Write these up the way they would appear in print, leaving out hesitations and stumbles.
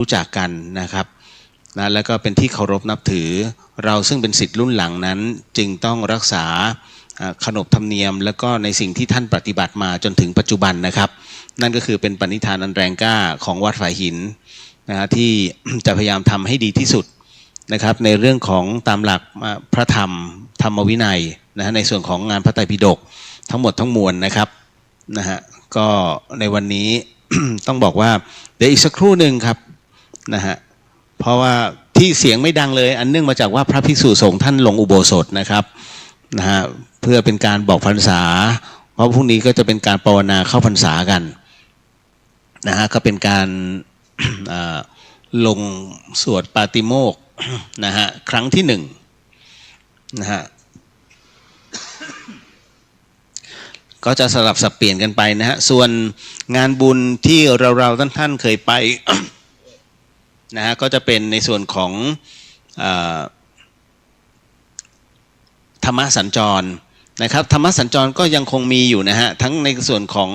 รู้จักกันนะครับนะแล้วก็เป็นที่เคารพนับถือเราซึ่งเป็นศิษย์รุ่นหลังนั้นจึงต้องรักษาขนบธรรมเนียมแล้วก็ในสิ่งที่ท่านปฏิบัติมาจนถึงปัจจุบันนะครับนั่นก็คือเป็นปณิธานอันแรงกล้าของวัดฝายหินนะฮะที่จะพยายามทำให้ดีที่สุดนะครับในเรื่องของตามหลักพระธรรมธรรมวินัยนะฮะในส่วนของงานพระไตรปิฎกทั้งหมดทั้งมวลนะครับนะฮะก็ในวันนี้ ต้องบอกว่าเดี๋ยวอีกสักครู่หนึ่งครับนะฮะเพราะว่าที่เสียงไม่ดังเลยอันเนื่องมาจากว่าพระภิกษุสงฆ์ท่านลงอุโบสถนะครับนะฮะเพื่อเป็นการบอกพรรษาเพราะพรุ่งนี้ก็จะเป็นการภาวนาเข้าพรรษากันนะฮะก็เป็นการลงสวดปาติโมกข์นะฮะครั้งที่หนึ่งนะฮะก็จะสลับสับเปลี่ยนกันไปนะฮะส่วนงานบุญที่เราท่านเคยไป นะฮะก็จะเป็นในส่วนของธรรมสัญจรนะครับธรรมสัญจรก็ยังคงมีอยู่นะฮะทั้งในส่วนของ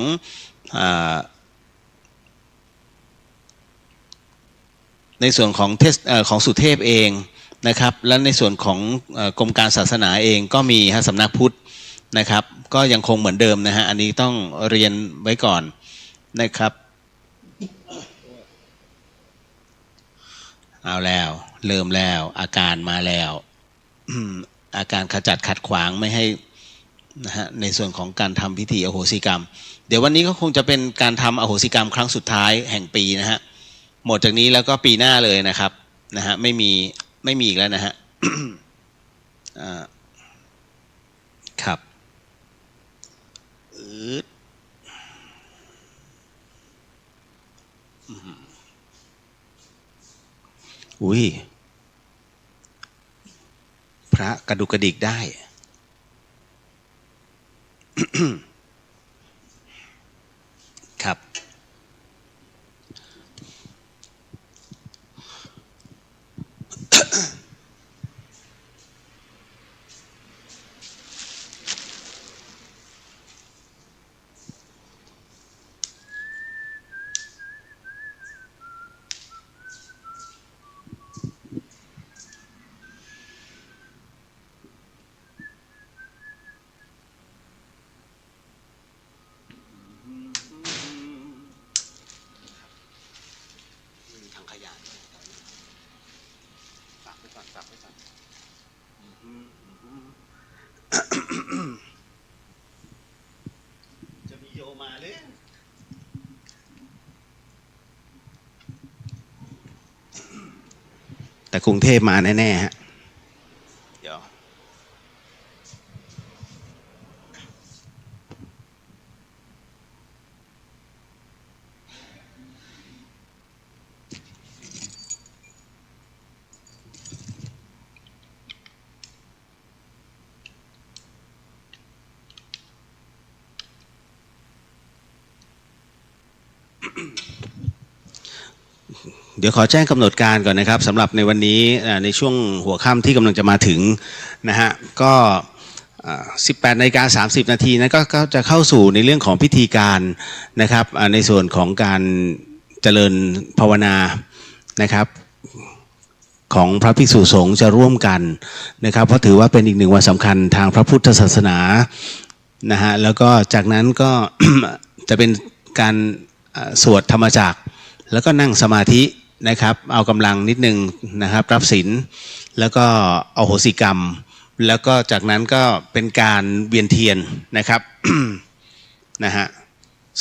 ของสุเทพเองนะครับและในส่วนของกรมการศาสนาเองก็มีสำนักพุทธนะครับก็ยังคงเหมือนเดิมนะฮะอันนี้ต้องเรียนไว้ก่อนนะครับเอาแล้วเริ่มแล้วอาการมาแล้วอาการขจัดขัดขวางไม่ให้นะฮะในส่วนของการทำพิธีอโหสิกรรมเดี๋ยววันนี้ก็คงจะเป็นการทำอโหสิกรรมครั้งสุดท้ายแห่งปีนะฮะหมดจากนี้แล้วก็ปีหน้าเลยนะครับนะฮะไม่มีอีกแล้วนะฮะ ครับอุ้ยพระกระดุกกระดิกได้ ครับทางขยะฝากไว้ก่อนจะมีโยมาเลยแต่กรุงเทพมาแน่ๆฮะเดี๋ยวขอแจ้งกำหนดการก่อนนะครับสำหรับในวันนี้ในช่วงหัวค่ำที่กำลังจะมาถึงนะฮะก็18:30 นาทีนั้นก็จะเข้าสู่ในเรื่องของพิธีการนะครับในส่วนของการเจริญภาวนานะครับของพระภิกษุสงฆ์จะร่วมกันนะครับเพราะถือว่าเป็นอีกหนึ่งวันสำคัญทางพระพุทธศาสนานะฮะแล้วก็จากนั้นก็ จะเป็นการสวดธรรมจักรแล้วก็นั่งสมาธินะครับเอากำลังนิดนึงนะครับรับศีลแล้วก็เอาโหสิกรรมแล้วก็จากนั้นก็เป็นการเวียนเทียนนะครับ นะฮะ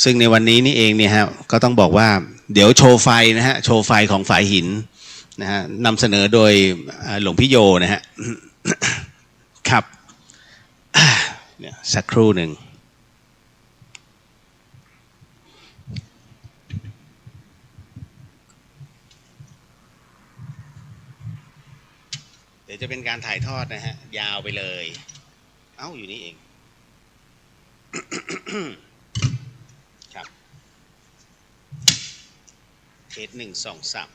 ซึ่งในวันนี้นี่เองเนี่ยฮะก็ต้องบอกว่าเดี๋ยวโชว์ไฟนะฮะโชว์ไฟของฝายหินนะฮะนำเสนอโดยหลวงพี่โยนะฮะ ครับสักครู่หนึ่งเดี๋ยวจะเป็นการถ่ายทอดนะฮะยาวไปเลยเอ้าอยู่นี่เอง ครับเทส1 2 3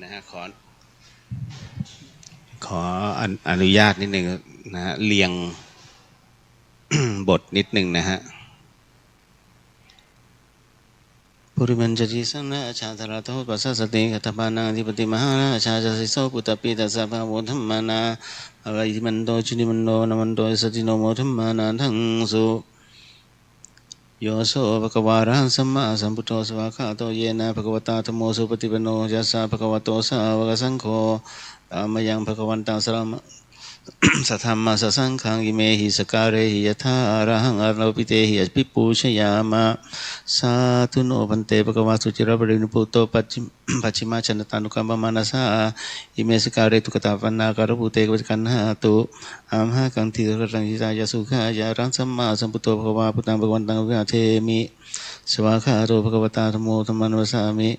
นะฮะขออนุญาตนิดนึงนะฮะเรียง บทนิดนึงนะฮะปุริมันจจิสันนะอาชาตระโตปัสสะสติกัตถปานังอธิปติมหาราชาจสิโสปุตตปิตัสสะภะคะวะธัมมานาภะอิมันโตจุติมันโตนะมันโตสติโนโมธัมมานาทังสุโยโสภะคะวะอะระหังสัมมาสัมพุทโธสวากขาโตเยนะภะคะวะตาธัมโมสุปฏิปันโนยัสสะภะคะวะโตสาวกสังโฆธัมมังภะคะวันตังสรณะ สัทธัมมาสสังขังอิเมหิสการเรหิยะถาอะระหังอารโลปิเตหิอภิปูชยามะสาธุโนพันเตภะคะวะสุจิรบริณุปุโตปัจฉิมาชนตานุกัมปมานาสาอิเมสการเรตุกตาปันนาการุเตกวิกันหาตุอัมหะกังทิรกังทิตายาสุขายารังสัมมาสัมพุทโธภะคะวะพุทธังภะคะวันตังวิหารเทมิสวากขาโตภะคะวะตาธัมโมธัมมังนัสสามิ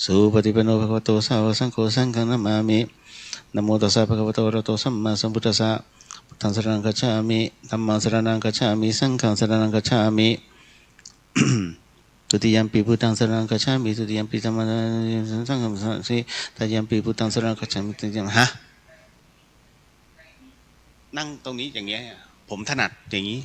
สุปฏิปันโนภะคะวะโตสาวกสังโฆสังฆังนะมามินะโมตัสสะภะคะวะโตอะระหะโตสัมมาสัมพุทธัสสะพุทธังสรณังคัจฉามิธัมมังสรณังคัจฉามิสังฆังสรณังคัจฉามิทุติยัมปิพุทธังสรณังคัจฉามิทุติยัมปิธัมมังสังฆังสรณังคัจฉามิตติยัมปิพุทธังสรณังคัจฉามิตติยัมฮะนั่งตรงนี้อย่างเงี้ยผมถนัดอย่างนี้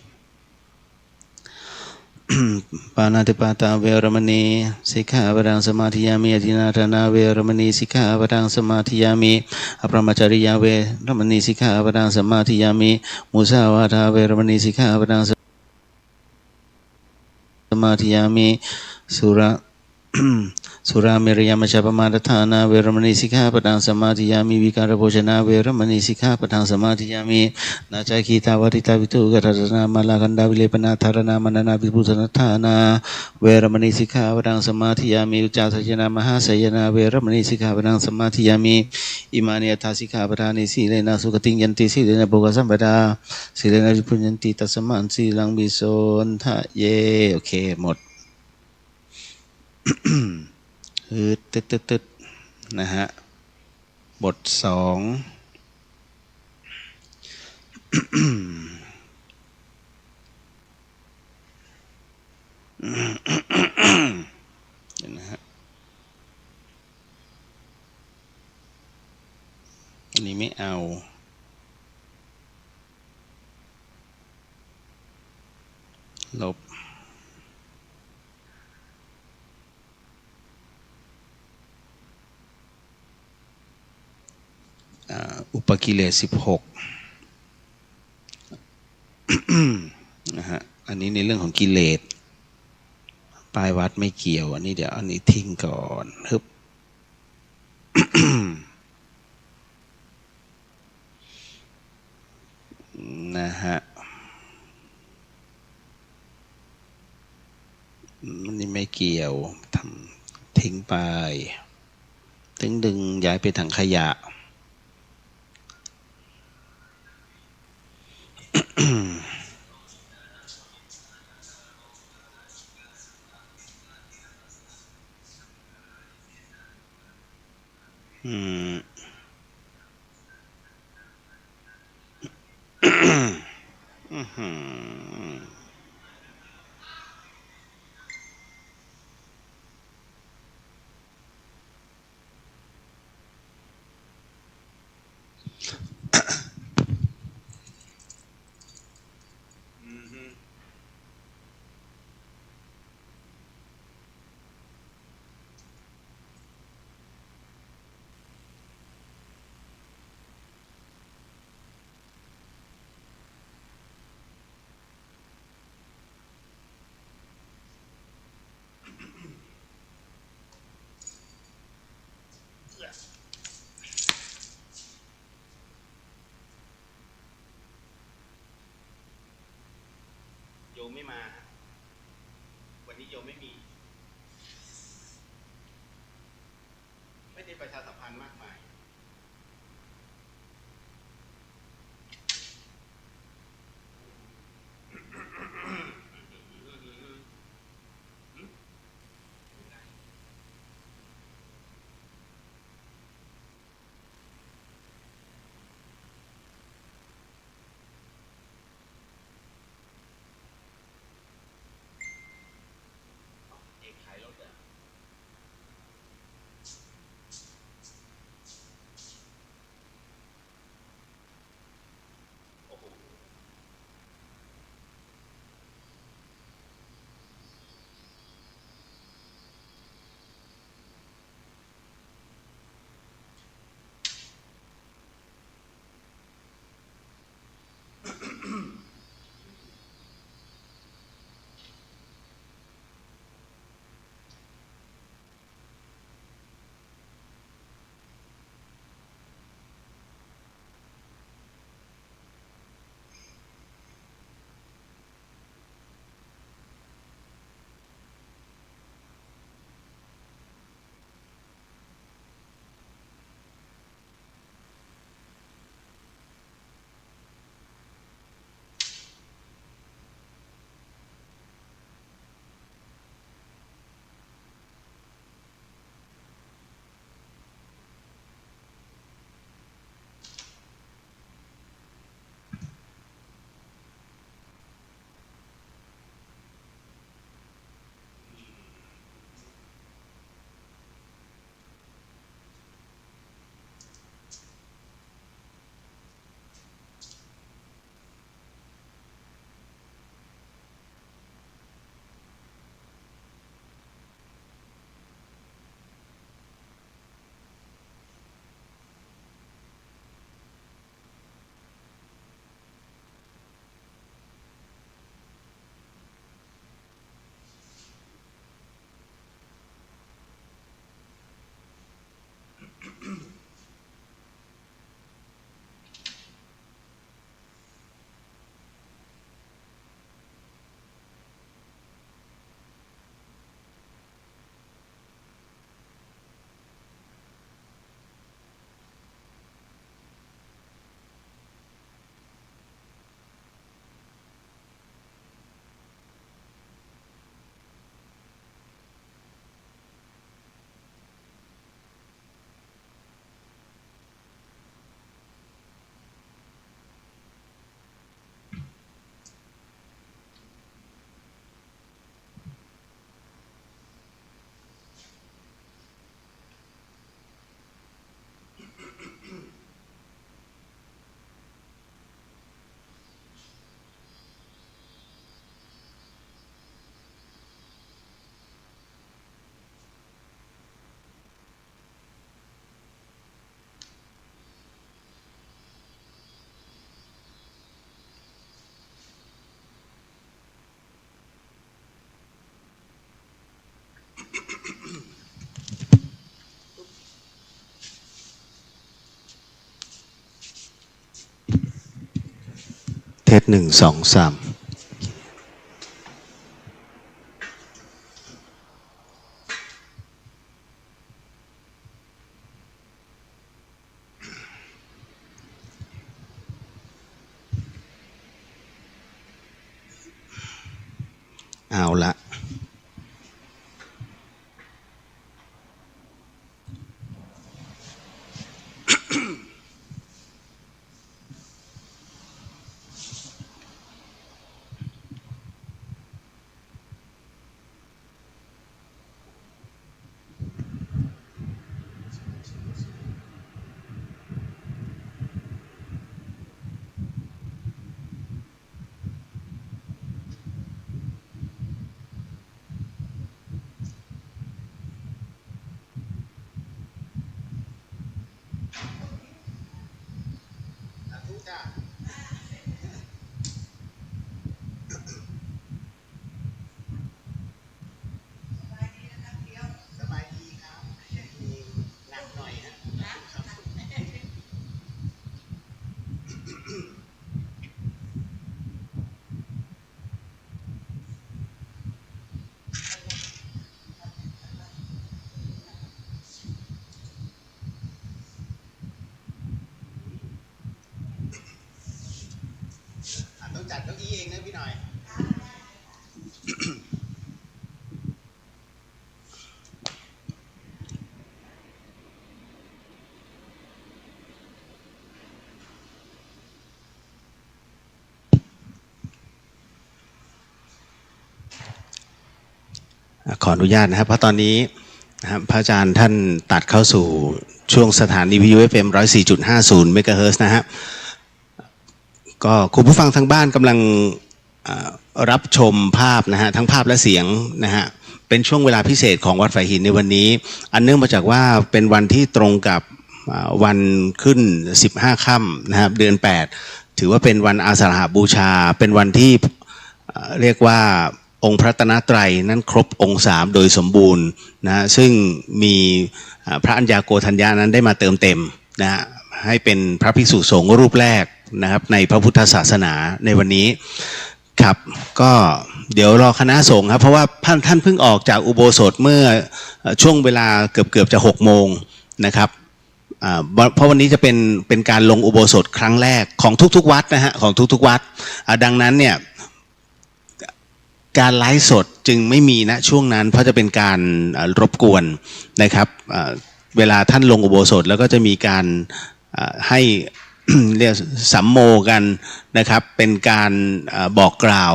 ปานาติปาตาเวรมณีสิกขาปะทังสมาธิยามิอธินาทานาเวรมณีสิกขาปะทังสมาธิยามิอภรรมจริยาเวรมณีสิกขาปะทังสมาธิยามิมุสาวาทาเวรมณีสิกขาปะทังสมาธิยามิสุระ สุราเมรยามชาปมาทฐานาเวรมณีสิกขาปะทังสมาธิยามิวิการโภชนาเวรมณีสิกขาปะทังสมาธิยามินาจาคีตาวริตาวิตุกตรนามาลากันดาวิเลปนาธารณามนานาภิปุสนัฏฐานาเวรมณีสิกขาปะทังสมาธิยามิอุจจาสยนามหาสยนาเวรมณีสิกขาปะทังสมาธิยามิอิมานิยตาสิกขาปะทานิสีเลนะสุขติยันติสีเลนะโภคสัมปดาสีเลนะปุญญันติตัสสมันสีลังบิโสนทะเยโอเคหมดตึดนะฮะบทสองนะฮะอันนี้ไม่เอาลบอุปกิเลส16นะฮะอันนี้ในเรื่องของกิเลสปลายวัดไม่เกี่ยวอันนี้เดี๋ยวอันนี้ทิ้งก่อนฮึบนะฮะอันนี้ไม่เกี่ยวทำทิ้งไปดึงย้ายไปถังขยะโยมไม่มาวันนี้โยมไม่มีไม่ได้ประชาสัมพันธ์มากมาย ส1 2 3เอาละต้องจัดเก้าอี้เองนะพี่หน่อยขออนุญาตนะครับเพราะตอนนี้นะครับพระอาจารย์ท่านตัดเข้าสู่ช่วงสถานีวิทยุ FM 104.50 เมกะเฮิรตซ์นะฮะก็คุณผู้ฟังทางบ้านกำลังรับชมภาพนะฮะทั้งภาพและเสียงนะฮะเป็นช่วงเวลาพิเศษของวัดฝายหินในวันนี้อันเนื่องมาจากว่าเป็นวันที่ตรงกับวันขึ้น15ค่ำนะครับเดือน8ถือว่าเป็นวันอาสาฬหบูชาเป็นวันที่เรียกว่าองค์พระรัตนตรัยนั้นครบองค์3โดยสมบูรณ์นะซึ่งมีพระอัญญาโกฏัญญานั้นได้มาเติมเต็มนะฮะให้เป็นพระภิกษุสงฆ์รูปแรกนะครับในพระพุทธศาสนาในวันนี้ครับก็เดี๋ยวรอคณะสงฆ์ครับเพราะว่าท่านเพิ่งออกจากอุโบสถเมื่อช่วงเวลาเกือบจะ6 โมงนะครับเพราะวันนี้จะเป็นการลงอุโบสถครั้งแรกของทุกๆวัดนะฮะของทุกๆวัดดังนั้นเนี่ยการไลฟ์สดจึงไม่มีนะช่วงนั้นเพราะจะเป็นการรบกวนนะครับเวลาท่านลงอุโบสถแล้วก็จะมีการให้เรียกสัมโมกันนะครับเป็นการบอกกล่าว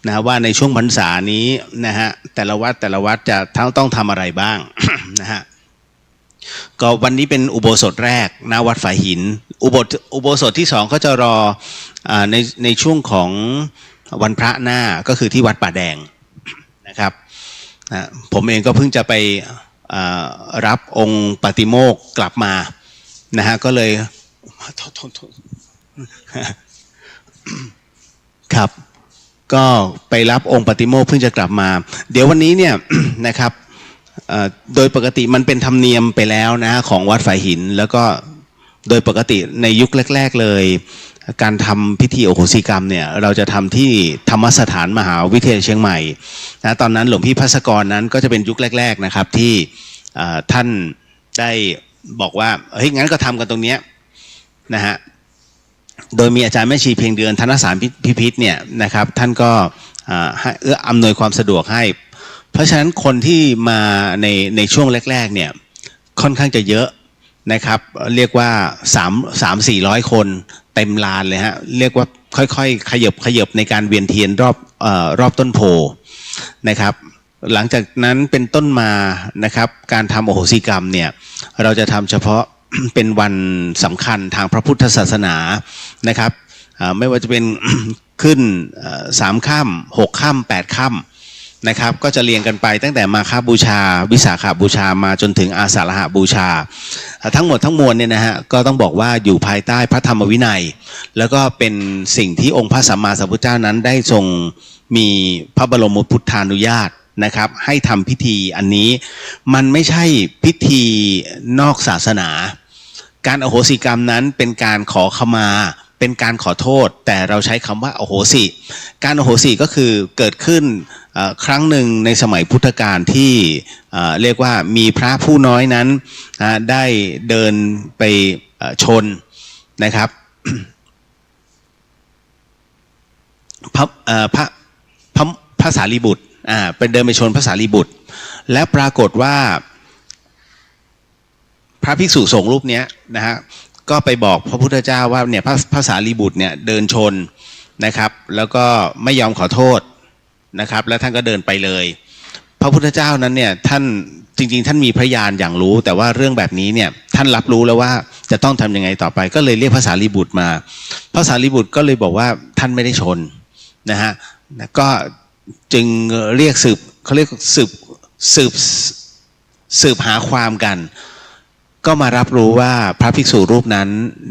นะว่าในช่วงพรรษานี้นะฮะแต่ละวัดจะต้องทำอะไรบ้าง นะฮะก็วันนี้เป็นอุโบสถแรกณวัดฝายหินอุโบสถที่2ก็จะรอในช่วงของวันพระหน้าก็คือที่วัดป่าแดงนะครับผมเองก็เพิ่งจะไปรับองค์ปฏิโมกข์กลับมานะฮะก็เลยครับก็ไปรับองค์ปฏิโมกข์เพิ่งจะกลับมาเดี๋ยววันนี้เนี่ยนะครับโดยปกติมันเป็นธรรมเนียมไปแล้วนะของวัดฝายหินแล้วก็โดยปกติในยุคแรกๆเลยการทำพิธีอโหสิกรรมเนี่ยเราจะทำที่ธรรมสถานมหาวิทยาลัยเชียงใหม่นะตอนนั้นหลวงพี่ภัสกรนั้นก็จะเป็นยุคแรกๆนะครับที่ท่านได้บอกว่าเฮ้ยงั้นก็ทำกันตรงเนี้ยนะฮะโดยมีอาจารย์แม่ชีเพียงเดือนธนสารพิพิธเนี่ยนะครับท่านก็อำนวยความสะดวกให้เพราะฉะนั้นคนที่มาในช่วงแรกๆเนี่ยค่อนข้างจะเยอะนะครับเรียกว่า300-400 คนเต็มลานเลยฮะเรียกว่าค่อยๆขยับในการเวียนเทียนรอบต้นโพนะครับหลังจากนั้นเป็นต้นมานะครับการทำอโหสิกรรมเนี่ยเราจะทำเฉพาะ เป็นวันสำคัญทางพระพุทธศาสนานะครับไม่ว่าจะเป็น ขึ้น3 ค่ำ6 ค่ำ8 ค่ำนะครับก็จะเรียงกันไปตั้งแต่มาฆบูชาวิสาขบูชามาจนถึงอาสาฬหบูชาทั้งหมดทั้งมวลเนี่ยนะฮะก็ต้องบอกว่าอยู่ภายใต้พระธรรมวินัยแล้วก็เป็นสิ่งที่องค์พระสัมมาสัมพุทธเจ้านั้นได้ทรงมีพระบรมพุทธานุญาตนะครับให้ทำพิธีอันนี้มันไม่ใช่พิธีนอกศาสนาการอโหสิกรรมนั้นเป็นการขอขมา เป็นการขอโทษแต่เราใช้คำว่าอโหสิการอโหสิก็คือเกิดขึ้นครั้งหนึ่งในสมัยพุทธกาลที่เรียกว่ามีพระผู้น้อยนั้นได้เดินไปชนนะครับพระสารีบุตรไปเดินไปชนพระสารีบุตรและปรากฏว่าพระภิกษุสงฆ์รูปนี้นะฮะก็ไปบอกพระพุทธเจ้าว่าเนี่ยพระสารีบุตรเนี่ยเดินชนนะครับแล้วก็ไม่ยอมขอโทษนะครับแล้วท่านก็เดินไปเลยพระพุทธเจ้านั้นเนี่ยท่านจริงๆท่านมีพระญาณอย่างรู้แต่ว่าเรื่องแบบนี้เนี่ยท่านรับรู้แล้วว่าจะต้องทำยังไงต่อไปก็เลยเรียกพระสารีบุตรมาพระสารีบุตรก็เลยบอกว่าท่านไม่ได้ชนนะฮะก็จึงเรียกสืบเขาเรียกสืบหาความกันก็มารับรู้ว่าพระภิกษุรูปนั้น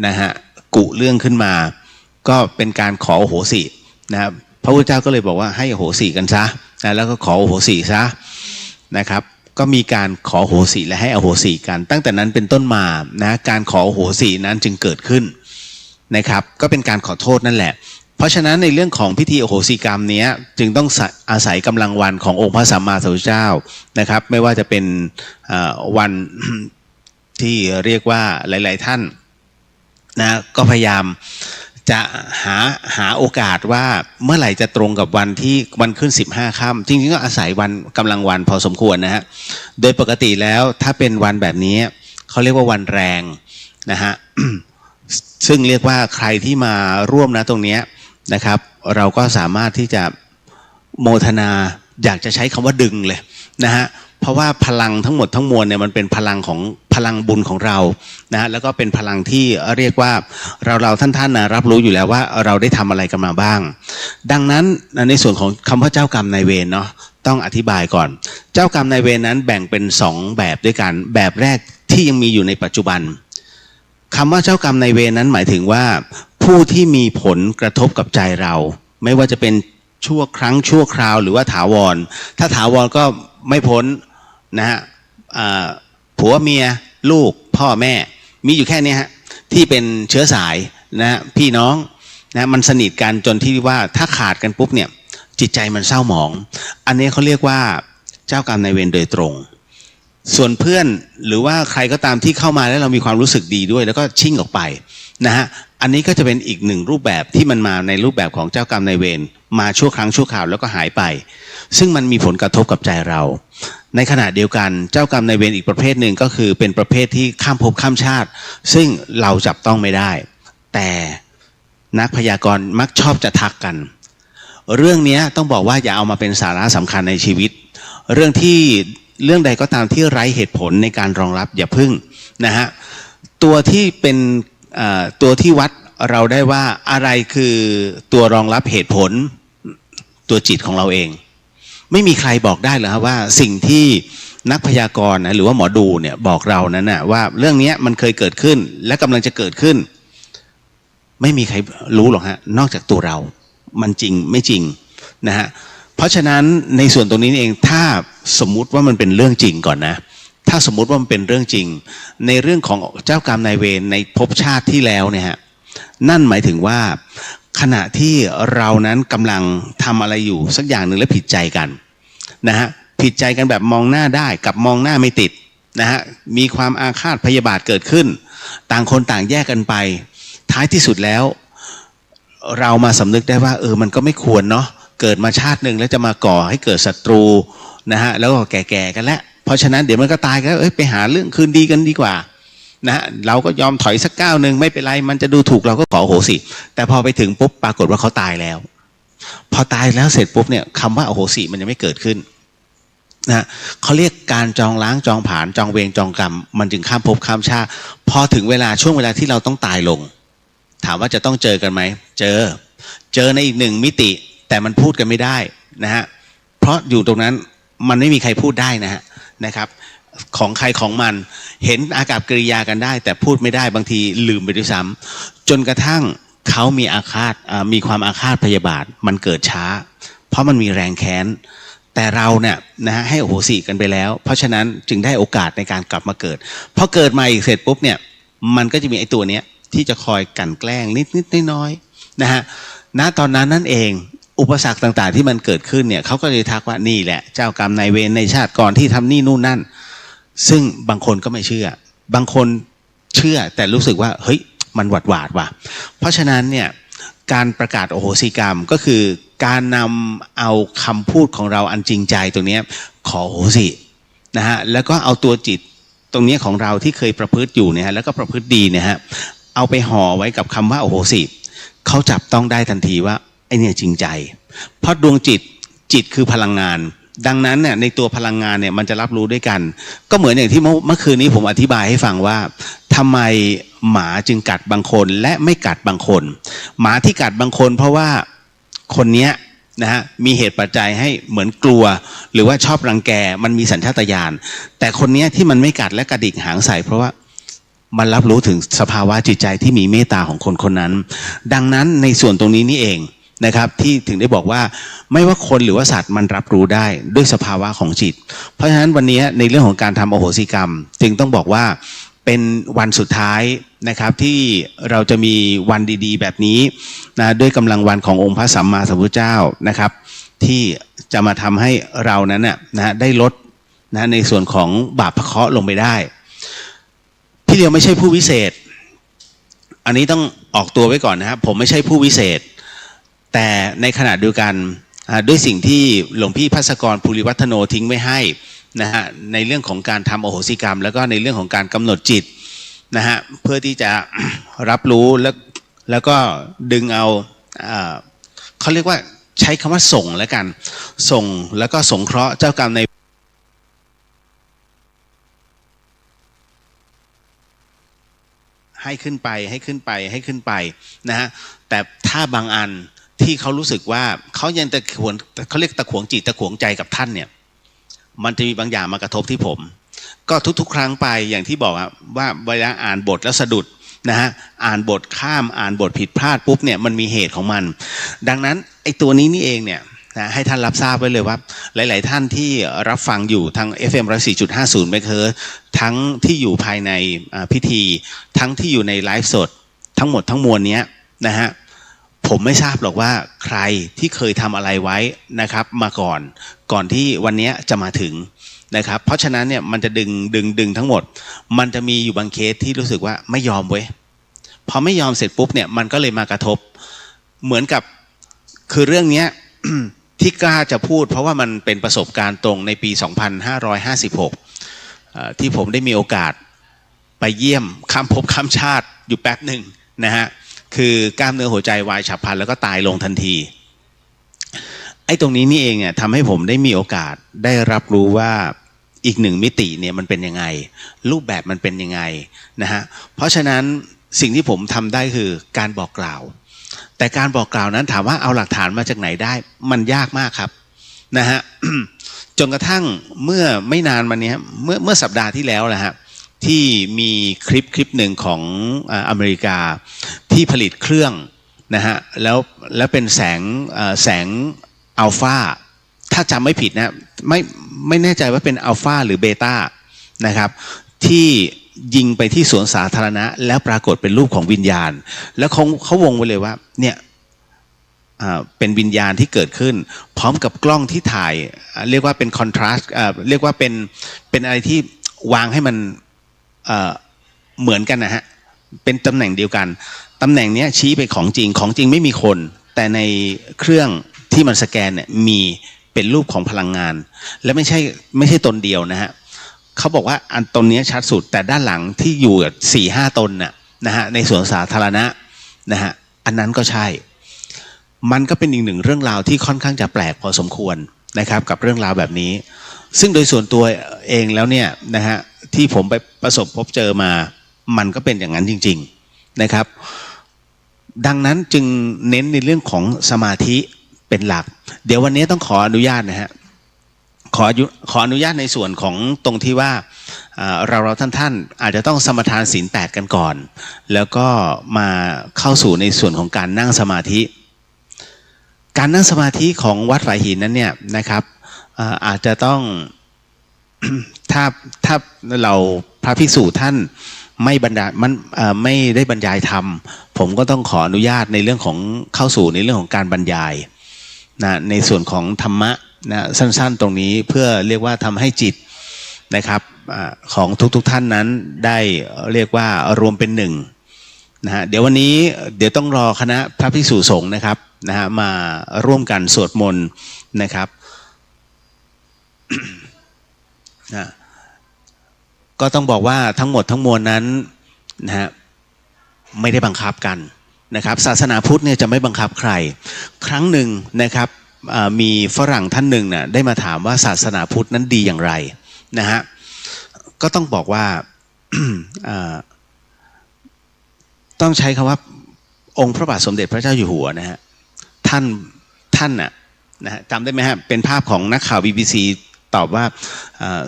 นะฮะกุเรื่องขึ้นมาก็เป็นการขออโหสินะครับพระพุทธเจ้าก็เลยบอกว่าให้อโหสิกันซะนะแล้วก็ขออโหสิซะนะครับก็มีการขออโหสิและให้อโหสิกันตั้งแต่นั้นเป็นต้นมานะการขออโหสินั้นจึงเกิดขึ้นนะครับก็เป็นการขอโทษนั่นแหละเพราะฉะนั้นในเรื่องของพิธีอโหสิกรรมนี้จึงต้องอาศัยกำลังวันขององค์พระสัมมาสัมพุทธเจ้านะครับไม่ว่าจะเป็นวันที่เรียกว่าหลายๆท่านนะก็พยายามจะหาโอกาสว่าเมื่อไหร่จะตรงกับวันที่วันขึ้น15 ค่ำจริงๆก็อาศัยวันกำลังวันพอสมควรนะฮะโดยปกติแล้วถ้าเป็นวันแบบนี้เขาเรียกว่าวันแรงนะฮะ ซึ่งเรียกว่าใครที่มาร่วมนะตรงนี้นะครับเราก็สามารถที่จะโมทนาอยากจะใช้คำว่าดึงเลยนะฮะเพราะว่าพลังทั้งหมดทั้งมวลเนี่ยมันเป็นพลังของพลังบุญของเรานะแล้วก็เป็นพลังที่เรียกว่าเราท่านนะรับรู้อยู่แล้วว่าเราได้ทำอะไรกันมาบ้างดังนั้นในส่วนของคำว่าเจ้ากรรมนายเวรเนาะต้องอธิบายก่อนเจ้ากรรมนายเวรนั้นแบ่งเป็น2แบบด้วยกันแบบแรกที่ยังมีอยู่ในปัจจุบันคำว่าเจ้ากรรมนายเวรนั้นหมายถึงว่าผู้ที่มีผลกระทบกับใจเราไม่ว่าจะเป็นชั่วครั้งชั่วคราวหรือว่าถาวรถ้าถาวรก็ไม่พ้นนะฮะผัวเมียลูกพ่อแม่มีอยู่แค่นี้ฮะที่เป็นเชื้อสายนะพี่น้องนะมันสนิทกันจนที่ว่าถ้าขาดกันปุ๊บเนี่ยจิตใจมันเศร้าหมองอันนี้เขาเรียกว่าเจ้ากรรมนายเวรโดยตรงส่วนเพื่อนหรือว่าใครก็ตามที่เข้ามาแล้วเรามีความรู้สึกดีด้วยแล้วก็ชิ่งออกไปนะฮะอันนี้ก็จะเป็นอีกหนึ่งรูปแบบที่มันมาในรูปแบบของเจ้ากรรมนายเวรมาชั่วครั้งชั่วคราวแล้วก็หายไปซึ่งมันมีผลกระทบกับใจเราในขณะเดียวกันเจ้ากรรมนายเวรอีกประเภทหนึ่งก็คือเป็นประเภทที่ข้ามภพข้ามชาติซึ่งเราจับต้องไม่ได้แต่นักพยากรณ์มักชอบจะทักกันเรื่องนี้ต้องบอกว่าอย่าเอามาเป็นสาระสำคัญในชีวิตเรื่องใดก็ตามที่ไร้เหตุผลในการรองรับอย่าพึ่งนะฮะตัวที่เป็นตัวที่วัดเราได้ว่าอะไรคือตัวรองรับเหตุผลตัวจิตของเราเองไม่มีใครบอกได้หรอกว่าสิ่งที่นักพยากรณ์นะหรือว่าหมอดูเนี่ยบอกเรานั้นนะว่าเรื่องนี้มันเคยเกิดขึ้นและกำลังจะเกิดขึ้นไม่มีใครรู้หรอกฮะนอกจากตัวเรามันจริงไม่จริงนะฮะเพราะฉะนั้นในส่วนตรงนี้เองถ้าสมมุติว่ามันเป็นเรื่องจริงก่อนนะถ้าสมมุติว่ามันเป็นเรื่องจริงในเรื่องของเจ้ากรรมนายเวรในภพชาติที่แล้วเนี่ยฮะนั่นหมายถึงว่าขณะที่เรานั้นกำลังทำอะไรอยู่สักอย่างหนึ่งแล้วผิดใจกันนะฮะผิดใจกันแบบมองหน้าได้กับมองหน้าไม่ติดนะฮะมีความอาฆาตพยาบาทเกิดขึ้นต่างคนต่างแยกกันไปท้ายที่สุดแล้วเรามาสำนึกได้ว่ามันก็ไม่ควรเนาะเกิดมาชาติหนึ่งแล้วจะมาก่อให้เกิดศัตรูนะฮะแล้วก็แก่ๆกันแล้วเพราะฉะนั้นเดี๋ยวมันก็ตายกันไปหาเรื่องคืนดีกันดีกว่านะฮะเราก็ยอมถอยสักก้าวหนึ่งไม่เป็นไรมันจะดูถูกเราก็ขอโหสิแต่พอไปถึงปุ๊บปรากฏว่าเขาตายแล้วพอตายแล้วเสร็จปุ๊บเนี่ยคำว่าอโหสิมันยังไม่เกิดขึ้นนะเขาเรียกการจองล้างจองผลาญจองเวรจองกรรมมันจึงข้ามภพข้ามชาติพอถึงเวลาช่วงเวลาที่เราต้องตายลงถามว่าจะต้องเจอกันไหมเจอในอีกหนึ่งมิติแต่มันพูดกันไม่ได้นะฮะเพราะอยู่ตรงนั้นมันไม่มีใครพูดได้นะครับของใครของมันเห็นอากับกิริยากันได้แต่พูดไม่ได้บางทีลืมไปด้วยซ้ำจนกระทั่งเขามีอาฆาตมีความอาฆาตพยาบาทมันเกิดช้าเพราะมันมีแรงแค้นแต่เราเนี่ยนะฮะให้อโหสิกันไปแล้วเพราะฉะนั้นจึงได้โอกาสในการกลับมาเกิดพอเกิดมาอีกเสร็จปุ๊บเนี่ยมันก็จะมีไอ้ตัวเนี้ย ที่จะคอยกลั่นแกล้งนิดน้อยๆนะฮะณตอนนั้นนั่นเองอุปสรรคต่างๆที่มันเกิดขึ้นเนี่ยเขาก็เลยทักว่านี่แหละเจ้ากรรมนายเวรในชาติก่อนที่ทำนี่นู่นนั่นซึ่งบางคนก็ไม่เชื่อบางคนเชื่อแต่รู้สึกว่าเฮ้ยมันหวาดว่ะเพราะฉะนั้นเนี่ยการประกาศโอโหสิกรรมก็คือการนำเอาคำพูดของเราอันจริงใจตรงนี้ขอโหสินะฮะแล้วก็เอาตัวจิตตรงนี้ของเราที่เคยประพฤติอยู่เนี่ยฮะแล้วก็ประพฤติดีเนี่ยฮะเอาไปห่อไว้กับคำว่าโอโหสิเขาจับต้องได้ทันทีว่าไอเนี่ยจริงใจเพราะดวงจิตคือพลังงานดังนั้นเนี่ยในตัวพลังงานเนี่ยมันจะรับรู้ด้วยกันก็เหมือนอย่างที่เมื่อคืนนี้ผมอธิบายให้ฟังว่าทำไมหมาจึงกัดบางคนและไม่กัดบางคนหมาที่กัดบางคนเพราะว่าคนเนี้ยนะฮะมีเหตุปัจจัยให้เหมือนกลัวหรือว่าชอบรังแกมันมีสัญชาตญาณแต่คนเนี้ยที่มันไม่กัดและกระดิกหางใส่เพราะว่ามันรับรู้ถึงสภาวะจิตใจที่มีเมตตาของคนคนนั้นดังนั้นในส่วนตรงนี้นี่เองนะครับที่ถึงได้บอกว่าไม่ว่าคนหรือว่าสัตว์มันรับรู้ได้ด้วยสภาวะของจิตเพราะฉะนั้นวันนี้ในเรื่องของการทำอโหสิกรรมจึงต้องบอกว่าเป็นวันสุดท้ายนะครับที่เราจะมีวันดีๆแบบนี้นะด้วยกำลังวันขององค์พระสัมมาสัมพุทธเจ้านะครับที่จะมาทำให้เรานั้นนะได้ลดนะในส่วนของบาปพระเคราะห์ลงไปได้พี่เดียวไม่ใช่ผู้วิเศษอันนี้ต้องออกตัวไว้ก่อนนะครับผมไม่ใช่ผู้วิเศษแต่ในขณะเดียวกันด้วยสิ่งที่หลวงพี่ภัสกรภูริวัฒโนทิ้งไว้ให้นะฮะในเรื่องของการทำอโหสิกรรมแล้วก็ในเรื่องของการกำหนดจิตนะฮะเพื่อที่จะรับรู้แล้วก็ดึงเอาเขาเรียกว่าใช้คำว่าส่งแล้วกันส่งแล้วก็สงเคราะห์เจ้ากรรมในให้ขึ้นไปนะฮะแต่ถ้าบางอันที่เขารู้สึกว่าเขายังเขาเรียกตะขวงจิตตะขวงใจกับท่านเนี่ยมันจะมีบางอย่างมากระทบที่ผมก็ทุกๆครั้งไปอย่างที่บอกว่าเวลาอ่านบทแล้วสะดุดนะฮะอ่านบทข้ามอ่านบทผิดพลาดปุ๊บเนี่ยมันมีเหตุของมันดังนั้นไอ้ตัวนี้นี่เองเนี่ยนะให้ท่านรับทราบไว้เลยว่าหลายๆท่านที่รับฟังอยู่ทาง FM 104.50 MHz ทั้งที่อยู่ภายในพิธีทั้งที่อยู่ในไลฟ์สดทั้งหมดทั้งมวลนี้นะฮะผมไม่ทราบหรอกว่าใครที่เคยทำอะไรไว้นะครับมาก่อนที่วันนี้จะมาถึงนะครับเพราะฉะนั้นเนี่ยมันจะดึงทั้งหมดมันจะมีอยู่บางเคสที่รู้สึกว่าไม่ยอมเว้ยพอไม่ยอมเสร็จปุ๊บเนี่ยมันก็เลยมากระทบเหมือนกับคือเรื่องนี้ ที่กล้าจะพูดเพราะว่ามันเป็นประสบการณ์ตรงในปี 2556 ที่ผมได้มีโอกาสไปเยี่ยมข้ามภพข้ามชาติอยู่แป๊บหนึ่งนะฮะคือกล้ามเนื้อหัวใจวายฉับพลันแล้วก็ตายลงทันทีไอ้ตรงนี้นี่เองเนี่ยทำให้ผมได้มีโอกาสได้รับรู้ว่าอีกหนึ่งมิติเนี่ยมันเป็นยังไงรูปแบบมันเป็นยังไงนะฮะเพราะฉะนั้นสิ่งที่ผมทำได้คือการบอกกล่าวแต่การบอกกล่าวนั้นถามว่าเอาหลักฐานมาจากไหนได้มันยากมากครับนะฮะ จนกระทั่งเมื่อไม่นานมานี้เมื่อสัปดาห์ที่แล้วนะฮะที่มีคลิปหนึ่งของอเมริกาที่ผลิตเครื่องนะฮะแล้วเป็นแสงอัลฟาถ้าจำไม่ผิดนะไม่แน่ใจว่าเป็นอัลฟาหรือเบต้านะครับที่ยิงไปที่สวนสาธารณะแล้วปรากฏเป็นรูปของวิญญาณแล้วเขาวงไว้เลยว่าเนี่ยเป็นวิญญาณที่เกิดขึ้นพร้อมกับกล้องที่ถ่ายเรียกว่าเป็นคอนทราสต์เรียกว่าเป็นอะไรที่วางให้มันเหมือนกันนะฮะเป็นตำแหน่งเดียวกันตำแหน่งนี้ชี้ไปของจริงไม่มีคนแต่ในเครื่องที่มันสแกนเนี่ยมีเป็นรูปของพลังงานและไม่ใช่ตนเดียวนะฮะเขาบอกว่าอันตนนี้ชัดสุดแต่ด้านหลังที่อยู่ 4-5 ตนนะฮะในสวนสาธารณะนะฮะอันนั้นก็ใช่มันก็เป็นอีกหนึ่งเรื่องราวที่ค่อนข้างจะแปลกพอสมควรนะครับกับเรื่องราวแบบนี้ซึ่งโดยส่วนตัวเองแล้วเนี่ยนะฮะที่ผมไปประสบพบเจอมามันก็เป็นอย่างนั้นจริงๆนะครับดังนั้นจึงเน้นในเรื่องของสมาธิเป็นหลักเดี๋ยววันนี้ต้องขออนุญาตนะฮะขออนุญาตในส่วนของตรงที่ว่าเราท่านอาจจะต้องสมทานศีล 8กันก่อนแล้วก็มาเข้าสู่ในส่วนของการนั่งสมาธิการนั่งสมาธิของวัดฝายหินนั้นเนี่ยนะครับอาจจะต้อง ถ้าเราพระภิกษุท่าน ไม่ได้บรรยายธรรมผมก็ต้องขออนุญาตในเรื่องของเข้าสู่ในเรื่องของการบรรยายนะในส่วนของธรรมะนะสั้นๆตรงนี้เพื่อเรียกว่าทำให้จิตนะครับของทุกท่านนั้นได้เรียกว่ารวมเป็นหนึ่งนะฮะเดี๋ยววันนี้ต้องรอคณะพระภิกษุสงฆ์นะครับนะฮะมาร่วมกันสวดมนต์นะครับ นะก็ต้องบอกว่าทั้งหมดทั้งมวลนั้นนะฮะไม่ได้บังคับกันนะครับศาสนาพุทธเนี่ยจะไม่บังคับใครครั้งหนึ่งนะครับมีฝรั่งท่านหนึ่งน่ะได้มาถามว่าศาสนาพุทธนั้นดีอย่างไรนะฮะก็ต้องบอกว่า ต้องใช้คำว่าองค์พระบาทสมเด็จพระเจ้าอยู่หัวนะฮะท่านน่ะนะฮะจำได้ไหมฮะเป็นภาพของนักข่าว BBC ตอบว่า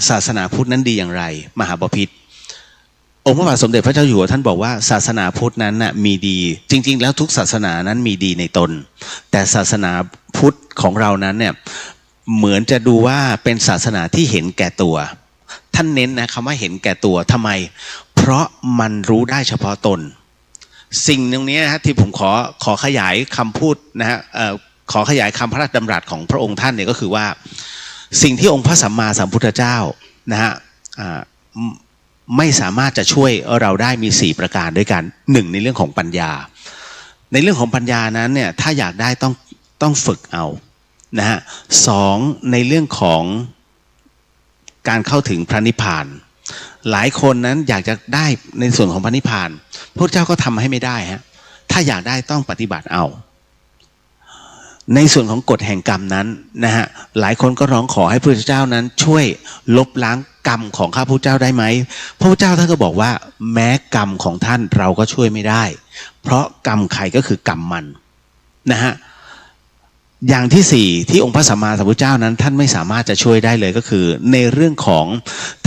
ศาสนาพุทธนั้นดีอย่างไรมหาบพิตรองค์พระบาทสมเด็จพระเจ้าอยู่หัวท่านบอกว่าศาสนาพุทธนั้นน่ะมีดีจริงๆแล้วทุกศาสนานั้นมีดีในตนแต่ศาสนาพุทธของเรานั้นเนี่ยเหมือนจะดูว่าเป็นศาสนาที่เห็นแก่ตัวท่านเน้นนะคำว่าเห็นแก่ตัวทำไมเพราะมันรู้ได้เฉพาะตนสิ่งตรงนี้นะฮะที่ผมขอขยายคำพูดนะฮะขอขยายคำพระราชดำรัสของพระองค์ท่านเนี่ยก็คือว่าสิ่งที่องค์พระสัมมาสัมพุทธเจ้านะฮะไม่สามารถจะช่วยเราได้มี4ประการด้วยกัน1ในเรื่องของปัญญาในเรื่องของปัญญานั้นเนี่ยถ้าอยากได้ต้องฝึกเอานะฮะ2ในเรื่องของการเข้าถึงพระนิพพานหลายคนนั้นอยากจะได้ในส่วนของพระนิพพานพระเจ้าก็ทำให้ไม่ได้ฮะถ้าอยากได้ต้องปฏิบัติเอาในส่วนของกฎแห่งกรรมนั้นนะฮะหลายคนก็ร้องขอให้พระพุทธเจ้านั้นช่วยลบล้างกรรมของข้าพุทธเจ้าได้ไหมพระพุทธเจ้าท่านก็บอกว่าแม้กรรมของท่านเราก็ช่วยไม่ได้เพราะกรรมใครก็คือกรรมมันนะฮะอย่างที่4ที่องค์พระสัมมาสัมพุทธเจ้านั้นท่านไม่สามารถจะช่วยได้เลยก็คือในเรื่องของ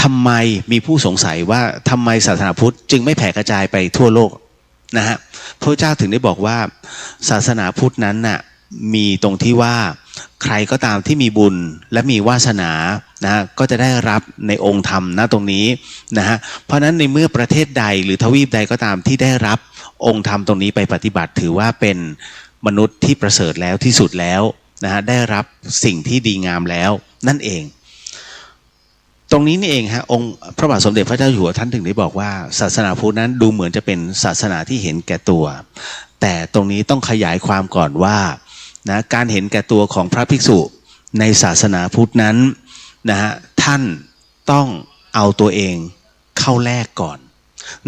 ทำไมมีผู้สงสัยว่าทำไมศาสนาพุทธจึงไม่แผ่กระจายไปทั่วโลกนะฮะพระพุทธเจ้าถึงได้บอกว่าศาสนาพุทธนั้นน่ะมีตรงที่ว่าใครก็ตามที่มีบุญและมีวาสนานะฮะก็จะได้รับในองค์ธรรมณตรงนี้นะฮะเพราะฉะนั้นในเมื่อประเทศใดหรือทวีปใดก็ตามที่ได้รับองค์ธรรมตรงนี้ไปปฏิบัติถือว่าเป็นมนุษย์ที่ประเสริฐแล้วที่สุดแล้วนะฮะได้รับสิ่งที่ดีงามแล้วนั่นเองตรงนี้นี่เองฮะองค์พระบาทสมเด็จพระเจ้าอยู่หัวท่านถึงได้บอกว่าศาสนาพุทธนั้นดูเหมือนจะเป็นศาสนาที่เห็นแก่ตัวแต่ตรงนี้ต้องขยายความก่อนว่านะการเห็นแก่ตัวของพระภิกษุในศาสนาพุทธนั้นนะฮะท่านต้องเอาตัวเองเข้าแลกก่อน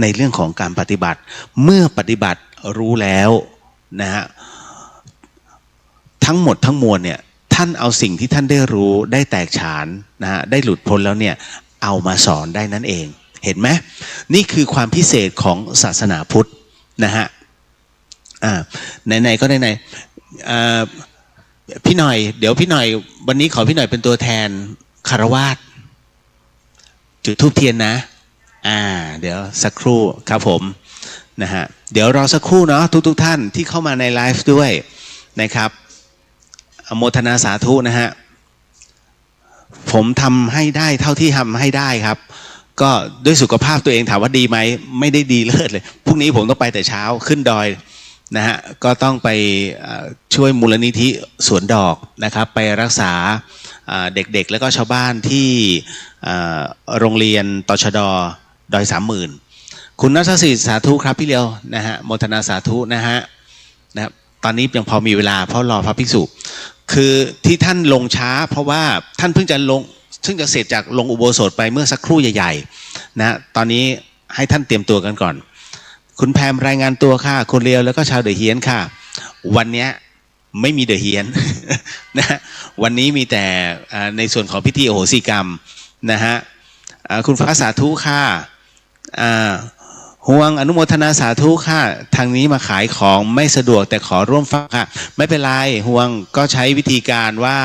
ในเรื่องของการปฏิบัติเมื่อปฏิบัติรู้แล้วนะฮะทั้งหมดทั้งมวลเนี่ยท่านเอาสิ่งที่ท่านได้รู้ได้แตกฉานนะฮะได้หลุดพ้นแล้วเนี่ยเอามาสอนได้นั่นเองเห็นไหมนี่คือความพิเศษของศาสนาพุทธนะฮะไหนๆก็ไหนๆพี่หน่อยเดี๋ยวพี่หน่อยวันนี้ขอพี่หน่อยเป็นตัวแทนคฤหัสถ์จุดธูปเทียนนะเดี๋ยวสักครู่ครับผมนะฮะเดี๋ยวรอสักครู่เนาะทุกท่านที่เข้ามาในไลฟ์ด้วยนะครับอโมทนาสาธุนะฮะผมทำให้ได้เท่าที่ทำให้ได้ครับก็ด้วยสุขภาพตัวเองถามว่าดีไหมไม่ได้ดีเลิศเลยพรุ่งนี้ผมต้องไปแต่เช้าขึ้นดอยนะฮะก็ต้องไปช่วยมูลนิธิสวนดอกนะครับไปรักษาเด็กๆแล้วก็ชาวบ้านที่โรงเรียนตชด.ดอย30,000คุณนัทศิษย์สาธุครับพี่เลียวนะฮะโมทนาสาธุนะฮะนะครับตอนนี้ยังพอมีเวลาเพราะรอพระภิกษุคือที่ท่านลงช้าเพราะว่าท่านเพิ่งจะเสร็จจากลงอุโบสถไปเมื่อสักครู่ใหญ่ๆนะตอนนี้ให้ท่านเตรียมตัวกันก่อนคุณแพมรายงานตัวค่ะคุณเลียวแล้วก็ชาวเดอะเฮียนค่ะวันนี้ไม่มีเดอะเฮียนนะวันนี้มีแต่ในส่วนของพิธีอโหสิกรรมนะฮะคุณฟ้าสาธุค่ะห่วงอนุโมทนาสาธุค่ะทางนี้มาขายของไม่สะดวกแต่ขอร่วมฟังค่ะไม่เป็นไรห่วงก็ใช้วิธีการว่า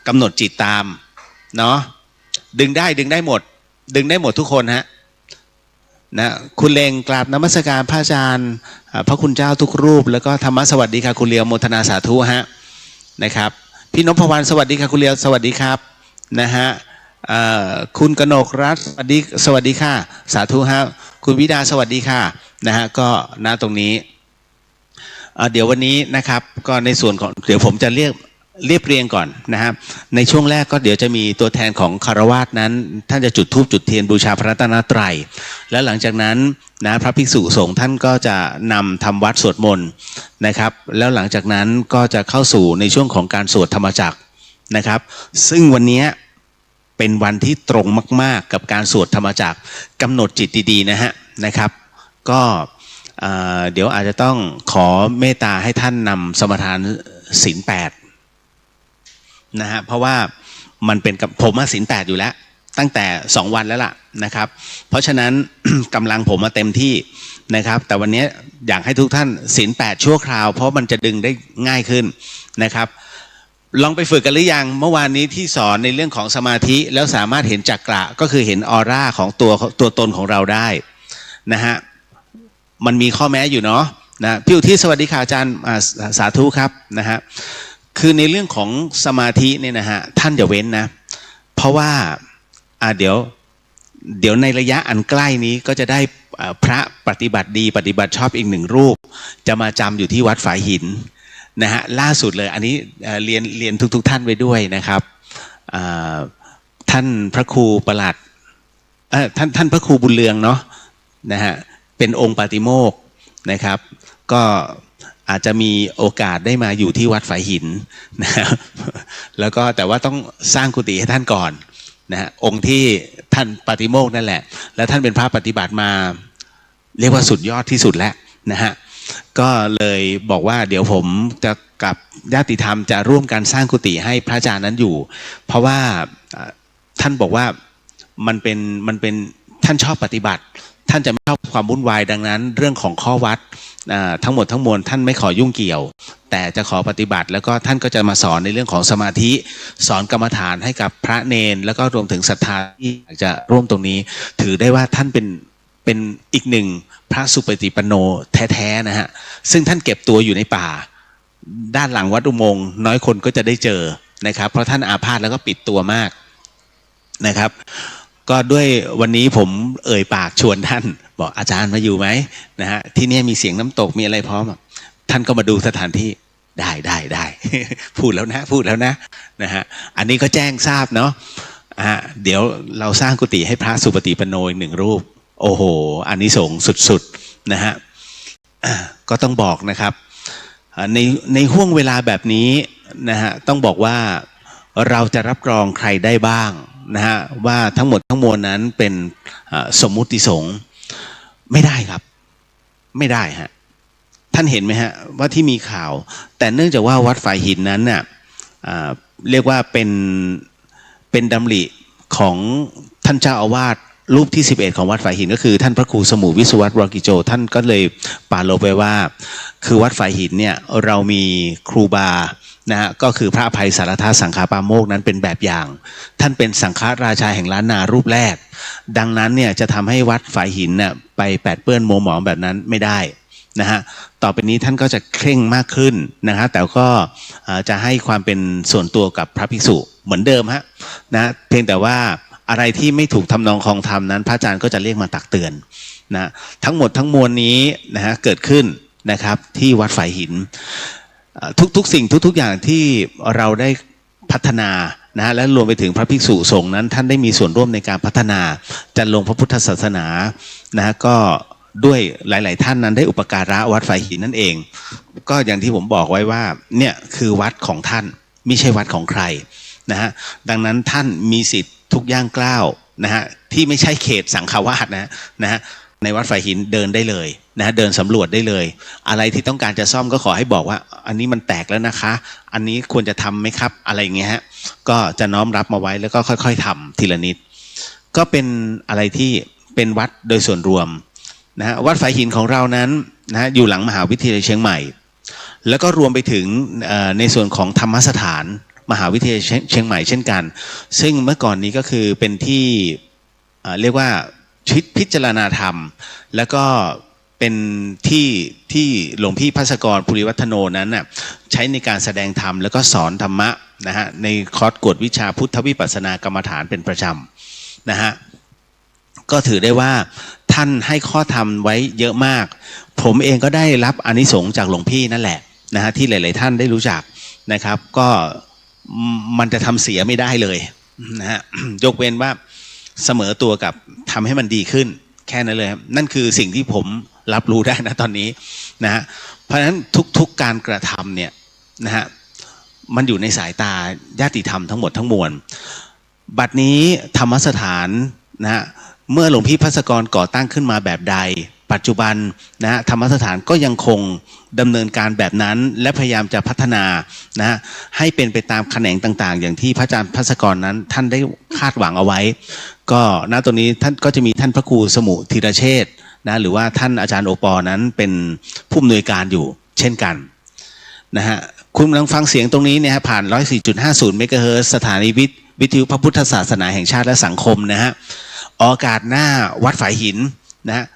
กำหนดจิตตามเนาะดึงได้หมดทุกคนฮะนะคุณเลงกราบนมัสการพระอาจารย์พระคุณเจ้าทุกรูปแล้วก็ธรรมะสวัสดีค่ะคุณเลียวโมทนาสาธุฮะนะครับพี่นพวรรณสวัสดีค่ะคุณเลียวสวัสดีครับนะฮะคุณกนกรัตน์สวัสดีค่ะสาธุฮะ คุณวิดาสวัสดีค่ะนะฮะก็ณตรงนี้เดี๋ยววันนี้นะครับก็ในส่วนของเดี๋ยวผมจะเรียบเรียงก่อนนะครับในช่วงแรกก็เดี๋ยวจะมีตัวแทนของคฤหัสถ์นั้นท่านจะจุดธูปจุดเทียนบูชาพระรัตนตรัยและหลังจากนั้นนะพระภิกษุสงฆ์ท่านก็จะนำทำวัดสวดมนต์นะครับแล้วหลังจากนั้นก็จะเข้าสู่ในช่วงของการสวดธรรมจักรนะครับซึ่งวันนี้เป็นวันที่ตรงมากๆกับการสวดธรรมจักรกำหนดจิตดีๆนะครับก็เดี๋ยวอาจจะต้องขอเมตตาให้ท่านนำสมทานศีล 8นะฮะเพราะว่ามันเป็นกับผมศีล 8อยู่แล้วตั้งแต่2วันแล้วล่ะนะครับเพราะฉะนั้น กำลังผมมาเต็มที่นะครับแต่วันนี้อยากให้ทุกท่านศีล 8ชั่วคราวเพราะมันจะดึงได้ง่ายขึ้นนะครับลองไปฝึกกันหรือยังเมื่อวานนี้ที่สอนในเรื่องของสมาธิแล้วสามารถเห็นจักระก็คือเห็นออร่าของตัวตนของเราได้นะฮะมันมีข้อแม้อยู่เนาะนะพี่อุทิศสวัสดีค่ะอาจารย์สาธุครับนะฮะคือในเรื่องของสมาธิเนี่ยนะฮะท่านอย่าเว้นนะเพราะว่าเดี๋ยวในระยะอันใกล้นี้ก็จะได้พระปฏิบัติดีปฏิบัติชอบอีก1รูปจะมาจำอยู่ที่วัดฝายหินนะฮะล่าสุดเลยอันนี้เรียนทุกท่านไว้ด้วยนะครับท่านพระครูประหลัดท่านพระครูบุญเรืองเนาะนะฮะเป็นองค์ปาติโมกข์นะครับก็อาจจะมีโอกาสได้มาอยู่ที่วัดฝายหินนะครับแล้วก็แต่ว่าต้องสร้างกุฏิให้ท่านก่อนนะฮะองค์ที่ท่านปาติโมกข์นั่นแหละแล้วท่านเป็นพระปฏิบัติมาเรียกว่าสุดยอดที่สุดแล้วนะฮะก็เลยบอกว่าเดี๋ยวผมจะกับญาติธรรมจะร่วมกันสร้างกุฏิให้พระอาจารย์นั้นอยู่เพราะว่าท่านบอกว่ามันเป็นท่านชอบปฏิบัติท่านจะไม่ชอบความวุ่นวายดังนั้นเรื่องของข้อวัดทั้งหมดทั้งมวลท่านไม่ขอยุ่งเกี่ยวแต่จะขอปฏิบัติแล้วก็ท่านก็จะมาสอนในเรื่องของสมาธิสอนกรรมฐานให้กับพระเนนแล้วก็รวมถึงศรัทธาที่อยากจะร่วมตรงนี้ถือได้ว่าท่านเป็นอีกหนึ่งพระสุปฏิปันโนแท้ๆนะฮะซึ่งท่านเก็บตัวอยู่ในป่าด้านหลังวัดอุโมงค์น้อยคนก็จะได้เจอนะครับเพราะท่านอาพาธแล้วก็ปิดตัวมากนะครับก็ด้วยวันนี้ผมเอ่ยปากชวนท่านบอกอาจารย์มาอยู่ไหมนะฮะที่นี่มีเสียงน้ำตกมีอะไรพร้อมท่านก็มาดูสถานที่ได้ พูดแล้วนะนะฮะอันนี้ก็แจ้งทราบเนาะเดี๋ยวเราสร้างกุฏิให้พระสุปฏิปันโนอีก1รูปโอ้โหอานิสงส์สุดๆนะฮะก็ต้องบอกนะครับในห่วงเวลาแบบนี้นะฮะต้องบอกว่าเราจะรับรองใครได้บ้างนะฮะว่าทั้งหมดทั้งมวลนั้นเป็นสมมุติสงฆ์ไม่ได้ครับไม่ได้ฮะท่านเห็นไหมฮะว่าที่มีข่าวแต่เนื่องจากว่าวัดฝายหินนั้นน่ะเรียกว่าเป็นดำริของท่านเจ้าอาวาสรูปที่11ของวัดฝายหินก็คือท่านพระครูสมุวิสุวัตรวกิโจท่านก็เลยปาลบไปว่าคือวัดฝายหินเนี่ยเรามีครูบานะฮะก็คือพระอภัยสารทสังฆปาโมกข์นั้นเป็นแบบอย่างท่านเป็นสังฆราชาแห่งล้านนารูปแรกดังนั้นเนี่ยจะทำให้วัดฝายหินน่ะไปแปดเปื้อนมัวหมองแบบนั้นไม่ได้นะฮะต่อไปนี้ท่านก็จะเคร่งมากขึ้นนะฮะแต่ก็จะให้ความเป็นส่วนตัวกับพระภิกษุเหมือนเดิมฮะนะเพียงแต่ว่าอะไรที่ไม่ถูกทำนองคลองธรรมนั้นพระอาจารย์ก็จะเรียกมาตักเตือนนะทั้งหมดทั้งมวลนี้นะฮะเกิดขึ้นนะครับที่วัดฝายหินทุกสิ่งทุกอย่างที่เราได้พัฒนานะฮะและรวมไปถึงพระภิกษุสงฆ์นั้นท่านได้มีส่วนร่วมในการพัฒนาจัดลงพระพุทธศาสนานะฮะก็ด้วยหลายๆท่านนั้นได้อุปการะวัดฝายหินนั่นเองก็อย่างที่ผมบอกไว้ว่าเนี่ยคือวัดของท่านไม่ใช่วัดของใครนะฮะดังนั้นท่านมีสิทธิ์ทุกย่างก้าวนะฮะที่ไม่ใช่เขตสังฆวาสนะฮะในวัดฝายหินเดินได้เลยนะฮะเดินสำรวจได้เลยอะไรที่ต้องการจะซ่อมก็ขอให้บอกว่าอันนี้มันแตกแล้วนะคะอันนี้ควรจะทำไหมครับอะไรอย่างเงี้ยฮะก็จะน้อมรับมาไว้แล้วก็ค่อยๆทำทีละนิดก็เป็นอะไรที่เป็นวัดโดยส่วนรวมนะฮะวัดฝายหินของเรานั้นนะฮะอยู่หลังมหาวิทยาลัยเชียงใหม่แล้วก็รวมไปถึงในส่วนของธรรมสถานมหาวิทยาลัยเชียงใหม่เช่นกันซึ่งเมื่อก่อนนี้ก็คือเป็นที่เรียกว่าพิจารณาธรรมแล้วก็เป็นที่หลวงพี่ภัสกรภูริวัฒโนนั้นน่ะใช้ในการแสดงธรรมแล้วก็สอนธรรมะนะฮะในคอร์สกวดวิชาพุทธวิปัสสนากรรมฐานเป็นประจำนะฮะก็ถือได้ว่า ท่านให้ข้อธรรมไว้เยอะมากผมเองก็ได้รับอานิสงส์จากหลวงพี่นั่นแหละนะฮะที่หลายๆท่านได้รู้จักนะครับก็มันจะทำเสียไม่ได้เลยนะฮะยกเว้นว่าเสมอตัวกับทำให้มันดีขึ้นแค่นั้นเลยนั่นคือสิ่งที่ผมรับรู้ได้นะตอนนี้นะฮะเพราะฉะนั้นทุกการกระทำเนี่ยนะฮะมันอยู่ในสายตาญาติธรรมทั้งหมดทั้งมวลบัดนี้ธรรมสถานนะฮะเมื่อหลวงพี่ภัสกรก่อตั้งขึ้นมาแบบใดปัจจุบันนะฮะธรรมสถานก็ยังคงดำเนินการแบบนั้นและพยายามจะพัฒนานะฮะให้เป็นไปตามแขนงต่างๆอย่างที่พระอาจารย์ภัสกรนั้นท่านได้คาดหวังเอาไว้ก็ณตรงนี้ท่านก็จะมีท่านพระครูสมุธีรเชษฐ์นะหรือว่าท่านอาจารย์โอปอนั้นเป็นผู้อำนวยการอยู่เช่นกันนะฮะคุณกำลังฟังเสียงตรงนี้เนี่ยผ่าน 104.50 เมกะเฮิรตซ์สถานีวิทยุพระพุทธศาสนาแห่งชาติและสังคมนะฮะออกอากาศหน้าวัดฝายหินนะฮะ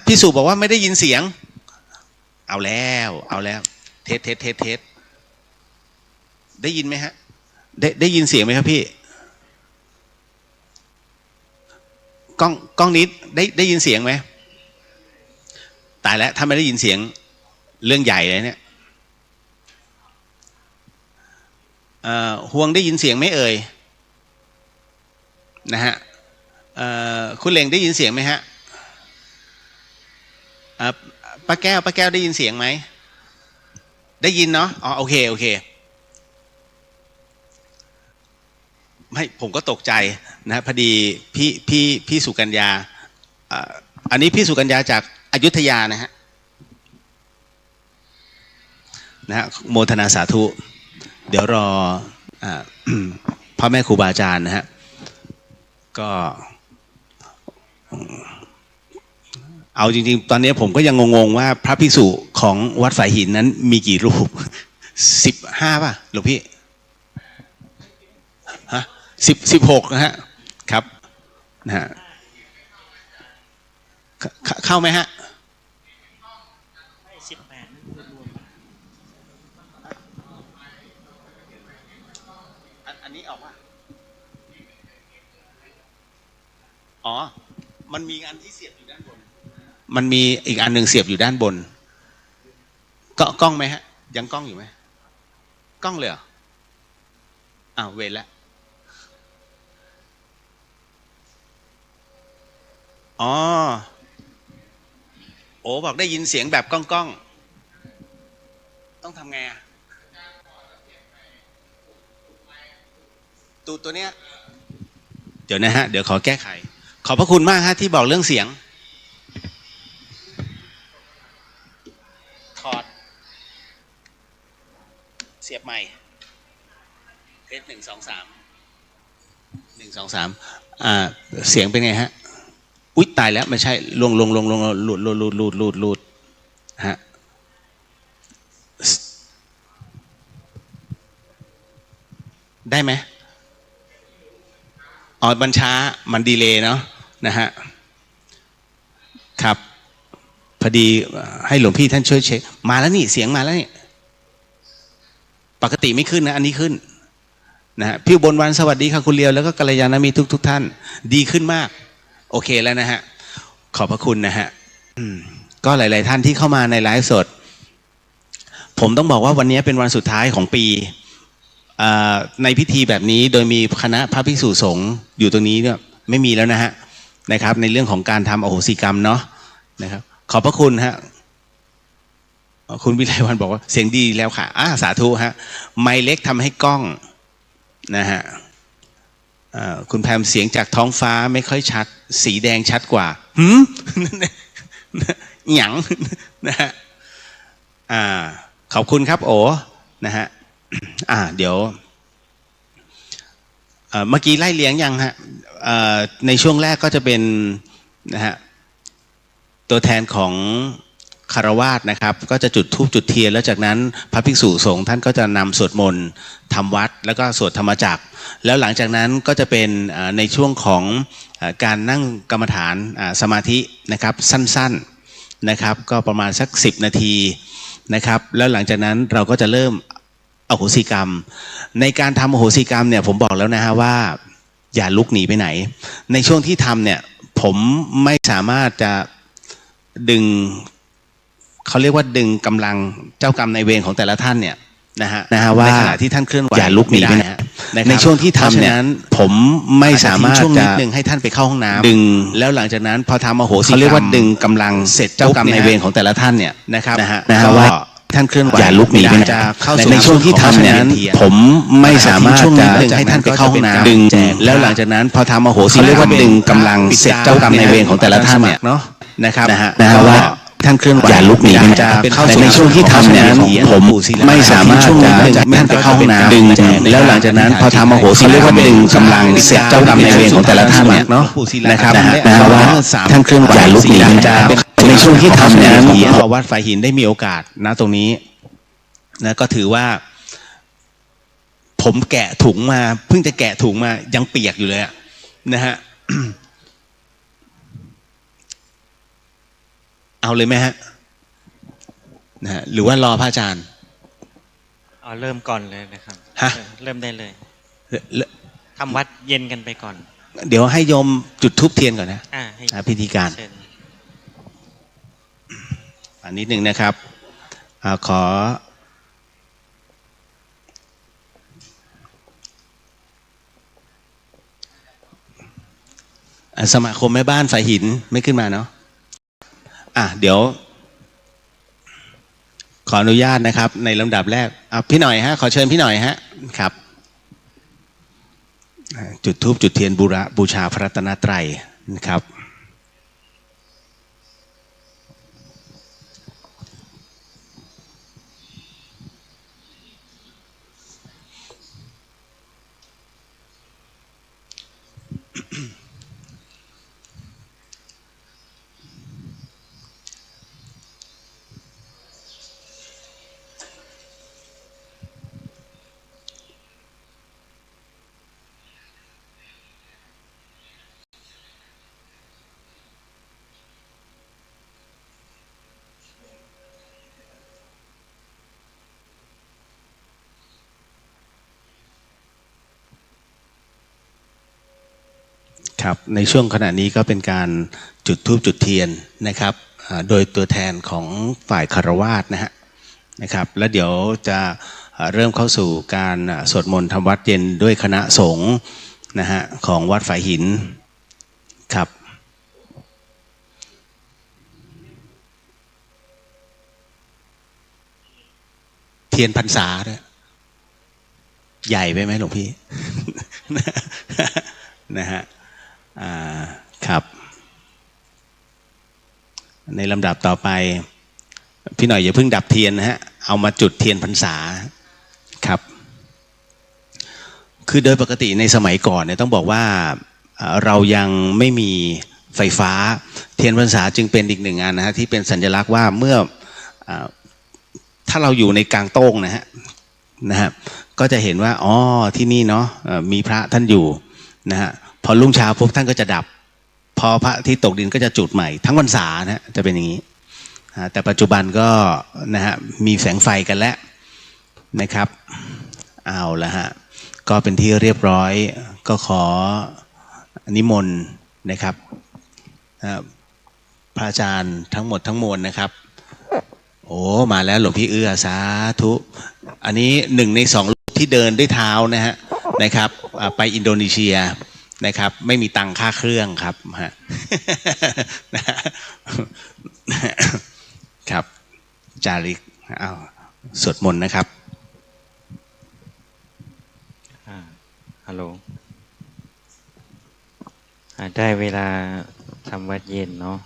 พี่สุบอกว่าไม่ได้ยินเสียงเอาแล้วเทสได้ยินไหมฮะได้ยินเสียงไหมครับพี่กล้องนี้ได้ยินเสียงไหมตายแล้วถ้าไม่ได้ยินเสียงเรื่องใหญ่เลยเนี่ยห่วงได้ยินเสียงไหมเอ่ยนะฮะคุณเล็งได้ยินเสียงไหมฮะป้าแก้วได้ยินเสียงไหมได้ยินเนาะอ๋อโอเคไม่ผมก็ตกใจนะพอดีพี่สุกัญญาอันนี้พี่สุกัญญาจากอยุธยานะฮะโมทนาสาธุเดี๋ยวรอพ่อแม่ครูบาอาจารย์นะฮะก็เอาจริงๆตอนนี้ผมก็ยังงงๆว่าพระภิกษุของวัดฝายหินนั้นมีกี่รูป15ป่ะหลวงพี่ฮะ16นะฮะครับนะฮะเข้าไหมฮะอันนี้ออกป่ะอ๋อมันมีอันที่เสียบอยู่ด้านบนมันมีอีกอันหนึ่งเสียบอยู่ด้านบนก็กล้องไหมฮะยังกล้องอยู่ไหมกล้องเลยเหรออ้าวเวรแล้วอ๋อโอ้บอกได้ยินเสียงแบบก้องต้องทำไงอะตัวเนี้ยเดี๋ยวนะฮะเดี๋ยวขอแก้ไขขอบพระคุณมากฮะที่บอกเรื่องเสียงถอดเสียบใหม่เทส1 2 3เสียงเป็นไงฮะอุ๊ยตายแล้วไม่ใช่ลงหลุดฮะได้ไหมอ๋อมันช้ามันดีเลย์เนาะนะฮะครับพอดีให้หลวงพี่ท่านช่วยเช็คมาแล้วนี่เสียงมาแล้วนี่ปกติไม่ขึ้นนะอันนี้ขึ้นนะฮะพี่อุบลวรรณสวัสดีค่ะคุณเลียวแล้วก็กัลยาณมิตรทุกท่านดีขึ้นมากโอเคแล้วนะฮะขอบพระคุณนะฮะก็หลายๆท่านที่เข้ามาในไลฟ์สดผมต้องบอกว่าวันนี้เป็นวันสุดท้ายของปีในพิธีแบบนี้โดยมีคณะพระภิกษุสงฆ์อยู่ตรงนี้เนี่ยไม่มีแล้วนะครับในเรื่องของการทำอโหสิกรรมเนาะนะครับขอบพระคุณฮะคุณวิไลวรรณบอกว่าเสียงดีแล้วค่ะสาธุฮะไมค์เล็กทำให้กล้องนะฮะคุณแพมเสียงจากท้องฟ้าไม่ค่อยชัดสีแดงชัดกว่าหยังนะฮะขอบคุณครับโอนะฮะเดี๋ยวเมื่อกี้ไล่เลี้ยงยังฮะในช่วงแรกก็จะเป็นนะฮะตัวแทนของคฤหัสถ์นะครับก็จะจุดธูปจุดเทียนแล้วจากนั้นพระภิกษุสงฆ์ท่านก็จะนำสวดมนต์ทำวัดแล้วก็สวดธรรมจักรแล้วหลังจากนั้นก็จะเป็นในช่วงของการนั่งกรรมฐานสมาธินะครับสั้นๆนะครับก็ประมาณสัก10 นาทีนะครับแล้วหลังจากนั้นเราก็จะเริ่มอโหสิกรรมในการทำอโหสิกรรมเนี่ยผมบอกแล้วนะฮะว่าอย่าลุกหนีไปไหนในช่วงที่ทำเนี่ย ผมไม่สามารถจะดึงเขาเรียกว่าดึงกำลังเจ้ากรรมนายเวรของแต่ละท่านเนี่ยนะฮะว่าในขณะที่ท่านเคลื่อนไหวอย่าลุกหนีไปนะในช่วงที่ทำเนี่ยผมไม่สามารถช่วงนิดนึงให้ท่านไปเข้าห้องน้ำดึงแล้วหลังจากนั้นพอทำอโหสิกรรมเขาเรียกว่าดึงกำลังเสร็จเจ้ากรรมนายเวรของแต่ละท่านเนี่ยนะครับว่าท่านเคลื่อนไหวอย่าลุกหนีไปนะในช่วงที่ทำเนี่ยผมไม่สามารถจะให้ท่านไปเข้าห้องน้ำดึงแล้วหลังจากนั้นพอทำอโหสิกรรมเขาเรียกว่าดึงกำลังเสร็จเจ้ากรรมนายเวรของแต่ละท่านเนี่ยเนาะนะครับว่าท่านเคลื่อนไหวอย่าลุกหนีจะในช่วงที่ทำเนี่ยผมไม่สามารถจะให้ท่านไปเข้าห้องน้ำดึงแล้วหลังจากนั้นพอทำอโหสิกรรมเรียกว่าดึงกำลังเสร็จเจ้ากรรมนายเวรของแต่ละท่านเนี่ยเนาะนะครับว่าท่านเคลื่อนไหวอย่าลุกหนีจะในช่วงที่ทำเนี่ยพอวัดฝ่ายหินได้มีโอกาสนะตรงนี้นะก็ถือว่าผมแกะถุงมาเพิ่งจะแกะถุงมายังเปียกอยู่เลยนะฮะเอาเลยไหมฮะนะฮะหรือว่ารอพระอาจารย์เอาเริ่มก่อนเลยนะครับฮะเริ่มได้เลยทำวัดเย็นกันไปก่อนเดี๋ยวให้โยมจุดธูปเทียนก่อนนะพิธีการอันนิดหนึ่งนะครับขอสมาคมแม่บ้านฝ่ายหินไม่ขึ้นมาเนาะเดี๋ยวขออนุญาตนะครับในลำดับแรกพี่หน่อยฮะขอเชิญพี่หน่อยฮะครับจุดธูปจุดเทียนบูชาพระรัตนตรัยนะครับครับในช่วงขณะนี้ก็เป็นการจุดธูปจุดเทียนนะครับโดยตัวแทนของฝ่ายคฤหัสถ์นะครับและเดี๋ยวจะเริ่มเข้าสู่การสวดมนต์ทำวัดเย็นด้วยคณะสงฆ์นะฮะของวัดฝ่ายหินครับเทียนพรรษาด้วยใหญ่ไปไหมหลวงพี่ นะฮะครับในลำดับต่อไปพี่หน่อยอย่าเพิ่งดับเทียนนะฮะเอามาจุดเทียนพรรษาครับคือโดยปกติในสมัยก่อนเนี่ยต้องบอกว่าเรายังไม่มีไฟฟ้าเทียนพรรษาจึงเป็นอีกหนึ่งอันนะฮะที่เป็นสัญลักษณ์ว่าเมื่อถ้าเราอยู่ในกลางโต้งนะฮะก็จะเห็นว่าอ๋อที่นี่เนาะมีพระท่านอยู่นะฮะพอรุ่งเช้าพวกท่านก็จะดับพอพระอาทิตย์ตกดินก็จะจุดใหม่ทั้งพรรษานะจะเป็นอย่างนี้แต่ปัจจุบันก็นะฮะมีแสงไฟกันแล้วนะครับเอาละฮะก็เป็นที่เรียบร้อยก็ขอนิมนต์นะครับพระอาจารย์ทั้งหมดทั้งมวลนะครับโอ้มาแล้วหลวงพี่เอื้อสาธุอันนี้1 ใน 2รูปที่เดินด้วยเท้านะครับไปอินโดนีเซียนะครับไม่มีตังค่าเครื่องครับฮะครับจาริกสวดมนต์นะครับฮัลโหลได้เวลาทำวัดเย็นเนาะ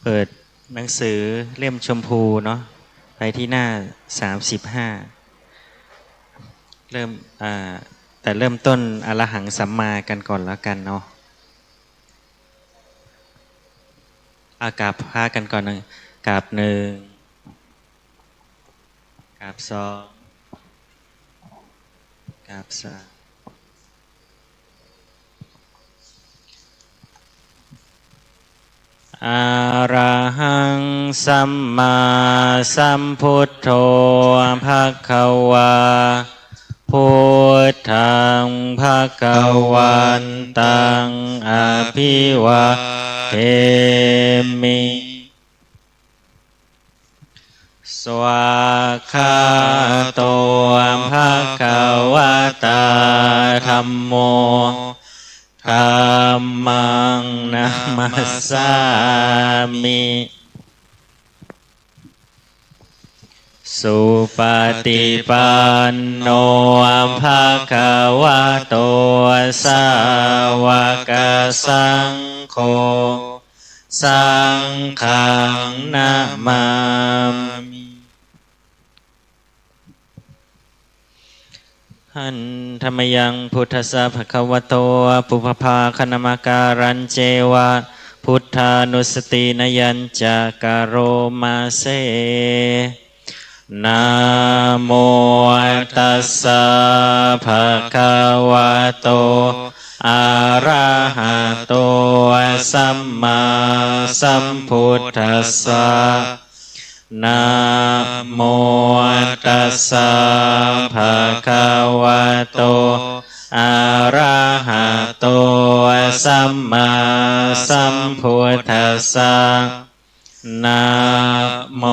เปิดหนังสือเล่มชมพูเนาะไปที่หน้า35เริ่มแต่เริ่มต้นอรหังสัมมากันก่อนแล้วกันเนาะกราบพระกันก่อนนะกราบ1กราบ2กราบ3อะระหังสัมมาสัมพุทโธภคะวาพุทธังภคะวันตังอภิวา เทมิสวากขาโตภะคะวะตาธัมโมธัมมังนัมมัสสามิสุปฏิปันโนภะคะวะโตสาวกสังโฆสังฆังนะมามิหันธรรมยังพุทธัสสะภะคะวะโตปุพพาคณมการันเจวะพุทธานุสตินยัญจะกะโรมาเสนะโมตัสสะภะคะวะโตอะระหะโตสัมมาสัมพุทธัสสะนะโมตัสสะภะคะวะโตอะระหะโตสัมมาสัมพุทธัสสะนะโม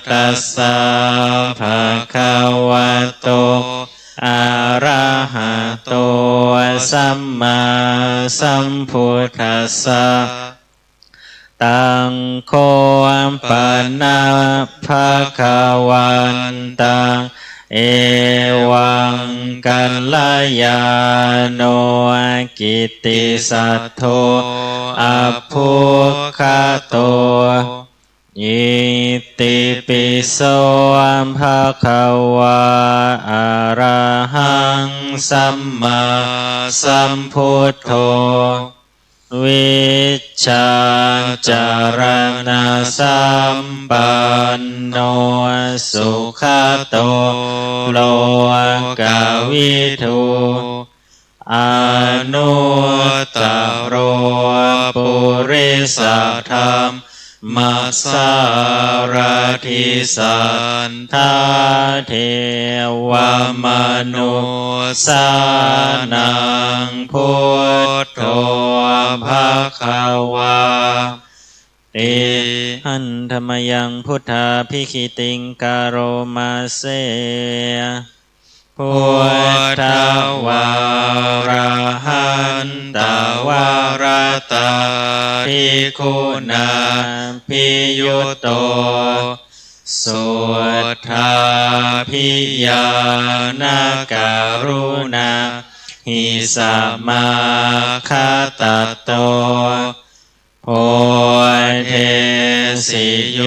ตัสสะภะคะวะโตอะระหะโตสัมมาสัมพุทธัสสะตังโฆปะนะภะคะวันตังเอวังกัลยาโนกิตติสัทโธอัพพุคโตอิติปิโสภะคะวะอะระหังสัมมาสัมพุทโธวิชาจารณะสัมปันโนสุขโตโลกวิทูอนุตตโรปุริสธรรมมัสสารทิสันทาเทวมนุสานังพุทโธภควาติหันธรรมยังพุทธาภิกขิติงกโรมาเสพุทธวาระหันตวารตาภิกขุนาภิยุตโตสุทธาภิยานการุณาหิสมาคตโตโพเทสิโย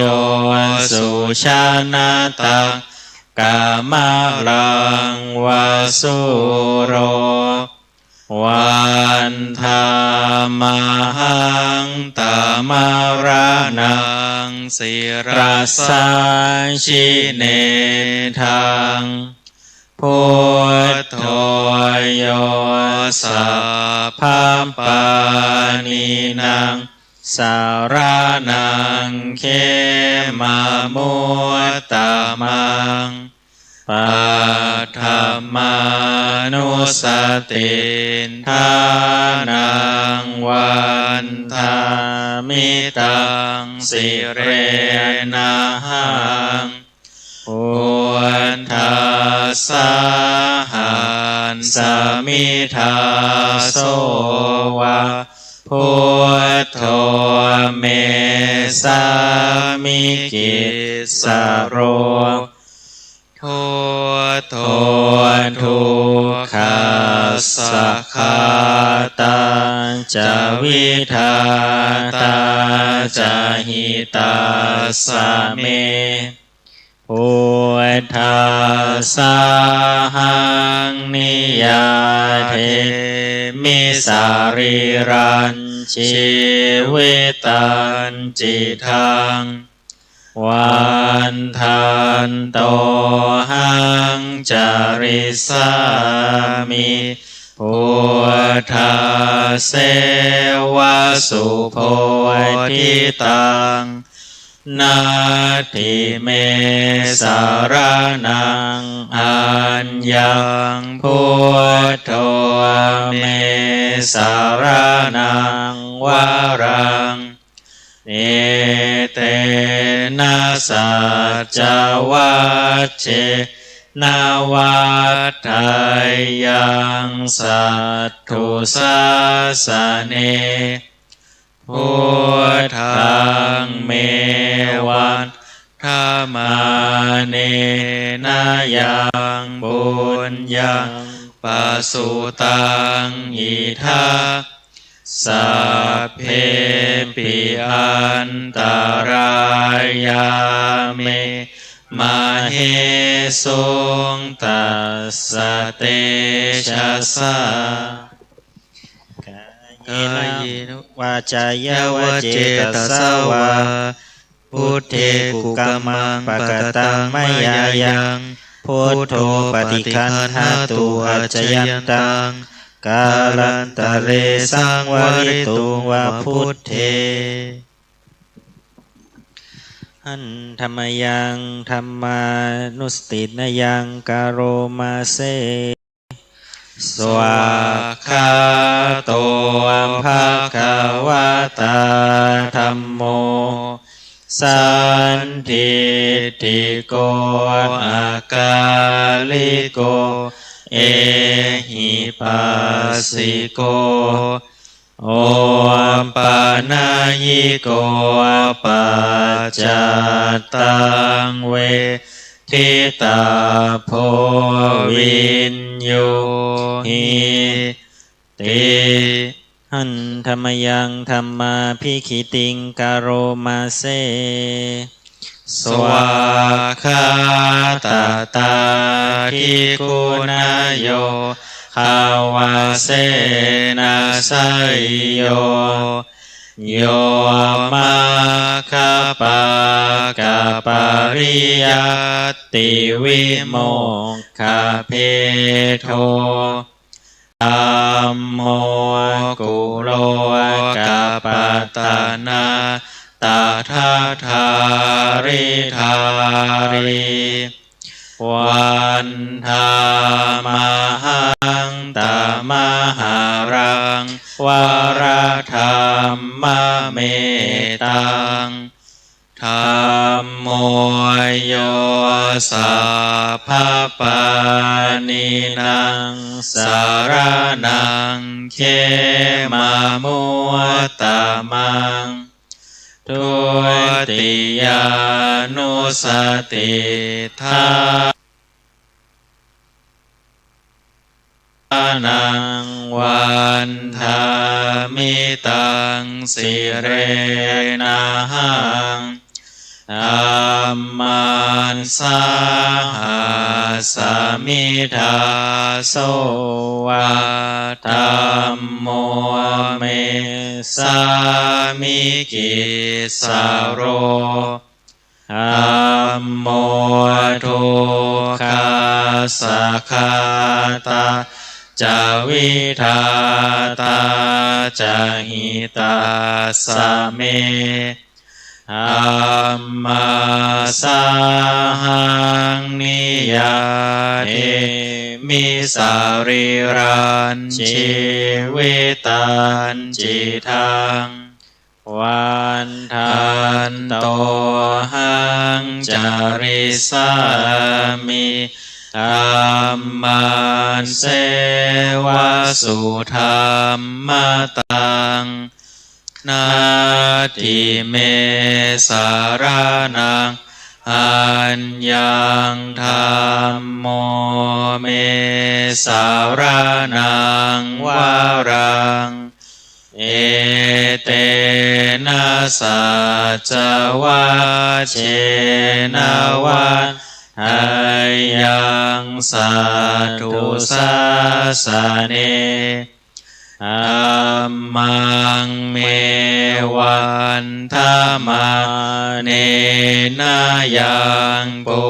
สุชานาตังกามลังวาสุโรวันธามหังตามารนังศิรัสสาชิเนทังพุทโธโยสัพพปานินังสารนังเขมามุตตมังปัฏฐมานุสติทานังวันธามิตังสิเรนะหังพุทธัสสะหันสมิทาโสวะพุทโธเมสามิกิสโรทุโททุกขัสสะขาตาจาวิทาตาจาหิตาสะเมพุทธัสสะหังนิยาเทมิสารีรัญชีวิตันจิทังวันทันโตหังจาริสามิพุทธาเสวะสุโพธิตัง นาทิเมสารนังอัญญังพุทโธเมสารนังวารังเอเตนะสัจจวัชเชนาวัฏฏายังสัตถุสาสเนพุทธังเมวันธรรมาเนนายังบุญยังปัสสุตังอิทัสสัพเพปิอันตรายาเมมาเหสุงตัสสะเตชะสากายเนวาจายวเจตสวาพุทเทกุกัมมังปะกตังมยายังพุทโธปฏิคันหาตุอัจจยันตังกาลันตะเรสังวริตุวะพุทเทหันธรรมยังธรรมานุสตินยังกโรมาเสสวากขาโตภะคะวะตาธัมโมสันทิฏฐิโกอากาลิโกเอหิปัสสิโกโอปานายิโกปัจจตังเวทิตาโพวินโยหิติหันธรรมยังธรรมาภิคิติงกโรมาเสสวากขาตาตาทิกุณโยภาวะเสนาสยโยโยมาคปากาปริยัตติวิโมกขเพโทธัมโมกุโลกาปตานาตถาธาริธาริวันธามหังตามหารังวรธรรมเมตังธัมโมโยสัพพปานินังสารนังเขมามุตตมังทุติยานุสติทานังวันธามิตังสิเรนะหังธัมมันสาหัสสมิทาโสวะธัมโมเมสามิกิสโรธัมโมทุกขาสัคคาตาจาวิทาตาจาหิตาสเมธัมมาสาหังนิยาเทมิสาริรันชีวิตันจิทังวันทันโตหังจาริสามิธัมมันเสวะสุธัมมตังนาทิเมสารนังอัญญังธัมโมเมสารนังวารังเอเตนะสัจจวัชเชนะวันหายังสัตถุสาสเนธัมมังเมวันธรรมาเนนายังปุ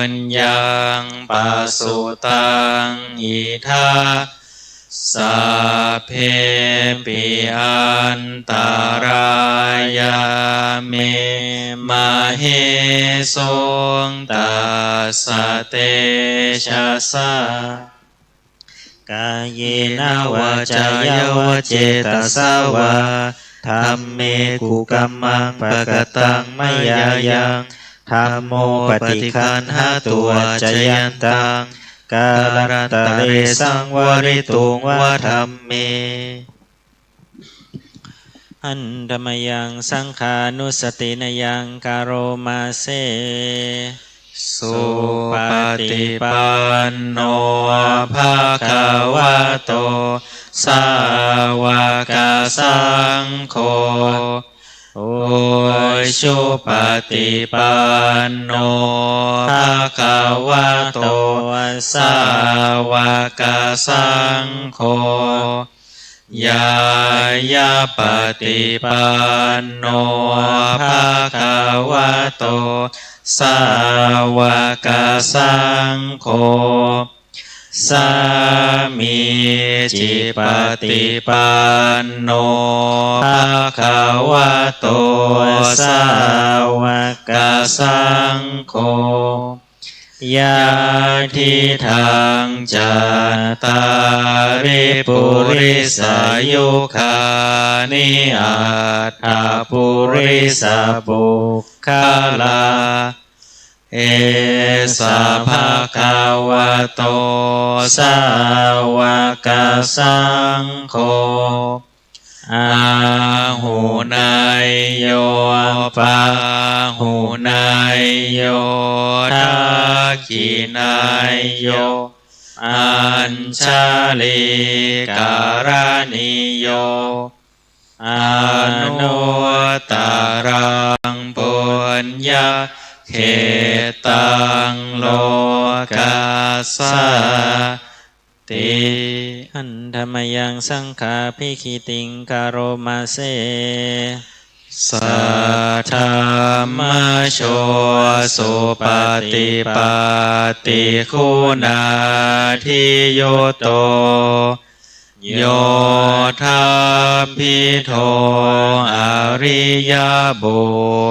ญญังปัสสุตังอิทัสสัพเพปิอันตรายาเม มาเหสงตัสสะเตชะสากายนาวาจายวเจตสาวาธัมเมกุกัมมังปะกตังมยายังธัมโมปฏิคันหตัวจยันตังกาลตะเรสังวริตุงวะธัมเมอันธรรมยังสังขานุสตินยังกโรมาเสสุปฏิปันโนภะคะวะโตสาวกสังโฆโอชุปฏิปันโนภะคะวะโตสาวกสังโฆยายาปฏิปันโนภะคะวะโตสาวกสังโฆสามีจิปฏิปันโนภะคะวะโตสาวกสังโฆยาทิทังจัตตาริปุริสายุคานิอัตถปุริสบุคคลาเอสะภะคะวะโตสาวกสังโฆอาหูนายโยปาหูนายโยทักขินายโยอัญชลีการณิโยอนุตตรังปุญญาเขตังโลกัสสติอันธรรมยังสังขาภิคิติงกโรมาเสสัทธามาโชสุปฏิปัตติคุณาทิโยโตโยธาภิโทอริยบุ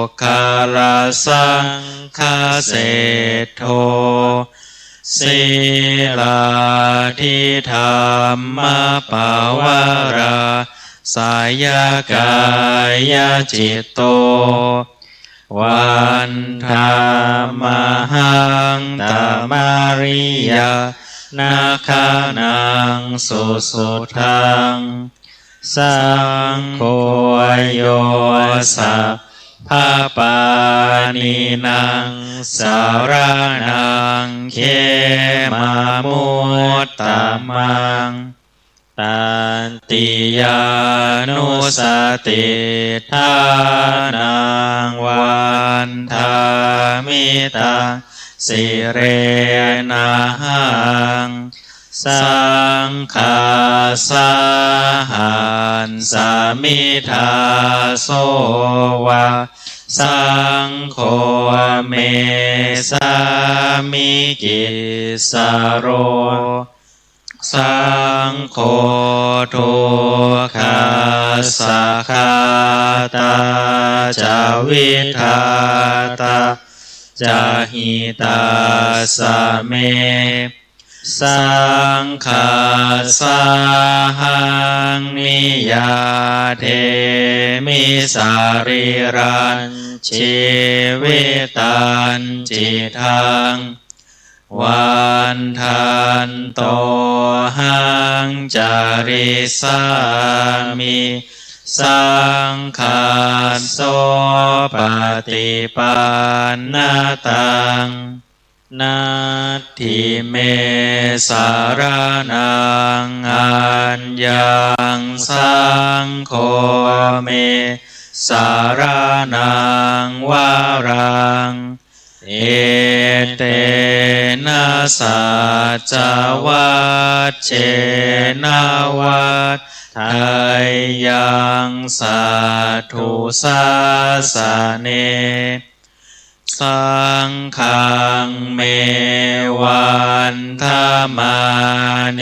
คคลสังฆเศธโธศีลาทิธรรมปวาราสายกายจิตโตวันธามหังตมาริยานาคานังสุสุทังสังโฆโยสัพพะปานินังสารนังเขมามุตตมังตันติยานุสติทานังวันธามิตังสิเรนะหังสังฆาสหันสามิทาโสวะสังโฆเมสามิกิสโรสังโฆทุกขาสัคคาตาจาวิทาตาจาหิตาสเมสังฆาสหังนิยาเทมิสาริรันชีวิตันจิตังวันทันโตหังจาริสามิสังฆาโสปฏิปันนาตังนาทิเมสารนังอัญญังสังโฆเมสารนังวารังเอเตนะสัจวัชเชนะวัฏไทยังสัทธุสาสเนสังฆังเมวันธมาเน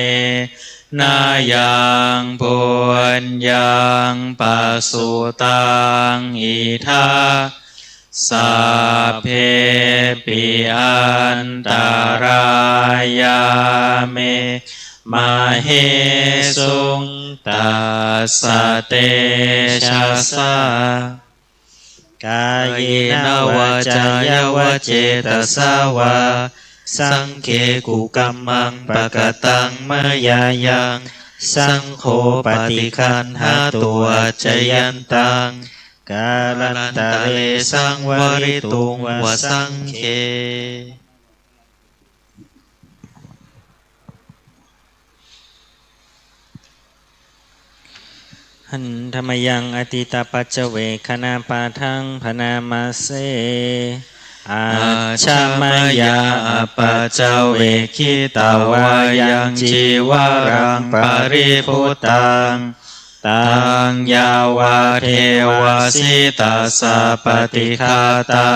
นายังปุญญังปสุตังอิทา สัพเพปิอันตรายาเมมาเหสุงตัสสะเตชะสากายนวาจายวเจตสาวาสังเคกุกัมมังปะกตังมยายังสังโฆปฏิคันหาตัวจยันตังกาลันตะเรสังวริตุงวสังเคหันธรรมยังอติตาปัจเจเวคณาปาทังพนามาเสอาชามายาปัจเจเวคิตาวายังจีวารังปริพุตังตังยาวาเทวสิตาสะปฏิฆาตา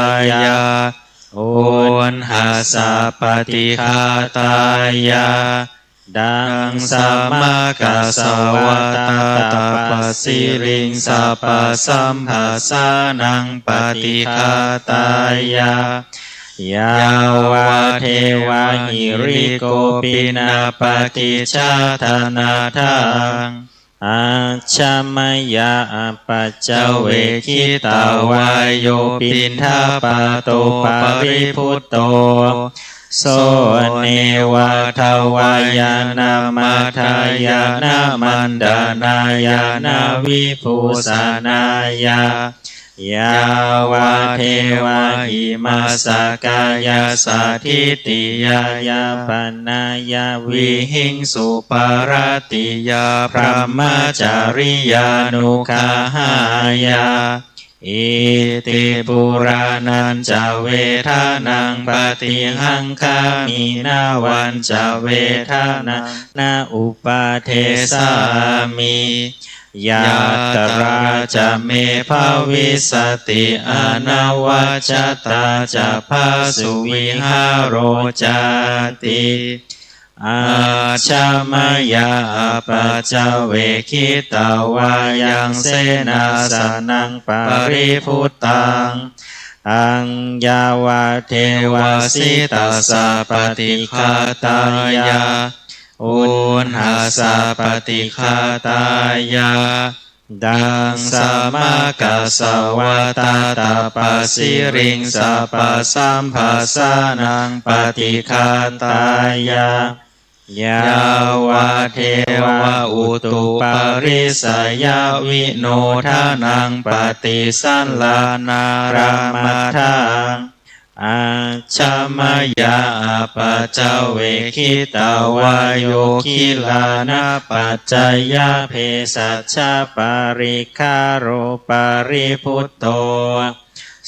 ยาโอนหาสะปฏิฆาตายาดังสัมมากัสสวะตาตปัสสิริงสัพพสัมภาสานังปฏิฆาตายายาวาเทวาหิริโกปินาปฏิชาธนาทังอาชามยาปัจเจเวคิตาวายโยปินทาปาโตปาริพุตโตโสเนวะทวายานามาทายานามันดานายานาวิภูสานายายาวาเทวาหิมาสกายาสาธิติยายาปนายาวิหิงสุปารติยาพระมจาริยานุคาหายาอิติปุรานันจะเวทานังปฏิหังคามินาวันจะเวทานานาอุปาเทสามิยาตราจะเมภาวิสติอนาวาจตาจะภาสุวิหารโรจติอาชามายาปัจเจเวคิตาวายังเสนาสนังปริพุตตังอังยาวาเทวาสิตาสะปฏิฆาตายาอุณหาสะปฏิฆาตายาดังสัมมากัสสวะตาตปัสสิริงสัพพสัมภาสานังปฏิฆาตายายาวาเทวะอุตุปาริสยาวิโนทานังปฏิสันลานารามทังอาชามายาปัจเจเวคิตาวายโยคิลานะปัจจยาเพสัชฌะปาริคาโรปาริพุตโต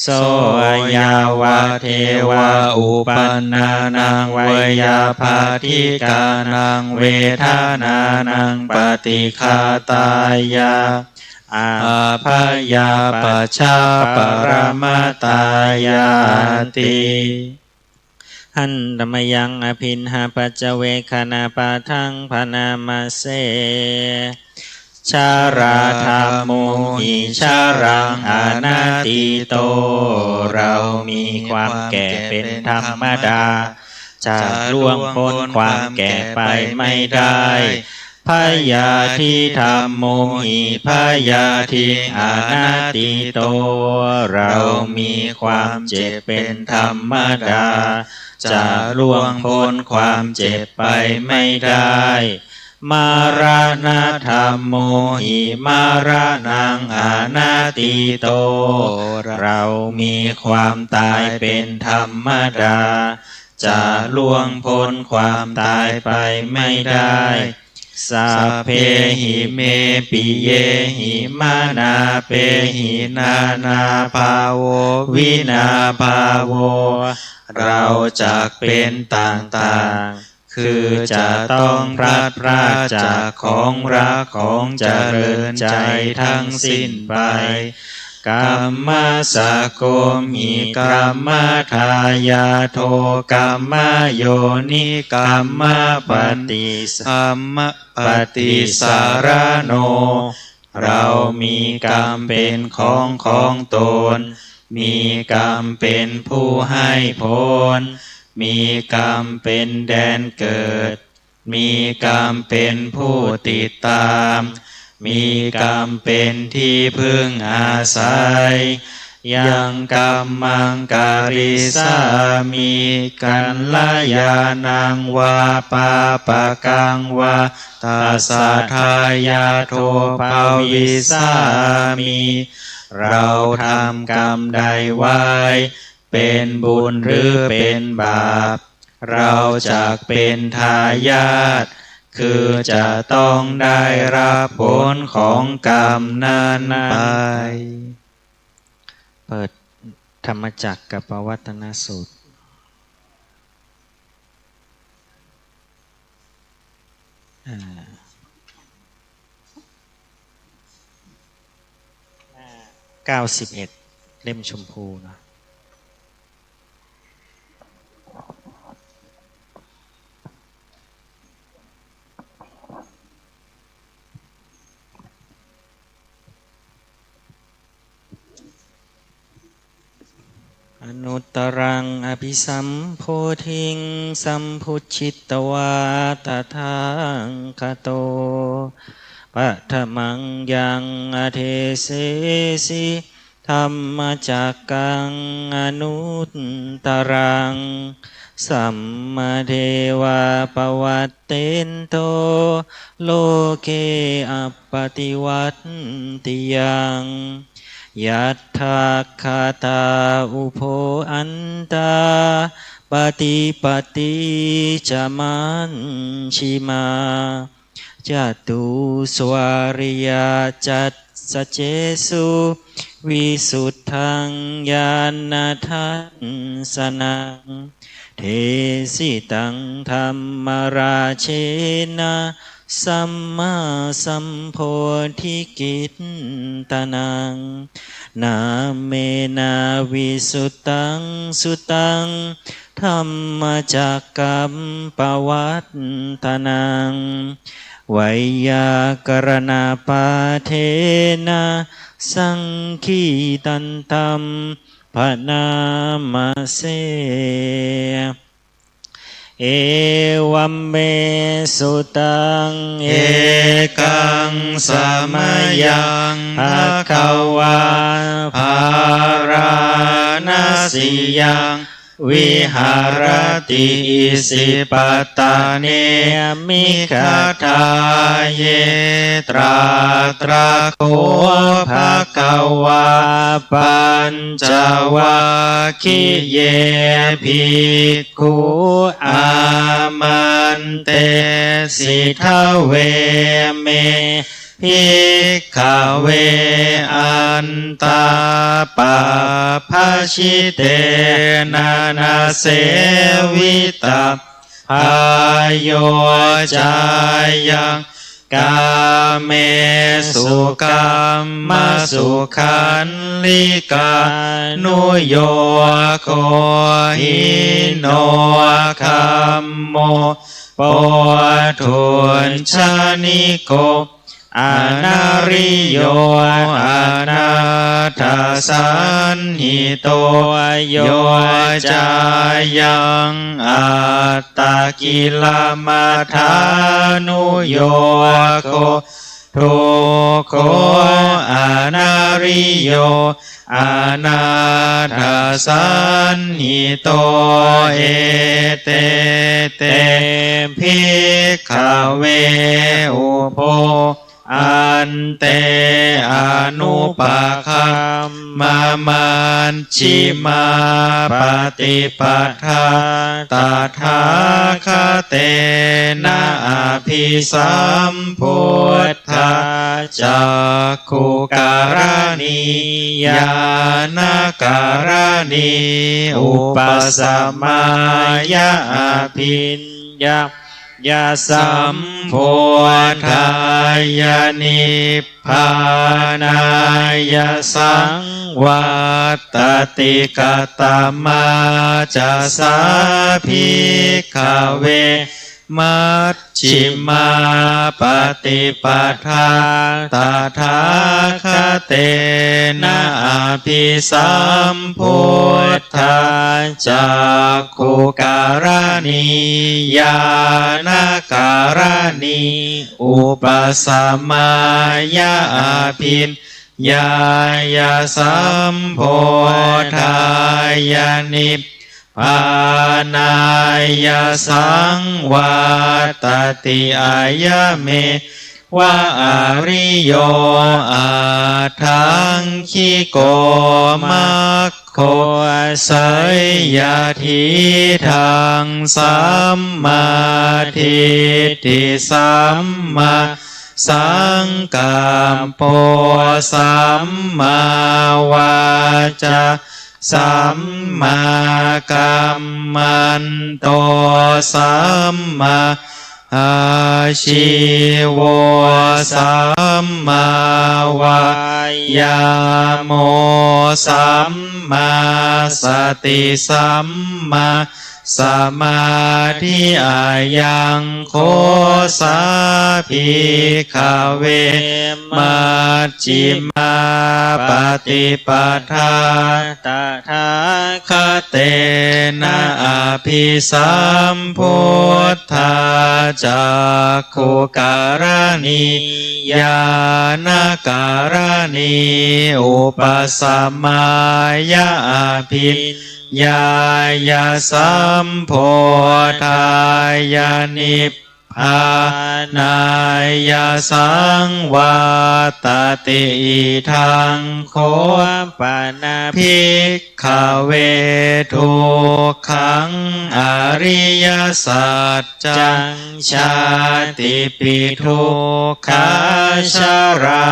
โสยาวาเทวาอุปันนานังเวยาภาธิกานังเวทานานังปฏิฆาตายาอาภยาปัชชาปรมาตายาติหันธรรมยังอภินหาปัจเจเวคณาปาทังพนามาเสชาราธรรมโมหิชารังอนาติโตเรามีความแก่เป็นธรรมดาจะล่วงพ้นความแก่ไปไม่ได้พยาธิธรรมโมหิพยาธิอนาติโตเรามีความเจ็บเป็นธรรมดาจะล่วงพ้นความเจ็บไปไม่ได้มาราณธรรมโมหิมารานังอนาติโตเรามีความตายเป็นธรรมดาจะล่วงพ้นความตายไปไม่ได้สัพเพหิเมปิเยหิมานาเปหินานาภาโววินาภาโวเราจะเป็นต่างๆคือจะต้องพลัดพรากจากของรักของเจริญใจทั้งสิ้นไปกัมมาสโกมิกัมมาทายาโทกัมมาโยนิกัมมาปฏิสัมมปฏิสารโนเรามีกรรมเป็นของตน มีกรรมเป็นผู้ให้ผลมีกรรมเป็นแดนเกิดมีกรรมเป็นผู้ติดตามมีกรรมเป็นที่พึ่งอาศัยยังกรรมังการิสามีกัลยาณังวาปาปะกังวาตาสะทายาโทภาวิสามีเราทำกรรมใดไว้เป็นบุญหรือเป็นบาปเราจะเป็นทายาทคือจะต้องได้รับผลของกรรมนั้นไปเปิดธรรมจักรกับปวัตตนสูตร91เล่มชมพูนะอนุตตรังอภิสัมโพธิงสัมพุชิตวาตถาคโตปัฏมังยังอเทเสสิธัมมจักกังอนุตตรังสัมมาเทวาปวัตเตนโตโลเกอัปปติวัตติยังยัตถาคาตาอุโภอันตาปฏิปติจามันชิมาจตุสวาริยจัตสเจสุวิสุทธังญาณทัสสนังเทสิตังธัมมราเชนะสัมมาสัมโพธิกิตตนังนาเมนาวิสุตตังสุตังธัมมจักกัมปวัตตนังไวยากรณปาเทนะสังคีตันตัมภนามาเสเอวัมเมสุตังเอกังสมยังภควาภาราณสิยังวิหารติอิสิปตาเนมิคทาเยตราตราโคภควาปัญจวัคคีเยภิกขุอามันเตสิทเวเมภิกขเวอันตาปาภชิเตนานาเสวิตาพายโยจายังกาเมสุกัมมสุขันลิกานุโยโคหิโนคัมโมปทุนชานิโกอนาริโยอนาถสันหิโตโยจายังอัตตกิลมัฏฐานุโยโคทุกโขอนาริโยอนาถสันหิโตเอเตเตภิกขเวอุโภอันเตอนุปาคัมมามันชิมาปฏิปทาตถาคเตนะอภิสัมพุทธาจักขุการณีญาณการณีอุปสัมมายะอภิญญายาสัมโพธายานิพพานายาสังวัตติกตมาจาสาภิกขเวมัชฌ ชิมาปฏิปทาตถาคเตนะอภิสัมพุทธาจักขุการณีญาณการณีอุปสัมมายาภินญายาสัมโพธายานิพพานายาสังวาตติอายะเมวะอริโยอาทังคิโกมัคโคสัยยาทิทังสัมมาทิฏฐิสัมมาสังกัปโปสัมมาวาจาสัมมากัมมันโตสัมมาอาชิวสัมมาวายาโมสัมมาสติสัมมาสมาธิอายังโคสาภิกขเวมัชฌิมาปฏิปทาตถาคเตนะอภิสัมพุทธาจักขุการณีญาณการณีอุปสัมมายาภินญายาสัมโพธายานิพพานายาสังวาตติทังโคปนาภิกขเวทุกขังอริยสัจจังชาติปิทุกขาชรา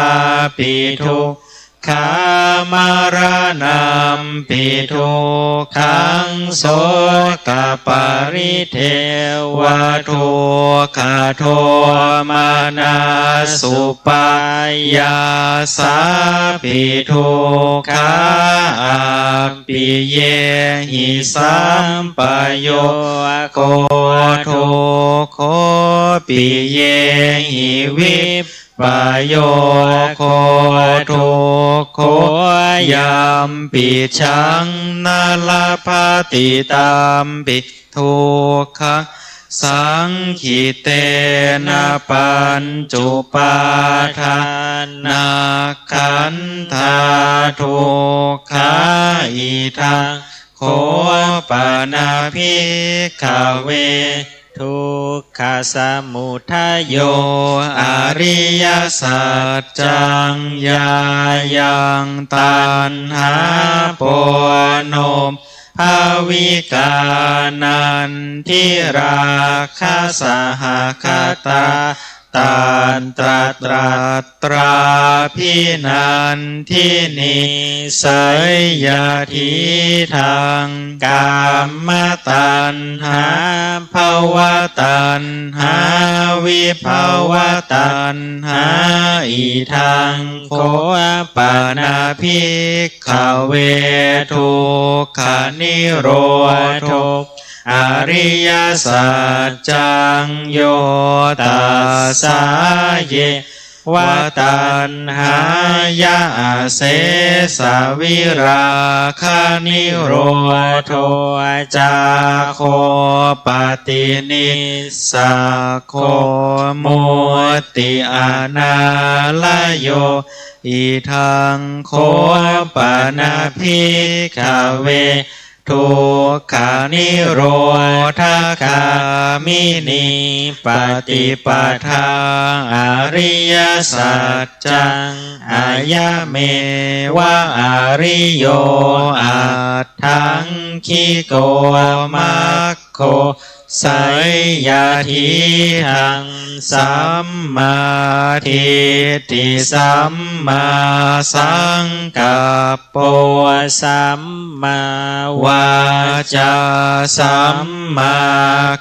ปิทุกขามารณัมปิทุกขังโสกปริเทวทุกขโทมานาสุปายาสาปิทุกขาอัปปิเยหิสัมปโยโกทุกโคปิเยหิวิปปโยโคทุกโคยัมปิชังนาลภติตามปิทุกขสังขิเตนะปัญจุปาทานาขันธาทุกขาอิทังโคปนาภิกขเวทุกขสมุทัยโยอริยสัจจังญายังตัณหาโปโนมภาวิกานันทิราคะสหคตาตันตราตราพินันทินิสัยยาทิทางกามตัณหาภาวะตัณหาวิภาวะตัณหาอิทังโคปานาภิกขเวทุกขานิโรธอริยสัจจังโยตัสสะเยวะตัณหายาเสสะวิราคะนิโรธจาโคปฏินิสสะโคโมติอานาลโยอิทังโคปนาภิกขเวทุกขานิโรธคามินีปฏิปทาอริยสัจจังอายะเมวะอริโยอัตถังคิโกมัคโคสัยยาทิหังสัมมาทิฏฐิสัมมาสังกัปโปสัมมาวาจาสัมมา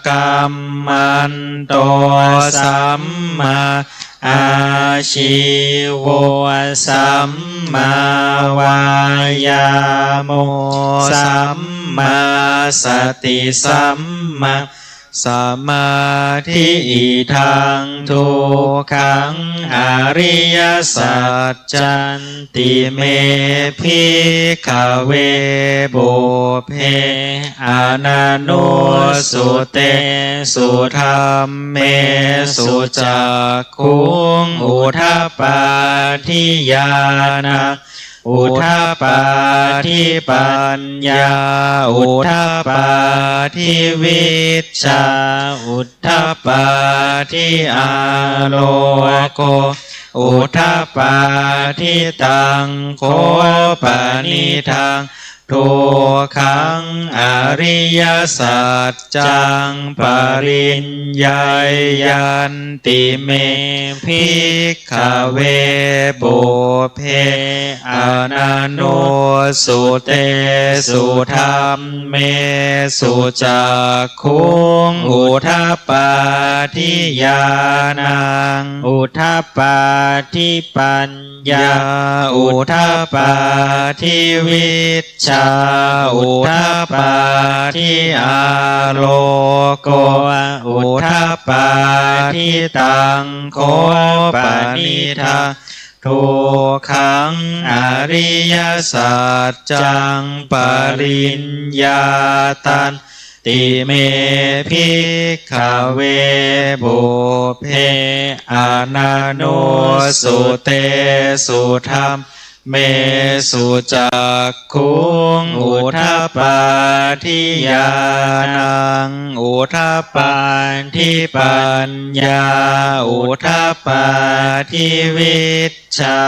กัมมันโตสัมมาอาชิวสัมมาวายาโมสัมมาสติสัมมา สมาธิทังทุกขังอริยสัจจันติเมภิกขเวบุพเพอนันโนสุเตสุธัมเมสุจักขุงอุทัปปาทิญาณังอุทัปปาทิปัญญาอุทัปปาทิวิชชาอุทัปปาทิอาโลโกอุทัปปาทิตังโคปนิทังทุกขังอริยสัจจังปริญญายันติเมภิกขเวบุพเพอนันโนสุเตสุธัมเมสุจักขุงอุทัปปาทิญาณังอุทัปปาทิปัญญาอุทัปปาทิวิชชาอุทัปปาทิอาโลโกอุทัปปาทิตังโคปนิทังทุกขังอริยสัจจังปริญญาตันติเมภิกขเวบุพเพอนันโนสุเตสุธัมเมสุจักขุงอุทัปปาทิญาณังอุทัปปาทิปัญญาอุทัปปาทิวิชชา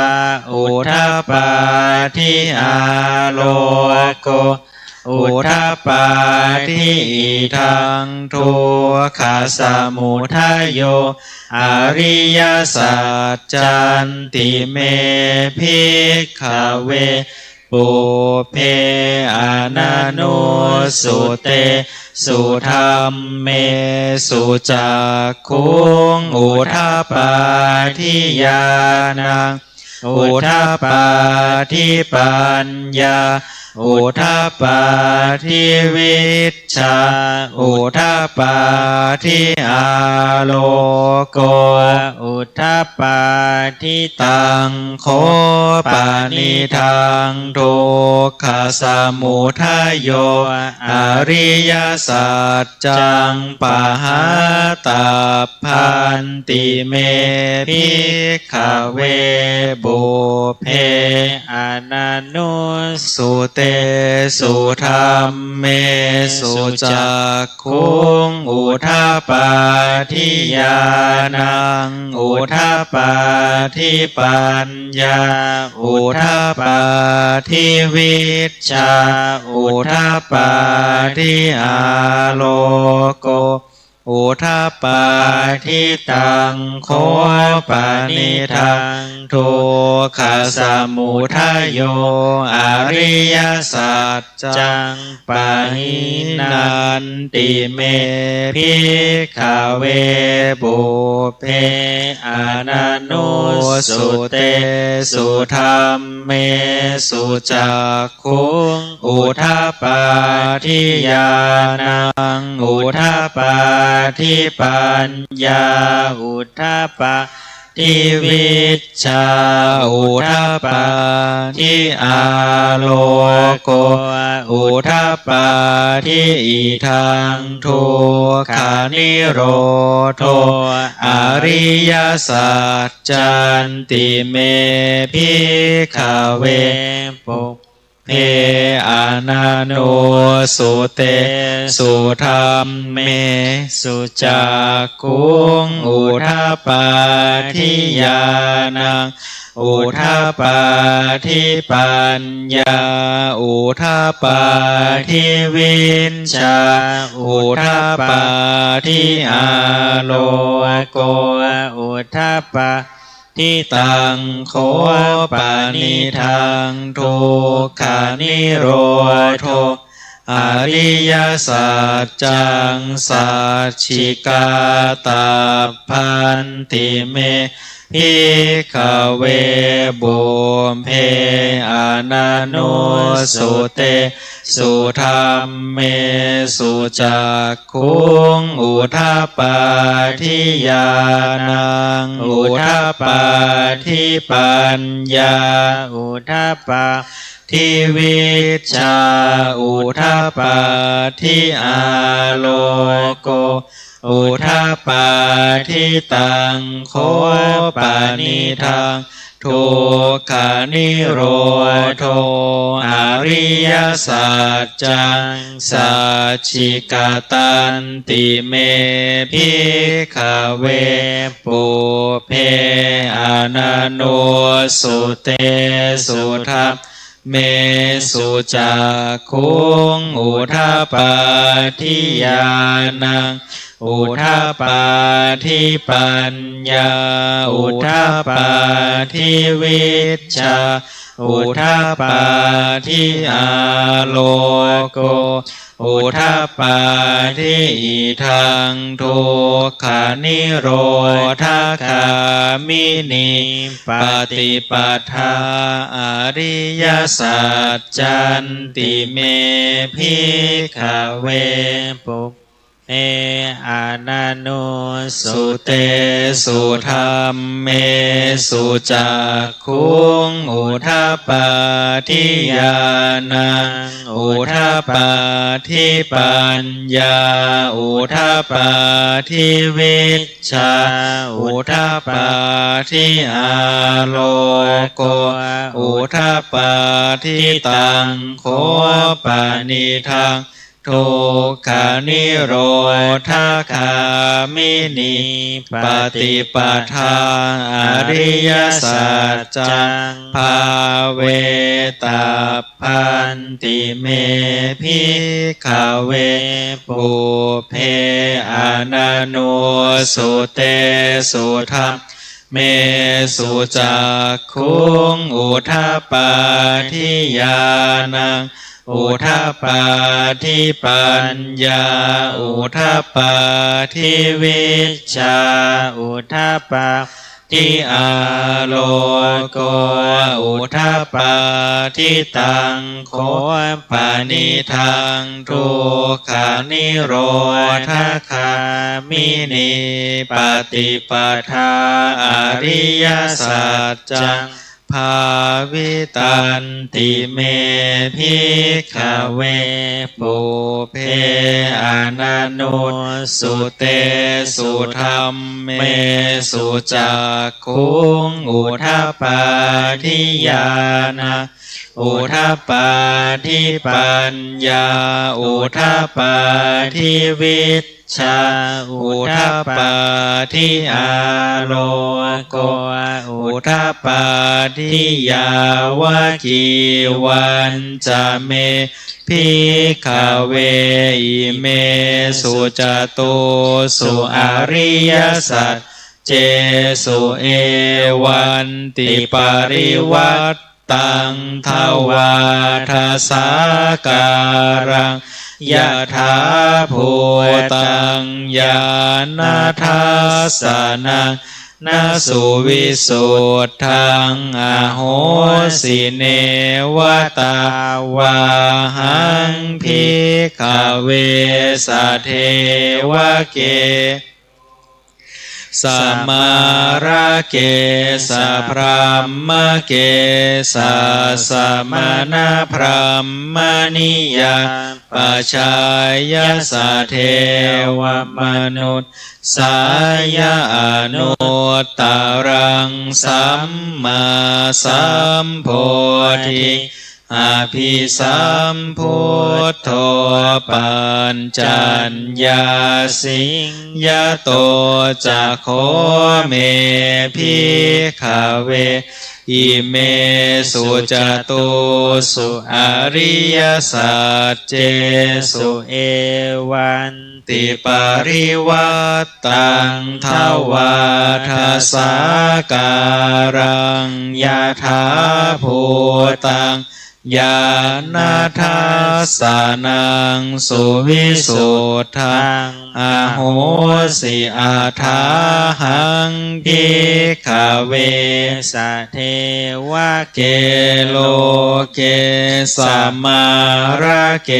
อุทัปปาทิอาโลโกอุทัปปาทิทังทุกขสมุทัยโยอริยสัจจันติเมภิกขเวปุเพอนันโนสุเตสุธัมเมสุจักขุงอุทัปปาทิญาณังอุทัปปาทิปัญญาอุทัปปาทิวิชชาอุทัปปาทิอาโลโกอุทัปปาทิตังโคปนิทังทุกขสมุทัยโยอริยสัจจังปหาตัพพันติเมภิกขเวบุพเพอนันโนสุเตสุธัมเมสุจักขุงอุทัปปาทิญาณังอุทัปปาทิปัญญาอุทัปปาทิวิชชาอุทัปปาทิอาโลโกอุทัปปาทิตังโคปนิทังทุกขสมุทัยโยอริยสัจจังปหินันติเมภิกขเวบุพเพอนันโนสุเตสุธัมเมสุจักขุงอุทัปปาทิญาณังอุทัปปาทิปัญญาอุทัปปาทิวิชชาอุทัปปาทิอาโลโกอุทัปปาทิอิทังทุกขานิโรโธอริยสัจจันติเมภิกขเวปุเพอนันโนสุเตสุธัมเมสุจักขุงอุทัปปาทิญาณังอุทัปปาทิปัญญาอุทัปปาทิวิชชาอุทัปปาทิอาโลโกอุทัปปาทิตังโคปนิทังทุกขานิโรโธอริยสัจจังสัจฉิกาตัพพันติเมภิกขเวบุพเพอนันโนสุเต สุธรรมเมสุจักขุงอุทัปปาทิญาณังอุทัปปาทิปัญญาอุทัปปาทิวิชชาอุทัปปาทิอาโลโกอุทัปปาทิตังโคปานิทังทุกขานิโรโธอริยสัจจังสัจฉิกตันติเมภิกขเวปุเพอนันโนสุเตสุทัพเมสุจักขุงอุทัปปาทิญาณังอุทัปปาทิปัญญาอุทัปปาทิวิชชาอุทัปปาทิอาโลโกอุทัปปาทิอิทังทุกขานิโรธคามินิปฏิปทาอริยสัจจันติเมภิกขเวปุเออานันโนสุเตสุธรรมเมสุจักขุงอุทัปปาทิญาณังอุทัปปาทิปัญญาอุทัปปาทิวิชชาอุทัปปาทิอาโลโกอุทัปปาทิตังโคปานิทังทุกขานิโรธคามินิปฏิปทาอริยสัจจังภาเวตาพันติเมภิกขเวปุเพอนันโนสุเตสุทัพเมสุจักขุงอุทัปปาทิญาณังอุทัปปาทิปัญญาอุทัปปาทิวิชชาอุทัปปาทิอาโลโกอุทัปปาทิตังโคปานิทังทุกขานิโรธคามินิปฏิปทาอริยสัจจังภาวิตันติเมภิกขเวปุเพอนันโนสุเตสุธรรมเมสุจักขุงอุทัปปาทิญาณังอุทัปปาทิปัญญาอุทัปปาทิวิชชาอุทัปปาทิอาโลโกอุทัปปาทิยาวกีวันจะเมภิกขเวอิเมสุจตุสุอริยสัจเจสุเอวันติปริวัตตังทวาทสาการังยะถาภูตังญาณทัสสนังนาสุวิสุทธังอโหสิเนวตาวาหังภิกขเวสเทวเกสัมมาระเกสะพรหมเกสะสัมมานะพรหมนิยาปัจฉายสะเทวมนุษย์สายานุตตรังสัมมาสัมโพธิอภิสัมพุทโธปัญจัญญาสิงยโตจะโคเมภิกขเวอิเมสุจตุสุอริยสัจเจสุเอวันติปริวัตตังทวาทสาการังยะถาภูตัง ญาณทัสสานังสุวิสุทธังอโหสิอาทาหังภิกขเวสเทวะเกโลเกสัมมาระเก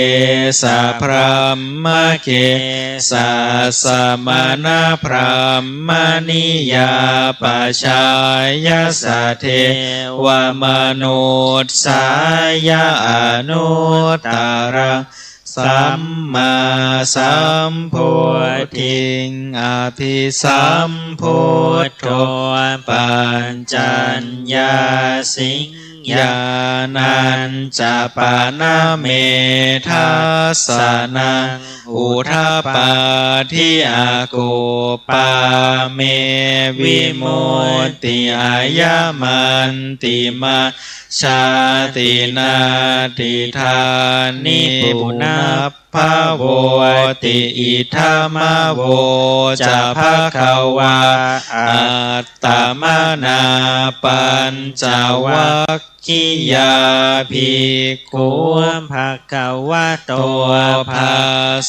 สัพรหมเกสัสมณพรหมนิยาปชายสเทวมนุษย์สายาอนุตตรังสัมมาสัมพุทธิงอภิสัมพุทโธปัญจัญญาสิงญานันจะปานาเมทัสสนังอุทาปาทิอากูปาเมวิมุตติอายามันติมาชาตินาติธานิปุณัพพะโวติอิทัมะโวจะภะคะวะอัตตมนาปัญจวัคคิยาภิกขุภะคะวะโตภา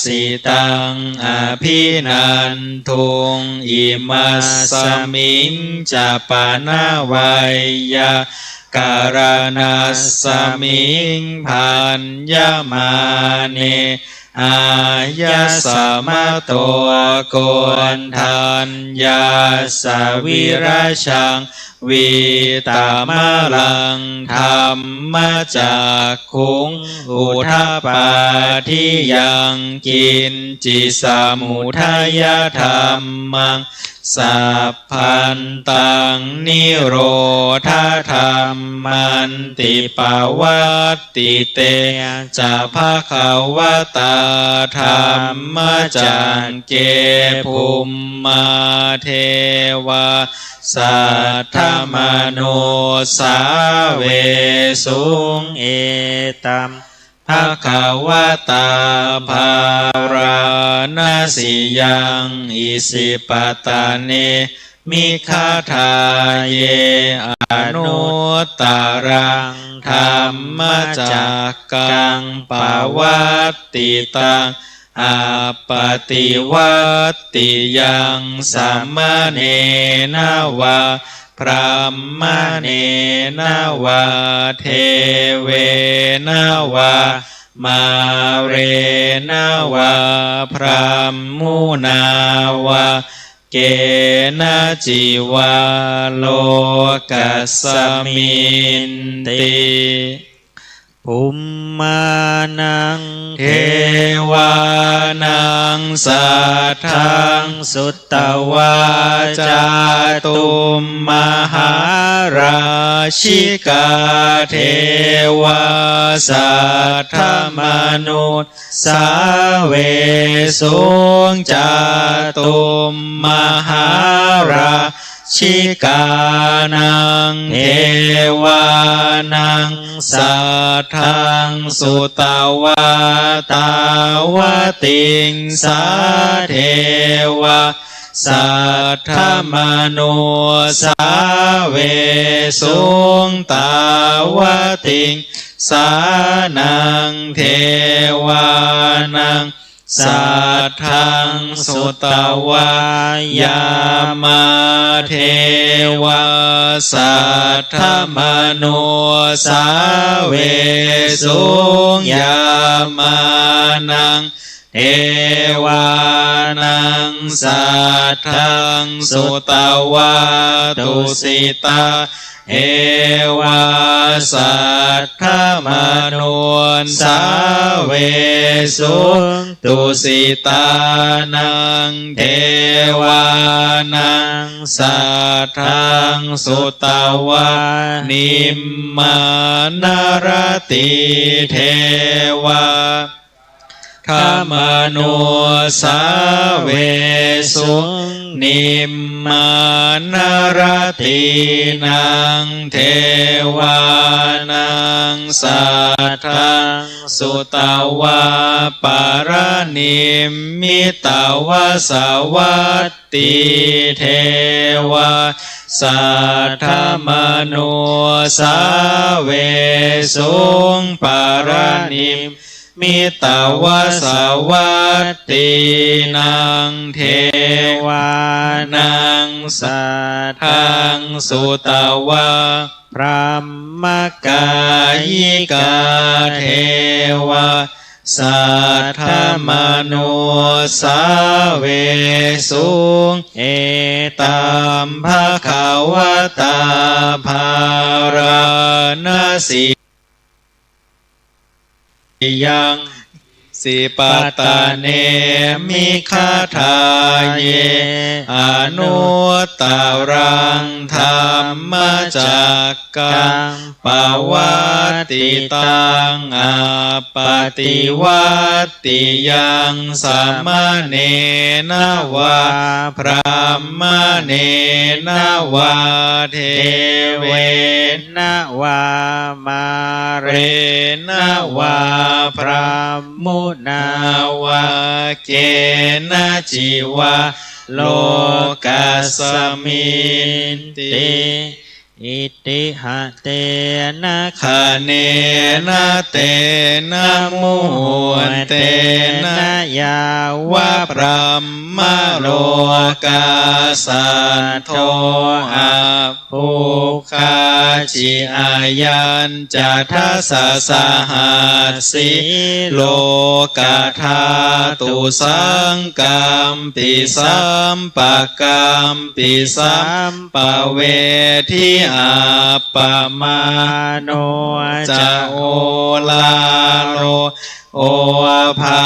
สิตังอภินันทุงอิมัสสมิงจะปานาวัยยะการนัสสมิงพันยมาเนอายะสมะโตโกนทัญญาสวิราชังวิตามะลังธรรมจักขุงอุทาปาทิยังกินจิสมุทัยธรรมังสัพพันตังนิโรธาธรรมันติปาวัตติเตจะภะคะวะตาธรรมจันเกภูมิมาเทวาสัทธมโนสาเวสุงเอตัมภะคะวะตาภาราณสิยังอิสิปตาเนมิคาทาเยอนุตตรังธรรมจักกังปวัตติตังอาปติวัตติยังสัมมาเนนาวาพระมเนนาวาเทเวนาวามาเรนาวาพระมุนาวาเกนะจิวาโลกัสสมินติภูมิมานังเทวานังสัทธังสุตตวาจาตุมมหาราชิกาเทวาสัทธมนุษย์สาเวสุงจาตุมมหาราชิกานังเทวานังสัทธังสุตวาตาวติงสาเทวาสัทธมนุสาเวสุงตาวติงสานังเทวานังสัทธังสุตวายามาเทวาสัทธมโนสาเวสุงยามานังเทวานังสัทธังสุตวาตุสิตาเอวาสัทธมนุนสาเวสุตุสิตานังเทวานังสัทธังสุตวานิมมานารติเทวาขมโนสาเวสุนิมมานารตินังเทวานังสัทธังสุตวาปารณิมมิตวาสวัตติเทวา สัทธมโนสาเวสุงปารณิมมิตาวาสวัตตินังเทวานังสัทธังสุตวะพระมกายิกาเทวาสัทธมโนสาเวสุงเอตัมภะคะวะตาภารณสียังสิปัตตาเนมิคาทาเยอนุตตรังธรรมจักกังปวัตติตังอปติวัตติยังสัมมาเนนวาพระมเนนวาเทเวนวามาเรนวาพระมุนาวาเกนะจิวะโลกัสสมินติอิติหะเตนะคะเนนะเตนะมุเตนะยาวะพระมโลกาสันโทอาภูคาจิอายัญจัทธัสสะหัสสิโลกาธาตุสังกัมปิสัมปะกัมปิสัมปะเวทิอาปะมาโนจะโอลาโลโอภา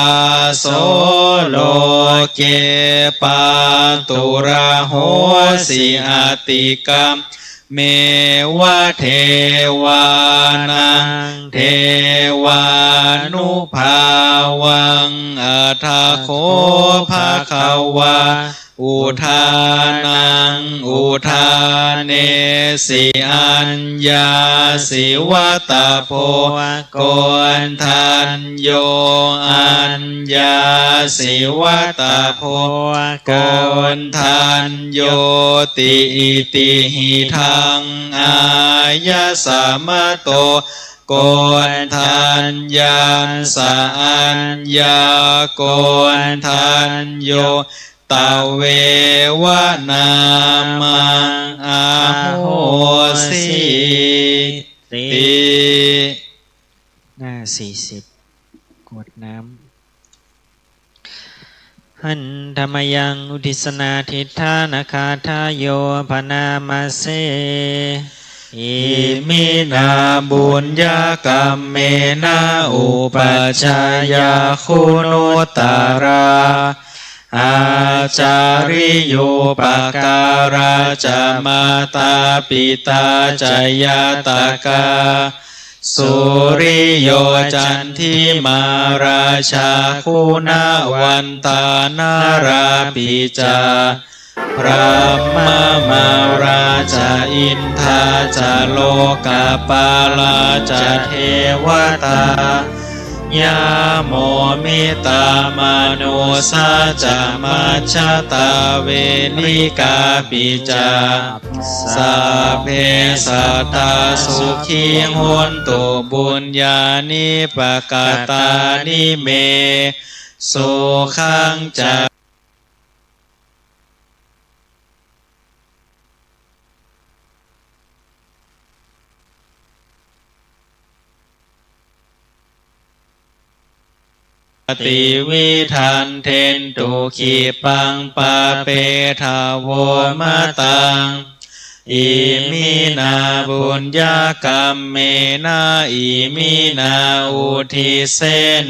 โสโลเกปาตุระโหสิอติกัมเมวะเทวานังเทวานุภาวังอัฏฐโคภะคะวะอุทานังอุทาเนสิอัญญาสิวัตโพโกนทันโยอัญญาสิวัตโพโกนทันโยติอิติหิทังอายะสามะโตโกนทันยันสะอัญญาโกนทันโยตาเววะนามังอาโหสิติหน้า40กวดน้ำหันธรรมยังอุทิศนาทิฏฐานาคาทายโยพนามาเสอิมินาบุญญากรรมเมนาอุปัชฌายาคุณุตตราอาจาริโยปการาจะมาตาปิตาจยาตากาสุริโยจันทิมาราชาคุณาวันตานาราปิจาพระมาราชาอินทาจะโลกาปาลาจะเทวตายาโมมิตามโนสาจะมัชฌะตาเวนิกาปิจาสัพเพสัตตาสุขีโหนตุบุญญาณิปกาตานิเมสุขังจะติวิทันเทนตุขีปังปะเปทาวมะตังอิมินาบุญญากรรมเมนาอิมินาอุทิเส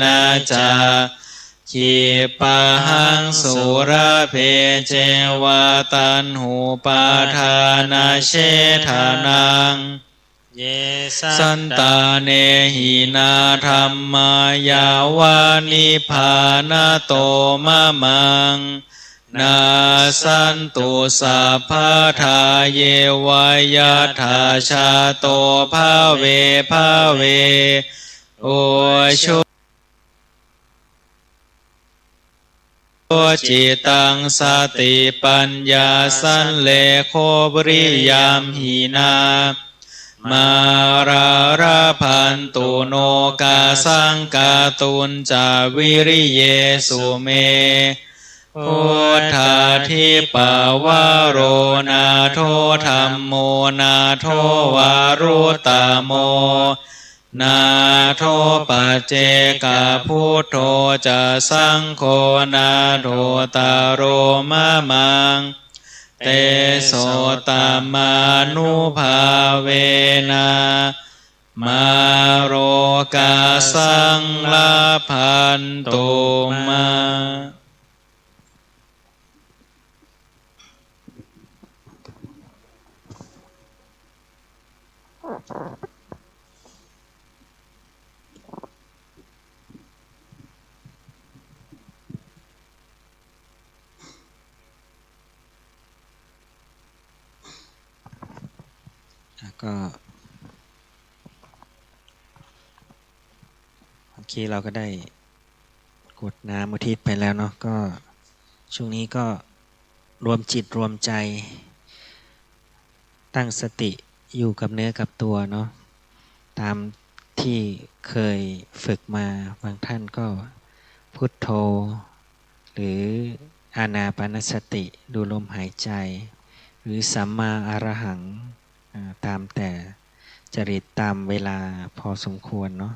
นาจาขีปะหังสุระเพเจวาตันหูปาทานาเชทานังเยสันตาเนหินาธรรมายาวานิพานาโตมะมังนาสันตุสัพพะทาเยวายาทาชาโตภาเวภาเวโอชุ จิตังสติปัญญาสันเลโคบริยามหีนามาราราพันตุโนกาสังกาตุนจาวิริเยสุเมพุทธาทิปาวาโรนาโทธัมโมนาโทวารุตาโมนาโทปัจเจกพุทโธจะสังโฆนาโทตาโรมะมังเตโสตมานุภาเวนะมาโรกาสังลาพันตุมาก็เมื่อกี้เราก็ได้กรวดน้ำอุทิศไปแล้วเนาะก็ช่วงนี้ก็รวมจิตรวมใจตั้งสติอยู่กับเนื้อกับตัวเนาะตามที่เคยฝึกมาบางท่านก็พุทโธหรืออานาปานสติดูลมหายใจหรือสัมมาอรหังตามแต่จริตตามเวลาพอสมควรเนาะ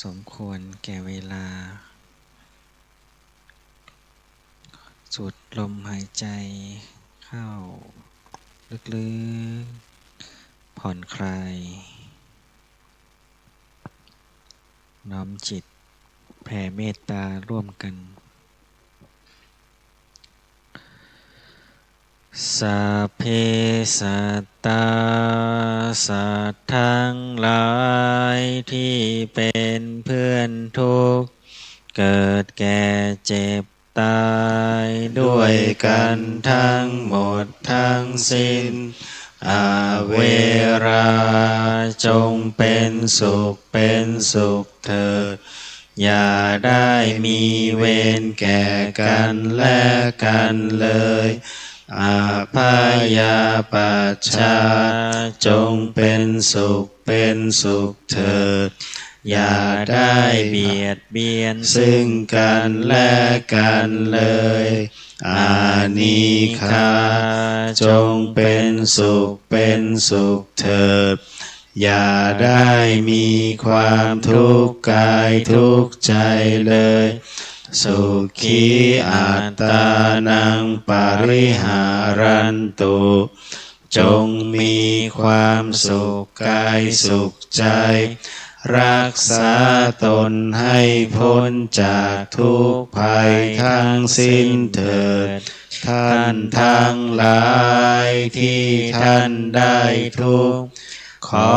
สมควรแก่เวลาสูดลมหายใจเข้าลึกๆผ่อนคลายน้อมจิตแผ่เมตตาร่วมกันสัพเพสัตตาสัตว์ทั้งหลายที่เป็นเพื่อนทุกข์เกิดแก่เจ็บตายด้วยกันทั้งหมดทั้งสิ้นอาเวราจงเป็นสุขเถิดอย่าได้มีเวรแก่กันและกันเลยอาพยาปัชชาจงเป็นสุขเถิดอย่าได้เบียดเบียนซึ่งกันและกันเลยอานิฆาจงเป็นสุขเถิดอย่าได้มีความทุกข์กายทุกข์ใจเลยสุขีอัตตานังปริหารันตุจงมีความสุขกายสุขใจรักษาตนให้พ้นจากทุกข์ภัยทั้งสิ้นเถิดท่านทั้งหลายที่ท่านได้ทุกข์ขอ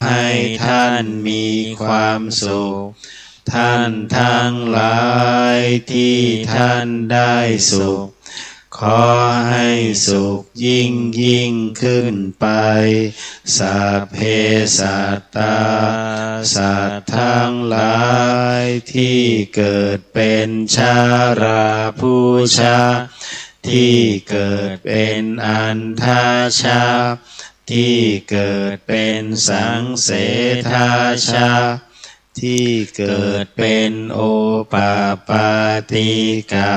ให้ท่านมีความสุขท่านทั้งหลายที่ท่านได้สุขขอให้สุขยิ่งขึ้นไปสัพเพสัตตาสัตว์ทั้งหลายที่เกิดเป็นชาราผู้ชาที่เกิดเป็นอันทาชาที่เกิดเป็นสังเสทาชาที่เกิดเป็นโอปปาติกา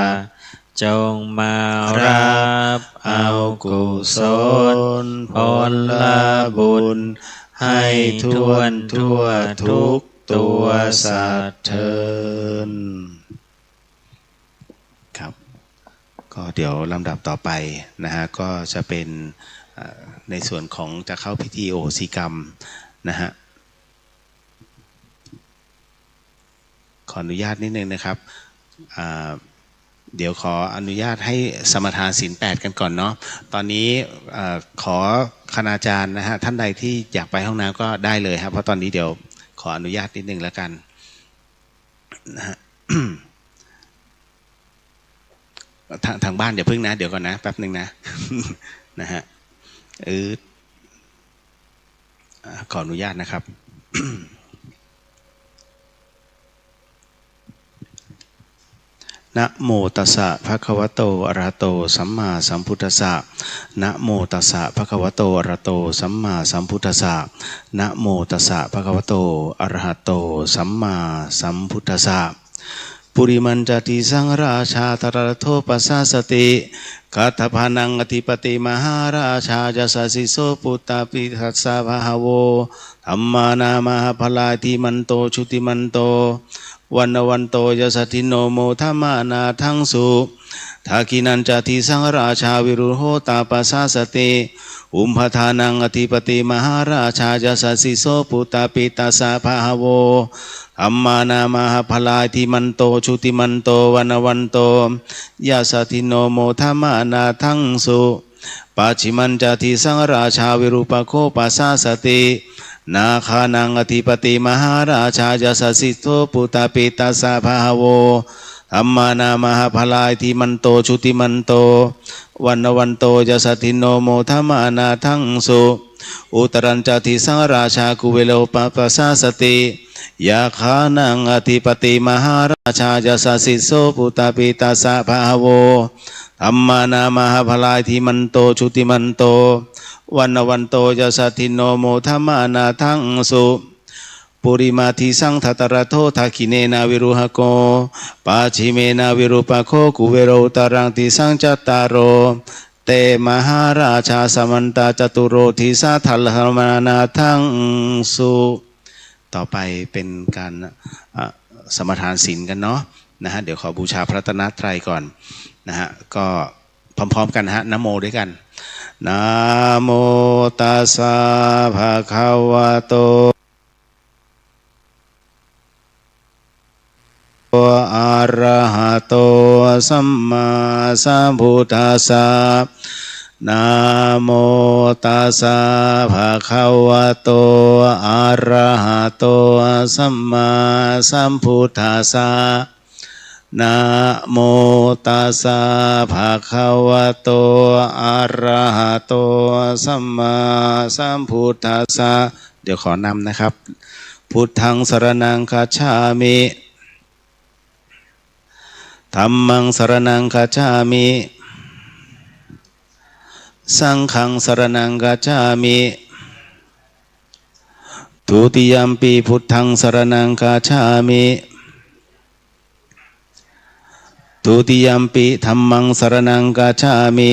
จงมารับเอากุศลผลบุญให้ทั่วทุกตัวสัตว์เถิดครับก็เดี๋ยวลำดับต่อไปนะฮะก็จะเป็นในส่วนของจะเข้าพิธีโอสิกรรมนะฮะขออนุญาตนิดนึงนะครับเดี๋ยวขออนุญาตให้สมทานศีล 8กันก่อนเนาะตอนนี้ขอคณาจารย์นะฮะท่านใดที่อยากไปห้องน้ำก็ได้เลยครับเพราะตอนนี้เดี๋ยวขออนุญาตนิดนึงแล้วกันนะฮะ ทางบ้านอย่าพึ่งนะเดี๋ยวก่อนนะแป๊บนึงนะ นะฮะขออนุญาตนะครับ นะโมตัสสะภะคะวะโตอะระหะโตสัมมาสัมพุทธัสสะนะโมตัสสะภะคะวะโตอะระหะโตสัมมาสัมพุทธัสสะนะโมตัสสะภะคะวะโตอะระหะโตสัมมาสัมพุทธัสสะปุริมันจติสังราชาตระโทปัสสะสติกัตถพานังอธิปติมหาราชาจะสสิโสปุตตาปิทัสสะภะคะโวธัมมานามาภลาติมันโตชุติมันโตวันโตยสัทธิโนโมธรรมานาทังสุทากินันจติสังราชาวิรุโหตาปัสสะสติอุมภทานังอธิปติมหาราชาจะสสิโสปุตตาปิตัสสะภะคะโวธัมมานามาภลาติมันโตชุติมันโตวันโตยสัทธิโนโมธรรมานาทังสุปัจฉิมันจติสังราชาวิรุปโคปัสสะสตินาคานังอธิปติมหาราชาจะสสิโสปุตตาปิตัสสะภะคะโวธัมมานามาภลาติมันโตชุติมันโตวันโตจะสัทธิโนโมธรรมานาทังสุอุตรัญจติสังราชากุเวโลปัสสะสติยาคานังอธิปติมหาราชาจะสสิโสปุตตาปิตัสสะภะคะโวธัมมานามาภลาติมันโตชุติมันโตวันโตจะสัทธิโนโมธรรมานาทังสุ ปุริมาทิสังทัตระโททักขิเนนาวิรุหโกปาชิเมนาวิรุปโคกุเวโรตารังติสังจัตตารโรเตมหาราชาสมันตาจตุโรทิสาทัลหมานาทังสุต่อไปเป็นการสมทานศีลกันเนาะนะฮะเดี๋ยวขอบูชาพระรัตนตรัยก่อนนะฮะก็พร้อมๆกันฮะนะโมด้วยกันนะโมตัสสะภะคะวะโตอะระหะโตสัมมาสัมพุทธัสสะนะโมตัสสะภะคะวะโตอะระหะโตสัมมาสัมพุทธัสสะนะโมตัสสะภะคะวะโตอะระหะโตสัมมาสัมพุทธัสสะเดี๋ยวขอนำนะครับพุทธังสรณังคัจฉามิธัมมังสรณังคัจฉามิสังฆังสรณังคัจฉามิทุติยัมปิพุทธังสรณังคัจฉามิทุติยัมปิธัมมังสรณังคัจฉามิ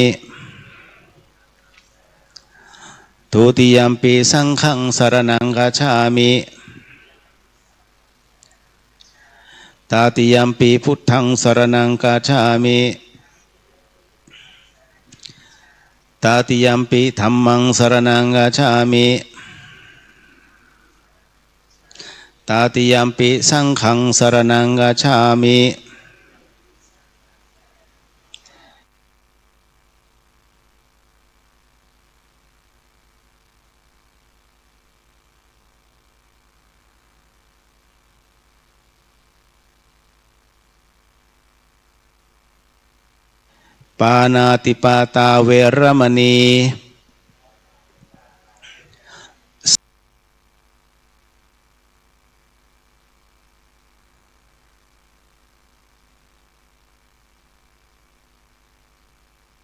ทุติยัมปิสังฆังสรณังคัจฉามิตาติยัมปิพุทธังสรณังคัจฉามิตาติยัมปิธัมมังสรณังคัจฉามิตาติยัมปิสังฆังสรณังคัจฉามิปานาติปาตาเวรมณี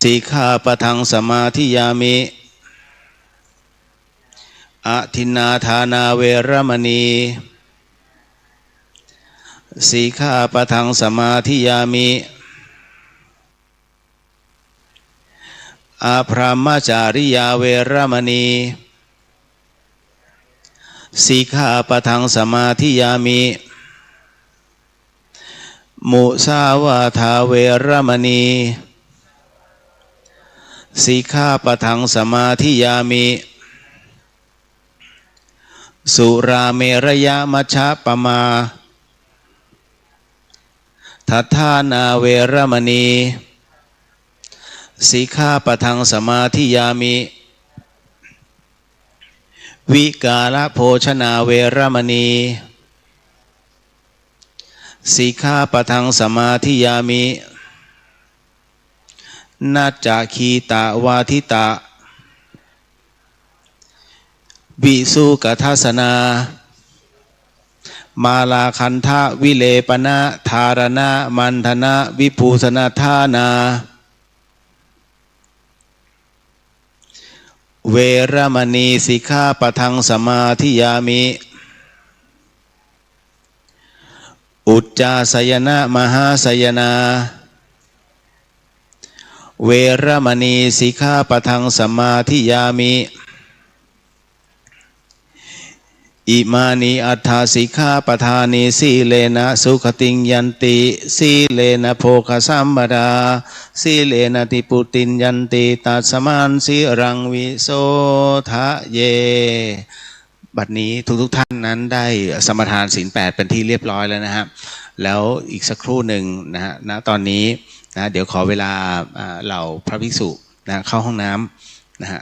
สีขาปทังสมาธิยามิอะทินนาทานาเวรมณีสีขาปทังสมาธิยามิอาพรหมจาริยาเวรมณีสีขาปทังสมาธิยามิมุสาวาทาเวรมณีสีขาปทังสมาธิยามิสุราเมรยมัชฌะปมาทัฏฐานาเวรมณีสีขาปทังสมาธิยามิวิกาลโภชนาเวรมณีสีขาปทังสมาธิยามินัจจคีตาวาทิตะวิสุกทัสนามาลาคันทะวิเลปนะธารณะมันธนะวิภูสนาทานาเวรมณีสิกขาปทังสมาธิยามิอุจจาสยนะมหาสยนาเวรมณีสิกขาปทังสมาธิยามิอิมานิอัฏฐาสิกขาปทานิสีเลนะสุขติงยันติสีเลนะโภคสัมปทาสีเลนะติปุตินยันติตัสมานสิรังวิโสทะเยบัดนี้ทุกท่านนั้นได้สมทานศีล 8เป็นที่เรียบร้อยแล้วนะฮะแล้วอีกสักครู่หนึ่งนะฮะณตอนนี้นะเดี๋ยวขอเวลาเหล่าพระภิกษุนะเข้าห้องน้ำนะฮะ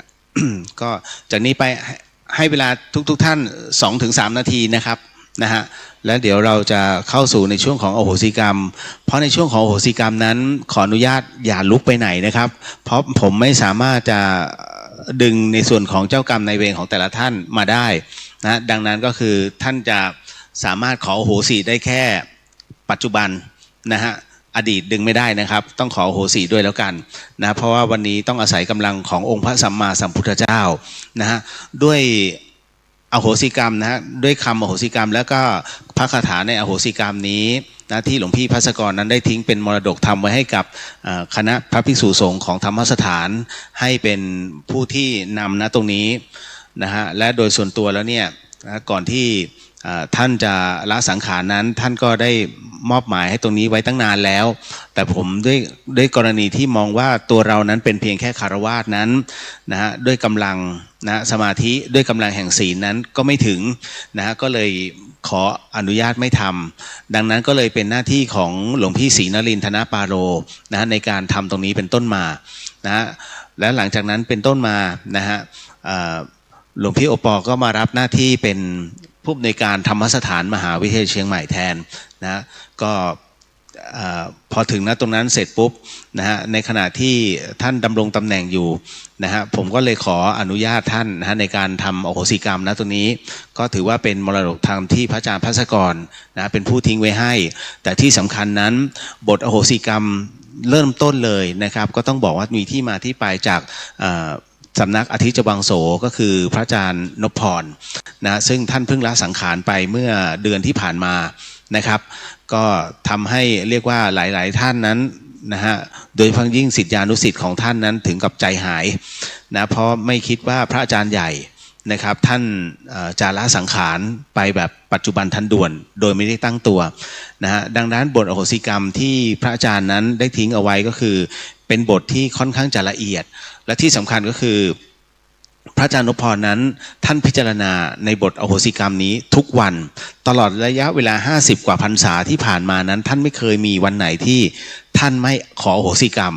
ก็จากนี้ไปให้เวลาทุกท่าน 2-3 นาทีนะครับนะฮะแล้วเดี๋ยวเราจะเข้าสู่ในช่วงของอโหสิกรรมเพราะในช่วงของอโหสิกรรมนั้นขออนุญาตอย่าลุกไปไหนนะครับเพราะผมไม่สามารถจะดึงในส่วนของเจ้ากรรมนายเวรของแต่ละท่านมาได้นะดังนั้นก็คือท่านจะสามารถขออโหสิได้แค่ปัจจุบันนะฮะอดีตดึงไม่ได้นะครับต้องขออโหสิด้วยแล้วกันนะเพราะว่าวันนี้ต้องอาศัยกำลังขององค์พระสัมมาสัมพุทธเจ้านะฮะด้วย อโหสิกรรมนะฮะด้วยคำอโหสิกรรมแล้วก็พระคาถาในอโหสิกรรมนี้นะที่หลวงพี่ภัสกรนั้นได้ทิ้งเป็นมรดกธรรมไว้ให้กับคณะพระภิกษุสงฆ์ของธรรมสถานให้เป็นผู้ที่นำนะตรงนี้นะฮะและโดยส่วนตัวแล้วเนี่ยก่อนที่ท่านจะละสังขารนั้นท่านก็ได้มอบหมายให้ตรงนี้ไว้ตั้งนานแล้วแต่ผมด้วยกรณีที่มองว่าตัวเรานั้นเป็นเพียงแค่คฤหัสถ์นั้นนะฮะด้วยกำลังนะสมาธิด้วยกำลังแห่งศีลนั้นก็ไม่ถึงนะฮะก็เลยขออนุญาตไม่ทำดังนั้นก็เลยเป็นหน้าที่ของหลวงพี่ศรีนรินทร์ธนปาโรนะฮะในการทำตรงนี้เป็นต้นมานะฮะและหลังจากนั้นเป็นต้นมานะฮะหลวงพี่โอปอก็มารับหน้าที่เป็นผู้อำนวยการธรรมสถานมหาวิทยาลัยเชียงใหม่แทนนะก็พอถึงณตรงนั้นเสร็จปุ๊บนะฮะในขณะที่ท่านดำรงตำแหน่งอยู่นะฮะผมก็เลยขออนุญาตท่านนะฮะในการทำอโหสิกรรมนะตรงนี้ก็ถือว่าเป็นมรดกธรรมที่พระอาจารย์ภัสกรนะเป็นผู้ทิ้งไว้ให้แต่ที่สำคัญนั้นบทอโหสิกรรมเริ่มต้นเลยนะครับก็ต้องบอกว่ามีที่มาที่ไปจากสำนักอธิจวังโสก็คือพระอาจารย์นพพรนะซึ่งท่านเพิ่งละสังขารไปเมื่อเดือนที่ผ่านมานะครับก็ทำให้เรียกว่าหลายๆท่านนั้นนะฮะโดยเฉพาะยิ่งศิษยานุศิษย์ของท่านนั้นถึงกับใจหายนะเพราะไม่คิดว่าพระอาจารย์ใหญ่นะครับท่านจะละสังขารไปแบบปัจจุบันทันด่วนโดยไม่ได้ตั้งตัวนะฮะดังนั้นบทอโหสิกรรมที่พระอาจารย์นั้นได้ทิ้งเอาไว้ก็คือเป็นบทที่ค่อนข้างจะละเอียดและที่สำคัญก็คือพระอาจารย์นพพรนั้นท่านพิจารณาในบทอโหสิกรรมนี้ทุกวันตลอดระยะเวลา50กว่าพรรษาที่ผ่านมานั้นท่านไม่เคยมีวันไหนที่ท่านไม่ขออโหสิกรรม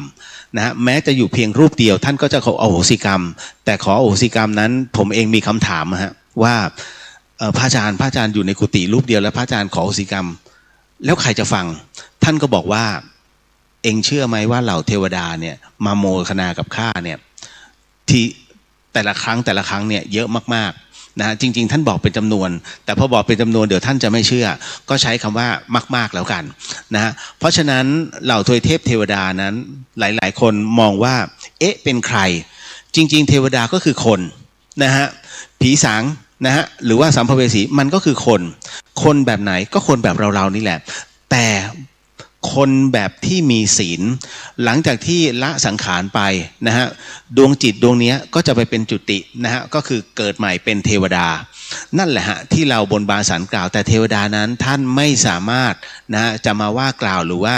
นะฮะแม้จะอยู่เพียงรูปเดียวท่านก็จะขออโหสิกรรมแต่ขออโหสิกรรมนั้นผมเองมีคำถามฮะว่าพระอาจารย์อยู่ในกุฏิรูปเดียวแล้วพระอาจารย์ขออโหสิกรรมแล้วใครจะฟังท่านก็บอกว่าเองเชื่อไหมว่าเหล่าเทวดาเนี่ยมาโมทนากับข้าเนี่ยที่แต่ละครั้งเนี่ยเยอะมากๆนะจริงๆท่านบอกเป็นจำนวนแต่พอบอกเป็นจำนวนเดี๋ยวท่านจะไม่เชื่อก็ใช้คำว่ามากๆแล้วกันนะเพราะฉะนั้นเหล่าทวยเทพเทวดานั้นหลายๆคนมองว่าเอ๊ะเป็นใครจริงๆเทวดาก็คือคนนะฮะผีสางนะฮะหรือว่าสัมภเวสีมันก็คือคนแบบไหนก็คนแบบเรานี่แหละแต่คนแบบที่มีศีลหลังจากที่ละสังขารไปนะฮะดวงจิตดวงนี้ก็จะไปเป็นจุตินะฮะก็คือเกิดใหม่เป็นเทวดานั่นแหละฮะที่เราบนบานสารกล่าวแต่เทวดานั้นท่านไม่สามารถนะฮะจะมาว่ากล่าวหรือว่า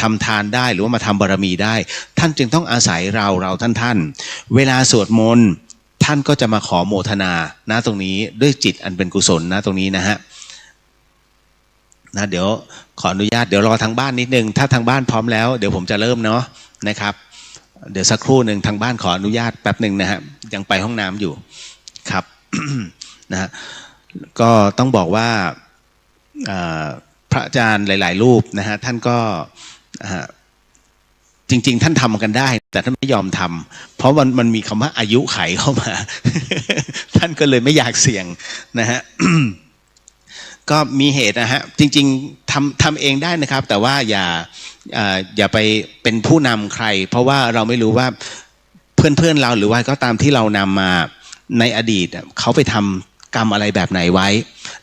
ทำทานได้หรือว่ามาทำบารมีได้ท่านจึงต้องอาศัยเราท่านเวลาสวดมนต์ท่านก็จะมาขอโมทนานะตรงนี้ด้วยจิตอันเป็นกุศลนะตรงนี้นะฮะนะเดี๋ยวขออนุญาตเดี๋ยวรอทางบ้านนิดนึงถ้าทางบ้านพร้อมแล้วเดี๋ยวผมจะเริ่มเนาะนะครับเดี๋ยวสักครู่หนึ่งทางบ้านขออนุญาตแป๊บหนึ่งนะฮะยังไปห้องน้ำอยู่ครับ นะฮะก็ต้องบอกว่าพระอาจารย์หลายๆรูปนะฮะท่านก็จริงๆท่านทำกันได้แต่ท่านไม่ยอมทำเพราะมันมีคำว่าอายุไขเข้ามา ท่านก็เลยไม่อยากเสี่ยงนะฮะ ก็มีเหตุนะฮะจริงๆทำเองได้นะครับแต่ว่าอย่าไปเป็นผู้นำใครเพราะว่าเราไม่รู้ว่าเพื่อนเราหรือว่าก็ตามที่เรานำมาในอดีตเขาไปทำกรรมอะไรแบบไหนไว้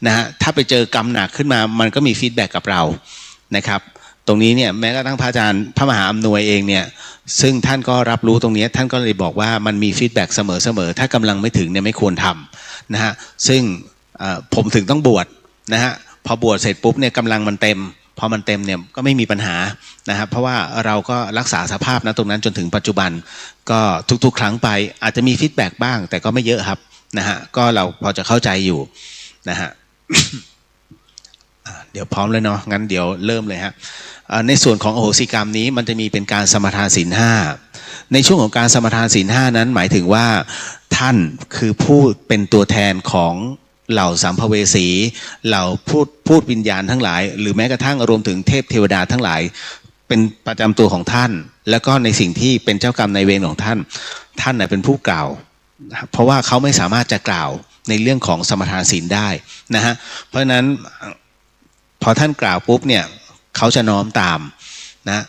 นะฮะถ้าไปเจอกรรมหนักขึ้นมามันก็มีฟีดแบ็กกับเรานะครับตรงนี้เนี่ยแม้กระทั่งพระอาจารย์พระมหาอำนวยเองเนี่ยซึ่งท่านก็รับรู้ตรงนี้ท่านก็เลยบอกว่ามันมีฟีดแบ็กเสมอถ้ากำลังไม่ถึงเนี่ยไม่ควรทำนะฮะซึ่งผมถึงต้องบวชนะฮะพอบวชเสร็จปุ๊บเนี่ยกำลังมันเต็มพอมันเต็มเนี่ยก็ไม่มีปัญหานะครับเพราะว่าเราก็รักษาสภาพนะตรงนั้นจนถึงปัจจุบันก็ทุกๆครั้งไปอาจจะมีฟีดแบ็กบ้างแต่ก็ไม่เยอะครับนะฮะก็เราพอจะเข้าใจอยู่นะฮะ เดี๋ยวพร้อมเลยเนาะงั้นเดี๋ยวเริ่มเลยฮะในส่วนของอโหสิกรรมนี้มันจะมีเป็นการสมทานศีลห้าในช่วงของการสมทานศีลห้านั้นหมายถึงว่าท่านคือผู้เป็นตัวแทนของเหล่าสัมภเวสีเหล่าพูดวิญญาณทั้งหลายหรือแม้กระทั่งรวมถึงเทพเทวดาทั้งหลายเป็นประจำตัวของท่านแล้วก็ในสิ่งที่เป็นเจ้ากรรมนายเวรของท่านเป็นผู้กล่าวเพราะว่าเขาไม่สามารถจะกล่าวในเรื่องของสมทานศีลได้นะฮะเพราะฉะนั้นพอท่านกล่าวปุ๊บเนี่ยเขาจะน้อมตามนะ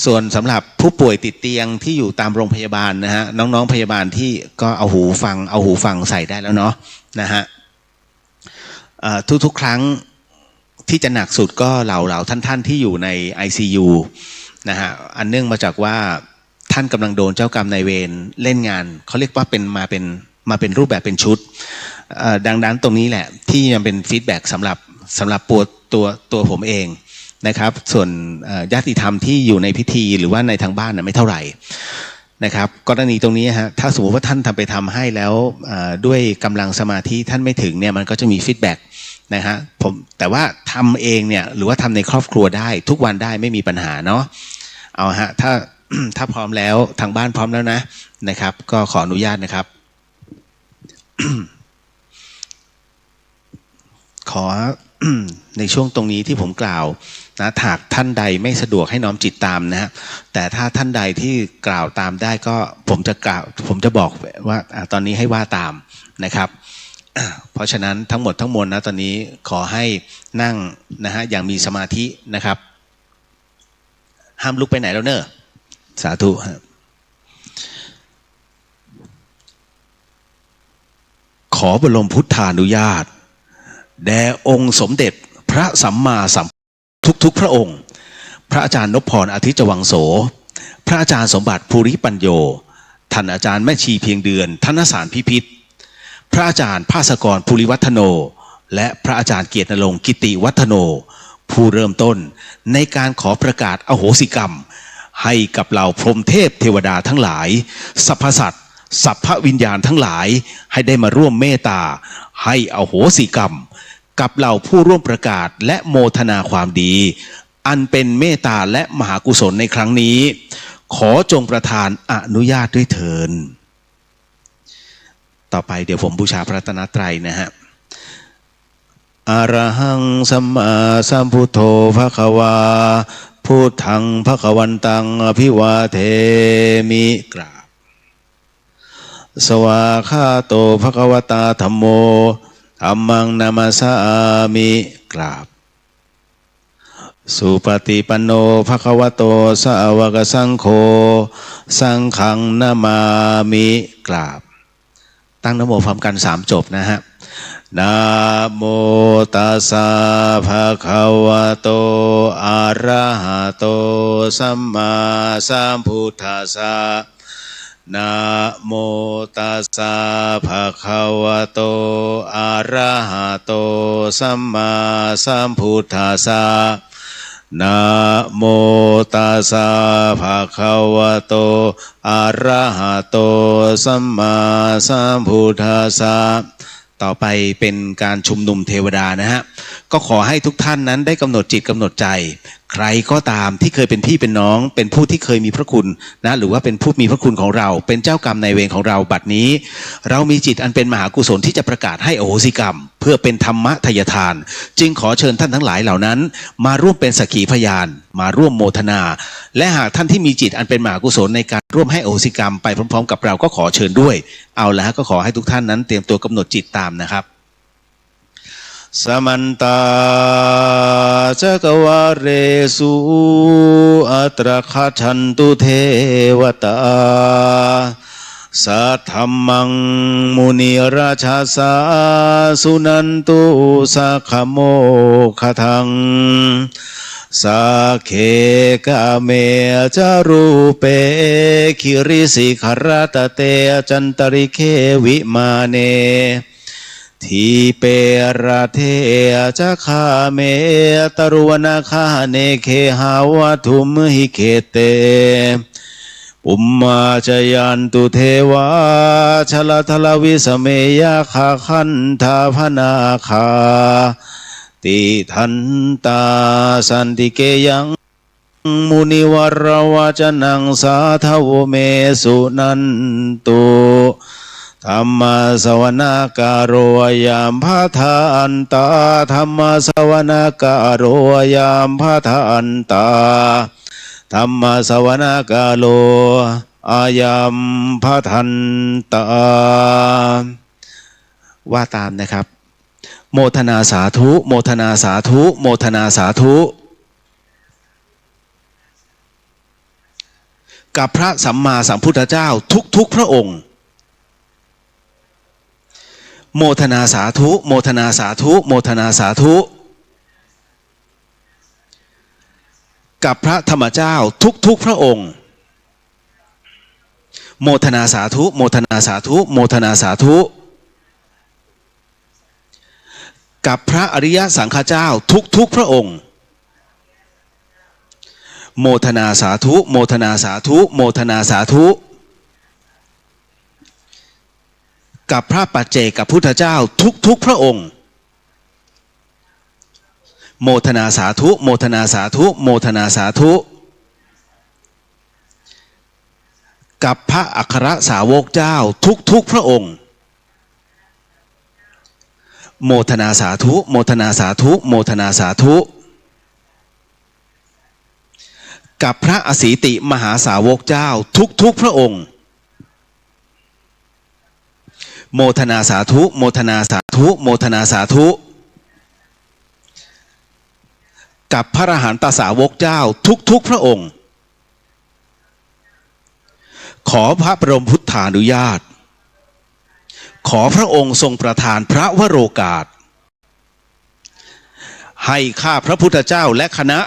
ส่วนสำหรับผู้ป่วยติดเตียงที่อยู่ตามโรงพยาบาลนะฮะน้องๆพยาบาลที่ก็เอาหูฟังใส่ได้แล้วเนาะนะฮะ ทุกๆครั้งที่จะหนักสุดก็เหล่าท่านที่อยู่ใน ICU นะฮะอันเนื่องมาจากว่าท่านกำลังโดนเจ้ากรรมนายเวรเล่นงานเขาเรียกว่ามาเป็นรูปแบบเป็นชุดดังนั้นตรงนี้แหละที่มันเป็นฟีดแบ็กสำหรับตัวผมเองนะครับส่วนญาติธรรมที่อยู่ในพิธีหรือว่าในทางบ้านไม่เท่าไหร่นะครับกรณีตรงนี้ฮะถ้าสมมติว่าท่านไปทำให้แล้วด้วยกำลังสมาธิท่านไม่ถึงเนี่ยมันก็จะมีฟีดแบ็กนะฮะแต่ว่าทำเองเนี่ยหรือว่าทำในครอบครัวได้ทุกวันได้ไม่มีปัญหาเนาะเอาฮะถ้าพร้อมแล้วทางบ้านพร้อมแล้วนะครับก็ขออนุญาตนะครับ ขอ ในช่วงตรงนี้ที่ผมกล่าวนะหากท่านใดไม่สะดวกให้น้อมจิตตามนะฮะแต่ถ้าท่านใดที่กล่าวตามได้ก็ผมจะบอกว่าตอนนี้ให้ว่าตามนะครับ เพราะฉะนั้นทั้งหมดทั้งมวลนะตอนนี้ขอให้นั่งนะฮะอย่างมีสมาธินะครับห้ามลุกไปไหนแล้วเนอะสาธุขอบรมพุทธานุญาตแด่องค์สมเด็จพระสัมมาสัมพุทธทุกพระองค์พระอาจารย์นพพรอาทิตย์จวังโสพระอาจารย์สมบัติภูริปัญโยท่านอาจารย์แม่ชีเพียงเดือนธนสารพิพิธพระอาจารย์ภาสกรภูริวัฒโนและพระอาจารย์เกียรติณรงค์กิติวัฒโนผู้เริ่มต้นในการขอประกาศอโหสิกรรมให้กับเหล่าพรหมเทพเทวดาทั้งหลายสรรพสัตว์สรรพวิญญาณทั้งหลายให้ได้มาร่วมเมตตาให้อโหสิกรรมกับเหล่าผู้ร่วมประกาศและโมทนาความดีอันเป็นเมตตาและมหากุศลในครั้งนี้ขอจงประทานอนุญาตด้วยเถิดต่อไปเดี๋ยวผมบูชาพระรัตนตรัยนะฮะอะระหังสัมมาสัมพุทโธภควาพุทธังภควันตังอภิวาเทมิกราบสวาคาโตภควตาธัมโมธัมมังนามัสสามิกราบสุปฏิปันโนภควโตสาวกสังโฆสังฆังนามามิกราบตั้งนะโมพร้อมกัน3จบนะฮะนะโมตัสสะภะคะวะโตอะระหะโตสัมมาสัมพุทธัสสะนะโมตัสสะภะคะวะโตอะระหะโตสัมมาสัมพุทธัสสะนะโมตัสสะภะคะวะโตอะระหะโตสัมมาสัมพุทธัสสะต่อไปเป็นการชุมนุมเทวดานะฮะก็ขอให้ทุกท่านนั้นได้กำหนดจิตกำหนดใจใครก็ตามที่เคยเป็นพี่เป็นน้องเป็นผู้ที่เคยมีพระคุณนะหรือว่าเป็นผู้มีพระคุณของเราเป็นเจ้ากรรมนายเวรของเราบัดนี้เรามีจิตอันเป็นมหากุศลที่จะประกาศให้อโหสิกรรมเพื่อเป็นธรรมทายทานจึงขอเชิญท่านทั้งหลายเหล่านั้นมาร่วมเป็นสักขีพยานมาร่วมโมทนาและหากท่านที่มีจิตอันเป็นมหากุศลในการร่วมให้อโหสิกรรมไปพร้อมๆกับเราก็ขอเชิญด้วยเอาละก็ขอให้ทุกท่านนั้นเตรียมตัวกำหนดจิตตามนะครับสมันตาจักวาเรสุอัตราคาชันตุเทวตาสัทธัมมังมุนีราชาสาสุนันตุสัคขโมคทังสักเขกะเมจารูเปคิริสิขรตเตจันตริเควิมาเนทีเประเทจะคาเมตรุวนาคาเนเคหาวทุมหิเคเตปุมมาจยันตุเทวาชลทลวิสเมยาคาคันธาพนาคาติทันตาสันติเกยังมุนิวรวาจนังสาทวเมสุนันตุธรรมสวนาการโรยามพาทานตาธรรมสวนาการโรยามพาทานตาธรรมสวนาการโรอายามพาทันตาว่าตามนะครับโมทนาสาธุโมทนาสาธุโมทนาสาธุกับพระสัมมาสัมพุทธเจ้าทุกพระองค์ โมทนาสาธุ โมทนาสาธุ โมทนาสาธุ กับพระธรรมเจ้าทุกพระองค์โมทนาสาธุ โมทนาสาธุ โมทนาสาธุกับพระอริยสังฆเจ้าทุกพระองค์โมทนาสาธุ โมทนาสาธุ โมทนาสาธุกับพระปัจเจกพุทธเจ้าทุกพระองค์โมทนาสาธุ โมทนาสาธุ โมทนาสาธุกับพระอัครสาวกเจ้าทุกพระองค์โมทนาสาธุ โมทนาสาธุ โมทนาสาธุกับพระอสีติมหาสาวกเจ้าทุกพระองค์โมทนาสาธุ โมทนาสาธุ โมทนาสาธุกับพระอรหันตสาวกเจ้าทุกพระองค์ขอพระบรมพุทธานุญาตขอพระองค์ทรงประทานพระวโรกาสให้ข้าพระพุทธเจ้าและคณะ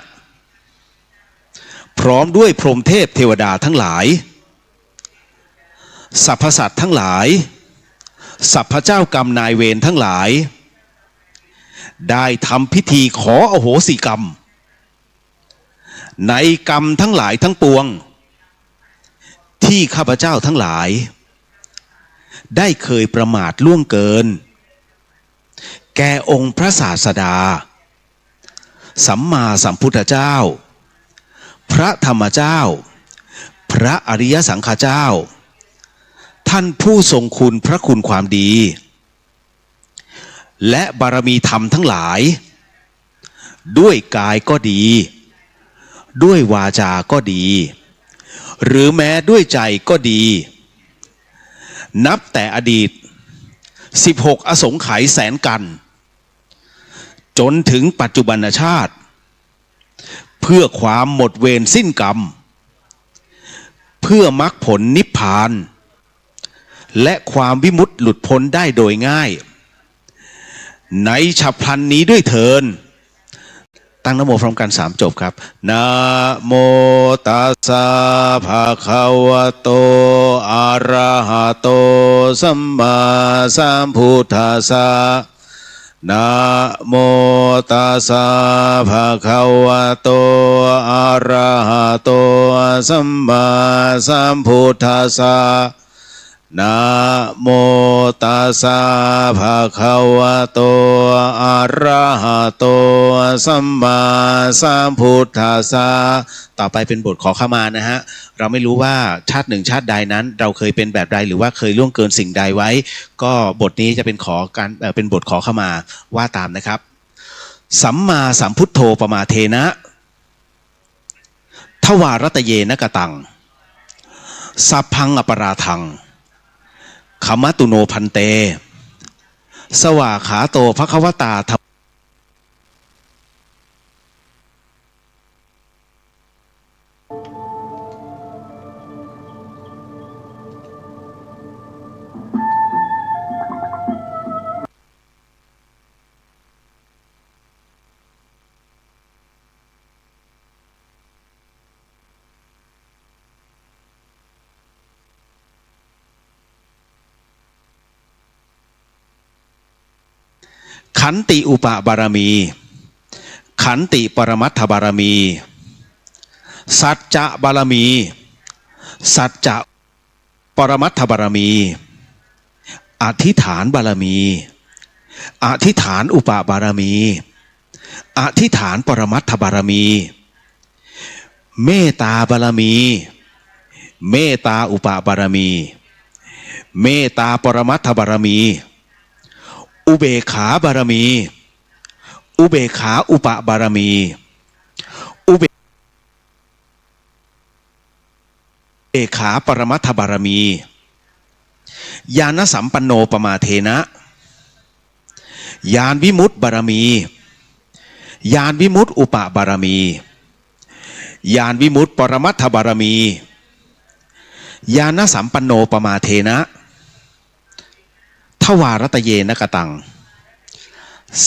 พร้อมด้วยพรหมเทพเทวดาทั้งหลายสรรพสัตว์ทั้งหลายสรรพเจ้ากรรมนายเวรทั้งหลายได้ทำพิธีขออโหสิกรรมในกรรมทั้งหลายทั้งปวงที่ข้าพเจ้าทั้งหลายได้เคยประมาทล่วงเกินแก่องค์พระศาสดาสัมมาสัมพุทธเจ้าพระธรรมเจ้าพระอริยสังฆเจ้าท่านผู้ทรงคุณพระคุณความดีและบารมีธรรมทั้งหลายด้วยกายก็ดีด้วยวาจาก็ดีหรือแม้ด้วยใจก็ดีนับแต่อดีต16อสงไขยแสนกันจนถึงปัจจุบันชาติเพื่อความหมดเวรสิ้นกรรมเพื่อมรรคผลนิพพานและความวิมุตติหลุดพ้นได้โดยง่ายในฉับพลันนี้ด้วยเถิดตั้งนะโมพร้อมกัน3จบครับนะโมตัสสะภะคะวะโตอะระหะโตสัมมาสัมพุทธัสสะนะโมตัสสะภะคะวะโตอะระหะโตสัมมาสัมพุทธัสสะนะโมตัสสะภะคะวะโตอะระหะโตสัมมาสัมพุทธัสสะต่อไปเป็นบทขอขมานะฮะเราไม่รู้ว่าชาติหนึ่งชาติใดนั้นเราเคยเป็นแบบใดหรือว่าเคยล่วงเกินสิ่งใดไว้ก็บทนี้จะเป็นเป็นบทขอขมาว่าตามนะครับสัมมาสัมพุทโธปมาเทนะทวารัตเยนะกตังสัพพังอปราทังขมัตตุโนพันเตสวาขาโตภควตาธรรมขันติอุปบารมีขันติปรมัตถบารมีสัจจะบารมีสัจจะปรมัตถบารมีอธิษฐานบารมีอธิษฐานอุปบารมีอธิษฐานปรมัตถบารมีเมตตาบารมีเมตตาอุปบารมีเมตตาปรมัตถบารมีอุเบกขาบารมีอุเบกขาอุปบารมีอุเบกขาปรมัตถบารมีญาณสัมปันโนปมาเทนะญาณวิมุตติบารมีญาณวิมุตติอุปบารมีญาณวิมุตติปรมัตถบารมีญาณสัมปันโนปมาเทนะ ทวารตเยนกตัง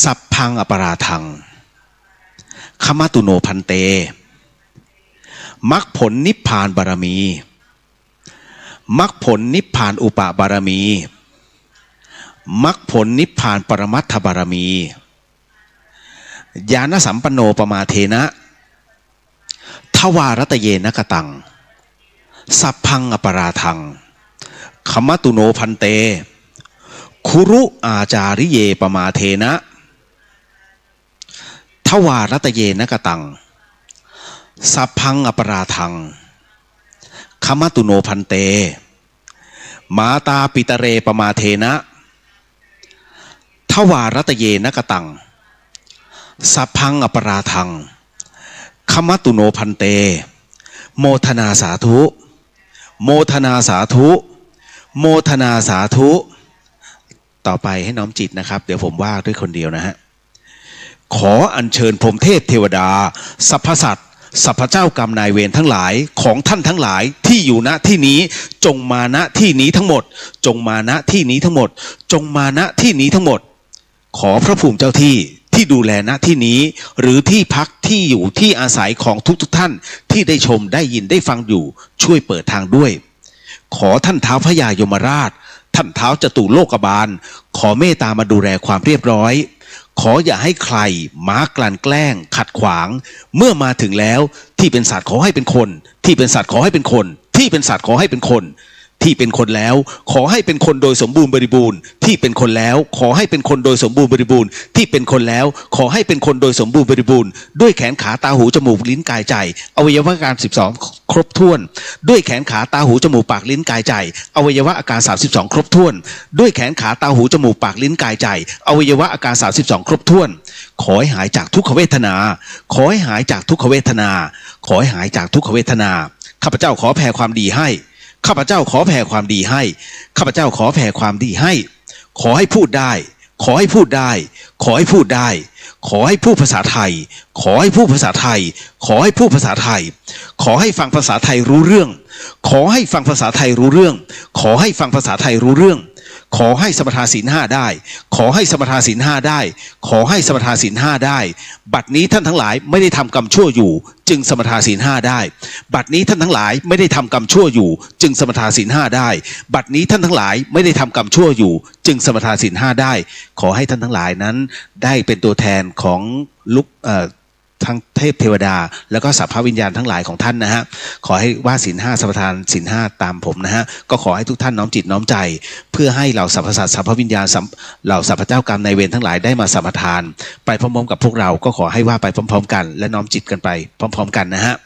สัพพังอปราทังขมตุโนพันเตมรรคผลนิพพานบารมีมรรคผลนิพพานอุปบารมีมรรคผลนิพพานปรมัตถบารมีญาณสัมปันโนปมาเทนะทวารตเยนกตังสัพพังอปราทังขมตุโนพันเตคุรุอาจาริเยปมาเทนะทวารตเยนกตังสัพพังอปราทังขมตุโนพันเตมาตาปิตเรปมาเทนะทวารตเยนกตังสัพพังอปราทังขมตุโนพันเตโมทนาสาธุโมทนาสาธุโมทนาสาธุต่อไปให้น้อมจิตนะครับเดี๋ยวผมว่าด้วยคนเดียวนะฮะขออัญเชิญพรหมเทพเทวดาสรรพสัตว์สัพพเจ้ากรรมนายเวรทั้งหลายของท่านทั้งหลายที่อยู่ณที่นี้จงมาณที่นี้ทั้งหมดจงมาณที่นี้ทั้งหมดจงมาณที่นี้ทั้งหมดขอพระภูมิเจ้าที่ที่ดูแลณที่นี้หรือที่พักที่อยู่ที่อาศัยของทุกท่านที่ได้ชมได้ยินได้ฟังอยู่ช่วยเปิดทางด้วยขอท่านท้าวพญายมราชท่านท้าวจตุโลกบาลขอเมตตามาดูแลความเรียบร้อยขออย่าให้ใครมากลั่นแกล้งขัดขวางเมื่อมาถึงแล้วที่เป็นสัตว์ขอให้เป็นคนที่เป็นสัตว์ขอให้เป็นคนที่เป็นสัตว์ขอให้เป็นคนที่เป็นคนแล้วขอให้เป็นคนโดยสมบูรณ์บริบูรณ์ที่เป็นคนแล้วขอให้เป็นคนโดยสมบูรณ์บริบูรณ์ที่เป็นคนแล้วขอให้เป็นคนโดยสมบูรณ์บริบูรณ์ด้วยแขนขาตาหูจมูกลิ้นกายใจอวัยวะการ12ครบถ้วนด้วยแขนขาตาหูจมูกปากลิ้นกายใจอวัยวะอาการ32ครบถ้วนด้วยแขนขาตาหูจมูกปากลิ้นกายใจอวัยวะอาการ32ครบถ้วนขอให้หายจากทุกขเวทนาขอให้หายจากทุกขเวทนาขอให้หายจากทุกขเวทนาข้าพเจ้าขอแผ่ความดีให้ข้าพเจ้าขอแผ่ความดีให้ข้าพเจ้าขอแผ่ความดีให้ขอให้พูดได้ขอให้พูดได้ขอให้พูดได้ขอให้พูดภาษาไทยขอให้พูดภาษาไทยขอให้พูดภาษาไทยขอให้ฟังภาษาไทยรู้เรื่องขอให้ฟังภาษาไทยรู้เรื่องขอให้ฟังภาษาไทยรู้เรื่องขอให้สมทานศีล5ได้ขอให้สมทานศีล5ได้ขอให้สมทานศีล5ได้บัดนี้ท่านทั้งหลายไม่ได้ทำกรรมชั่วอยู่จึงสมทานศีล5ได้บัดนี้ท่านทั้งหลายไม่ได้ทำกรรมชั่วอยู่จึงสมทานศีล5ได้บัดนี้ท่านทั้งหลายไม่ได้ทำกรรมชั่วอยู่จึงสมทานศีล5ได้ขอให้ท่านทั้งหลายนั้นได้เป็นตัวแทนของทั้งเทพเทวดาแล้วก็สัพพวิญญาณทั้งหลายของท่านนะฮะขอให้ว่าศีล5สมทานศีล5ตามผมนะฮะก็ขอให้ทุกท่านน้อมจิตน้อมใจเพื่อให้เหล่าสรรพสัตว์สัพพวิญญาณเหล่าสัพพเจ้ากรรมนายเวรทั้งหลายได้มาสัมปทานไปพร้อมๆกับพวกเราก็ขอให้ว่าไปพร้อมๆกันและน้อมจิตกันไปพร้อมๆกันนะฮะ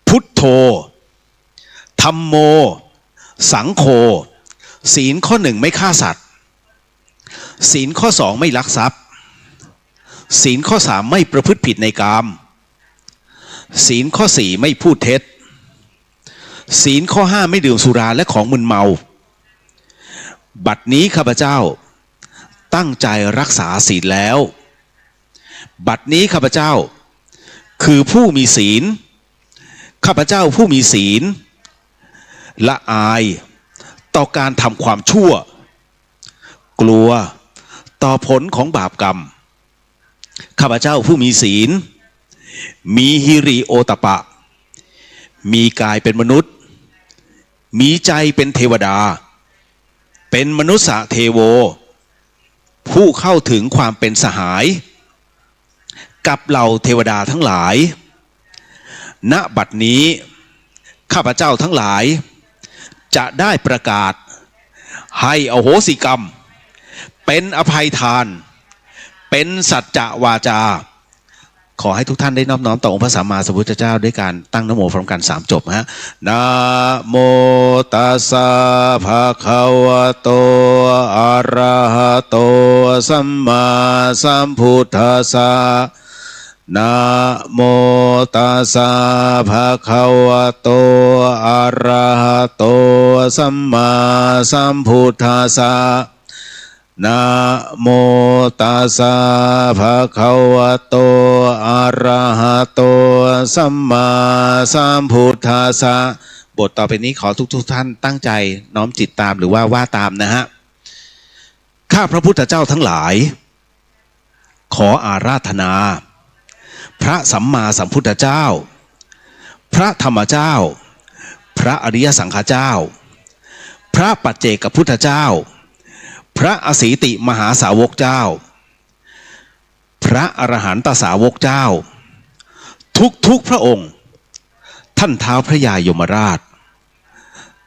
พุทโธธัมโมสังโฆศีลข้อ1ไม่ฆ่าสัตว์ศีลข้อ2ไม่ลักทรัพย์ศีลข้อ3ไม่ประพฤติผิดในกามศีลข้อ4ไม่พูดเท็จศีลข้อ5ไม่ดื่มสุราและของมึนเมาบัดนี้ข้าพเจ้าตั้งใจรักษาศีลแล้วบัดนี้ข้าพเจ้าคือผู้มีศีลข้าพเจ้าผู้มีศีลละอายต่อการทำความชั่วกลัวต่อผลของบาปกรรมข้าพเจ้าผู้มีศีลมีหิริโอตปะมีกายเป็นมนุษย์มีใจเป็นเทวดาเป็นมนุษย์เทโวผู้เข้าถึงความเป็นสหายกับเหล่าเทวดาทั้งหลายณบัดนี้ข้าพเจ้าทั้งหลายจะได้ประกาศให้อโหสิกรรมเป็นอภัยทานเป็นสัจจะวาจาขอให้ทุกท่านได้น้อมน้อมต่อองค์พระสัมมาสัมพุทธเจ้าด้วยการตั้งนะโมพร้อมกัน3จบฮะนะโมตัสสะภะคะวะโตอะระหะโตสัมมาสัมพุทธัสสะนะโมตัสสะภะคะวะโตอะระหะโตสัมมาสัมพุทธัสสะนะโมตัสสะภะคะวะโตอะระหะโตสัมมาสัมพุทธัสสะบทต่อไปนี้ขอทุกท่านตั้งใจน้อมจิตตามหรือว่าตามนะฮะ ข้าพระพุทธเจ้าทั้งหลายขออาราธนาพระสัมมาสัมพุทธเจ้าพระธรรมเจ้าพระอริยสังฆเจ้าพระปัจเจกพุทธเจ้าพระอสีติมหาสาวกเจ้าพระอรหันตสาวกเจ้าทุกพระองค์ท่านท้าวพระยายมราช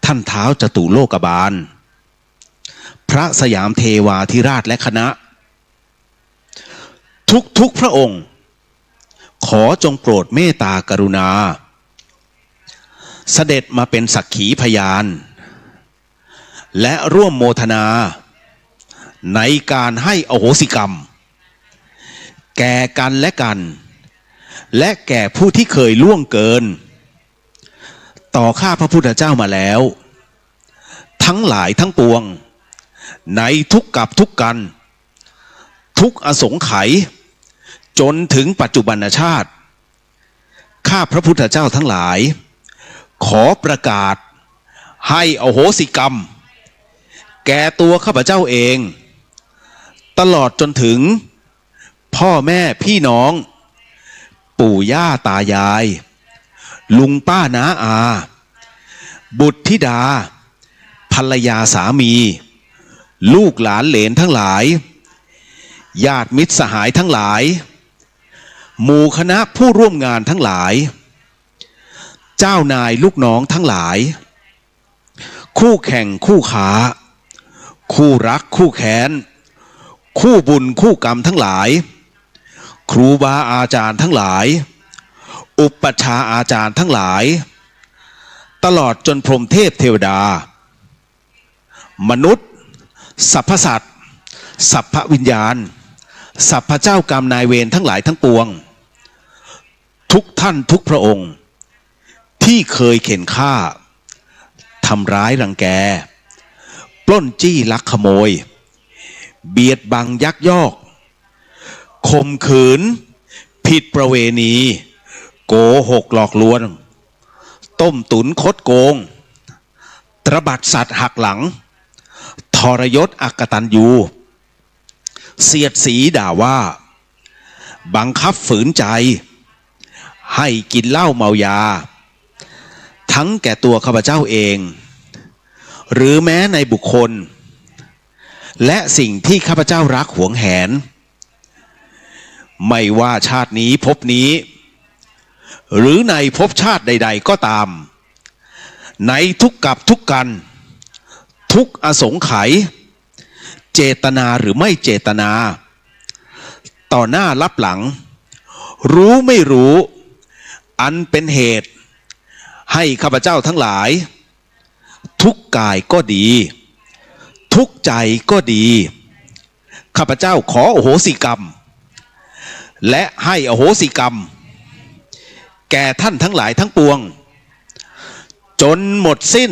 ท่านท้าวจตุโลกบาลพระสยามเทวาธิราชและคณะทุกพระองค์ขอจงโปรดเมตตากรุณาเสด็จมาเป็นสักขีพยานและร่วมโมทนาในการให้อโหสิกรรมแก่กันและกันและแก่ผู้ที่เคยล่วงเกินต่อข้าพระพุทธเจ้ามาแล้วทั้งหลายทั้งปวงในทุกกับทุกกันทุกอสงไขยจนถึงปัจจุบันชาติข้าพระพุทธเจ้าทั้งหลายขอประกาศให้อโหสิกรรมแก่ตัวข้าพเจ้าเองตลอดจนถึงพ่อแม่พี่น้องปู่ย่าตายายลุงป้าน้าอาบุตรธิดาภรรยาสามีลูกหลานเหลนทั้งหลายญาติมิตรสหายทั้งหลายหมู่คณะผู้ร่วมงานทั้งหลายเจ้านายลูกน้องทั้งหลายคู่แข่งคู่ค้าคู่รักคู่แค้นคู่บุญคู่กรรมทั้งหลายครูบาอาจารย์ทั้งหลายอุปัชฌาย์อาจารย์ทั้งหลายตลอดจนพรหมเทพเทวดามนุษย์สรรพสัตว์สรรพวิญญาณสรรพเจ้ากรรมนายเวรทั้งหลายทั้งปวงทุกท่านทุกพระองค์ที่เคยเข็นฆ่าทำร้ายรังแกปล้นจี้ลักขโมยเบียดบังยักยอกข่มขืนผิดประเวณีโกหกหลอกลวงต้มตุ๋นคดโกงตระบัดสัตว์หักหลังทรยศอกตัญญูเสียดสีด่าว่าบังคับฝืนใจให้กินเหล้าเมายาทั้งแก่ตัวข้าพเจ้าเองหรือแม้ในบุคคลและสิ่งที่ข้าพเจ้ารักหวงแหนไม่ว่าชาตินี้ภพนี้หรือในภพชาติใดๆก็ตามในทุกกับทุกกันทุกอสงไขยเจตนาหรือไม่เจตนาต่อหน้ารับหลังรู้ไม่รู้อันเป็นเหตุให้ข้าพเจ้าทั้งหลายทุกกายก็ดีทุกใจก็ดีข้าพเจ้าขออโหสิกรรมและให้อโหสิกรรมแก่ท่านทั้งหลายทั้งปวงจนหมดสิ้น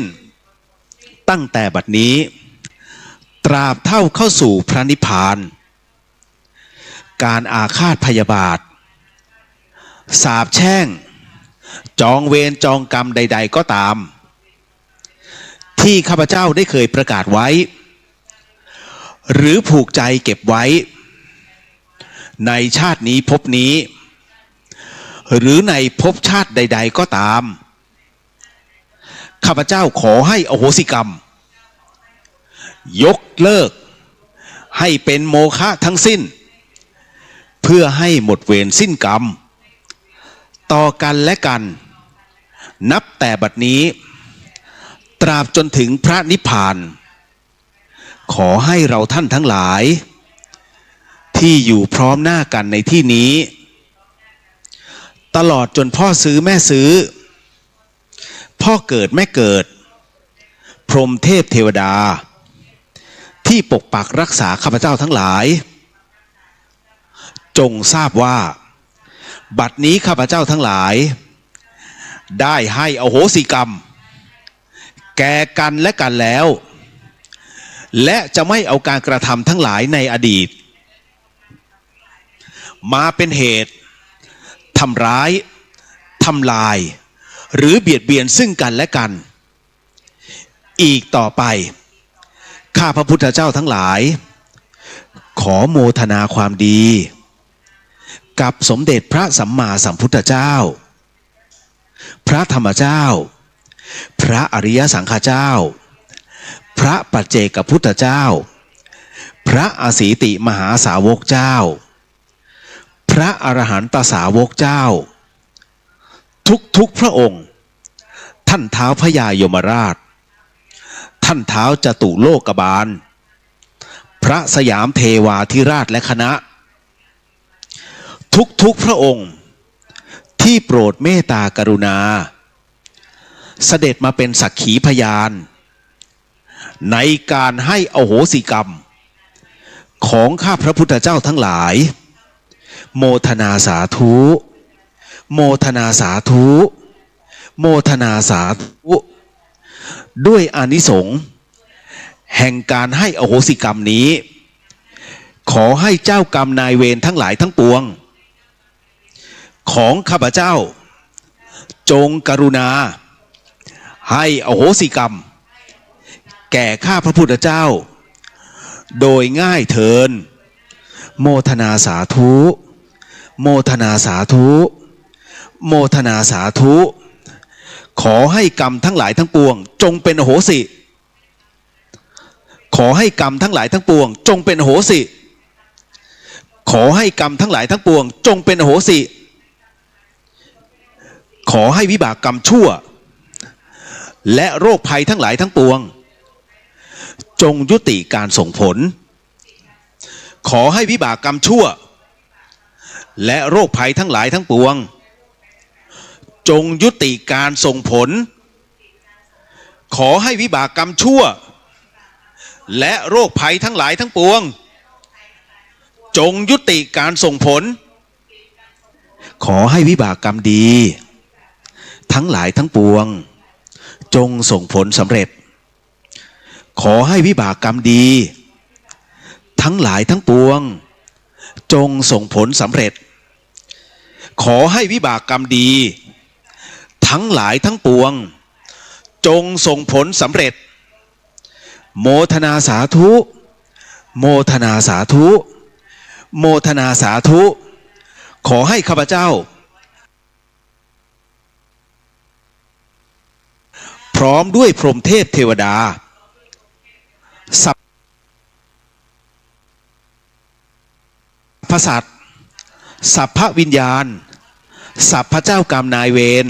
ตั้งแต่บัดนี้ตราบเท่าเข้าสู่พระนิพพานการอาฆาตพยาบาทสาปแช่งจองเวรจองกรรมใดๆก็ตามที่ข้าพเจ้าได้เคยประกาศไว้หรือผูกใจเก็บไว้ในชาตินี้ภพนี้หรือในภพชาติใดๆก็ตามข้าพเจ้าขอให้อโหสิกรรมยกเลิกให้เป็นโมฆะทั้งสิ้นเพื่อให้หมดเวรสิ้นกรรมต่อกันและกันนับแต่บัดนี้ตราบจนถึงพระนิพพานขอให้เราท่านทั้งหลายที่อยู่พร้อมหน้ากันในที่นี้ตลอดจนพ่อซื้อแม่ซื้อพ่อเกิดแม่เกิดพรหมเทพเทวดาที่ปกปักรักษาข้าพเจ้าทั้งหลายจงทราบว่าบัดนี้ข้าพเจ้าทั้งหลายได้ให้อโหสิกรรมแก่กันและกันแล้วและจะไม่เอาการกระทำทั้งหลายในอดีตมาเป็นเหตุทำร้ายทำลายหรือเบียดเบียนซึ่งกันและกันอีกต่อไปข้าพระพุทธเจ้าทั้งหลาย ขอโมทนาความดี กับสมเด็จพระสัมมาสัมพุทธเจ้า พระธรรมเจ้า พระอริยสังฆเจ้า พระปัจเจกพุทธเจ้า พระอสีติมหาสาวกเจ้า พระอรหันตสาวกเจ้า ทุกพระองค์ ท่านท้าวพญายมราช ท่านท้าวจตุโลกบาล พระสยามเทวาธิราชและคณะ ทุกพระองค์ที่โปรดเมตตากรุณาเสด็จมาเป็นสักขีพยานในการให้อโหสิกรรมของข้าพระพุทธเจ้าทั้งหลายโมทนาสาธุโมทนาสาธุโมทนาสาธุด้วยอานิสงส์แห่งการให้อโหสิกรรมนี้ขอให้เจ้ากรรมนายเวรทั้งหลายทั้งปวงของข้าพเจ้าจงกรุณาให้อโหสิกรรมแก่ข้าพระพุทธเจ้าโดยง่ายเถินโมทนาสาธุโมทนาสาธุโมทนาสาธุขอให้กรรมทั้งหลายทั้งปวงจงเป็นอโหสิขอให้กรรมทั้งหลายทั้งปวงจงเป็นอโหสิขอให้กรรมทั้งหลายทั้งปวงจงเป็นอโหสิขอให้วิบากกรรมชั่วและโรคภัยทั้งหลายทั้งปวงจงยุติการส่งผลขอให้วิบากกรรมชั่วและโรคภัยทั้งหลายทั้งปวงจงยุติการส่งผลขอให้วิบากกรรมชั่วและโรคภัยทั้งหลายทั้งปวงจงยุติการส่งผลขอให้วิบากกรรมดีทั้งหลายทั้งปวงจงส่งผลสำเร็จขอให้วิบากกรรมดีทั้งหลายทั้งปวงจงส่งผลสำเร็จขอให้วิบากกรรมดีทั้งหลายทั้งปวงจงส่งผลสำเร็จโมทนาสาธุโมทนาสาธุโมทนาสาธุขอให้ข้าพเจ้าพร้อมด้วยพรหมเทพเทวดาสัพพสัตว์สัพพวิญญาณสัพพเจ้ากรรมนายเวร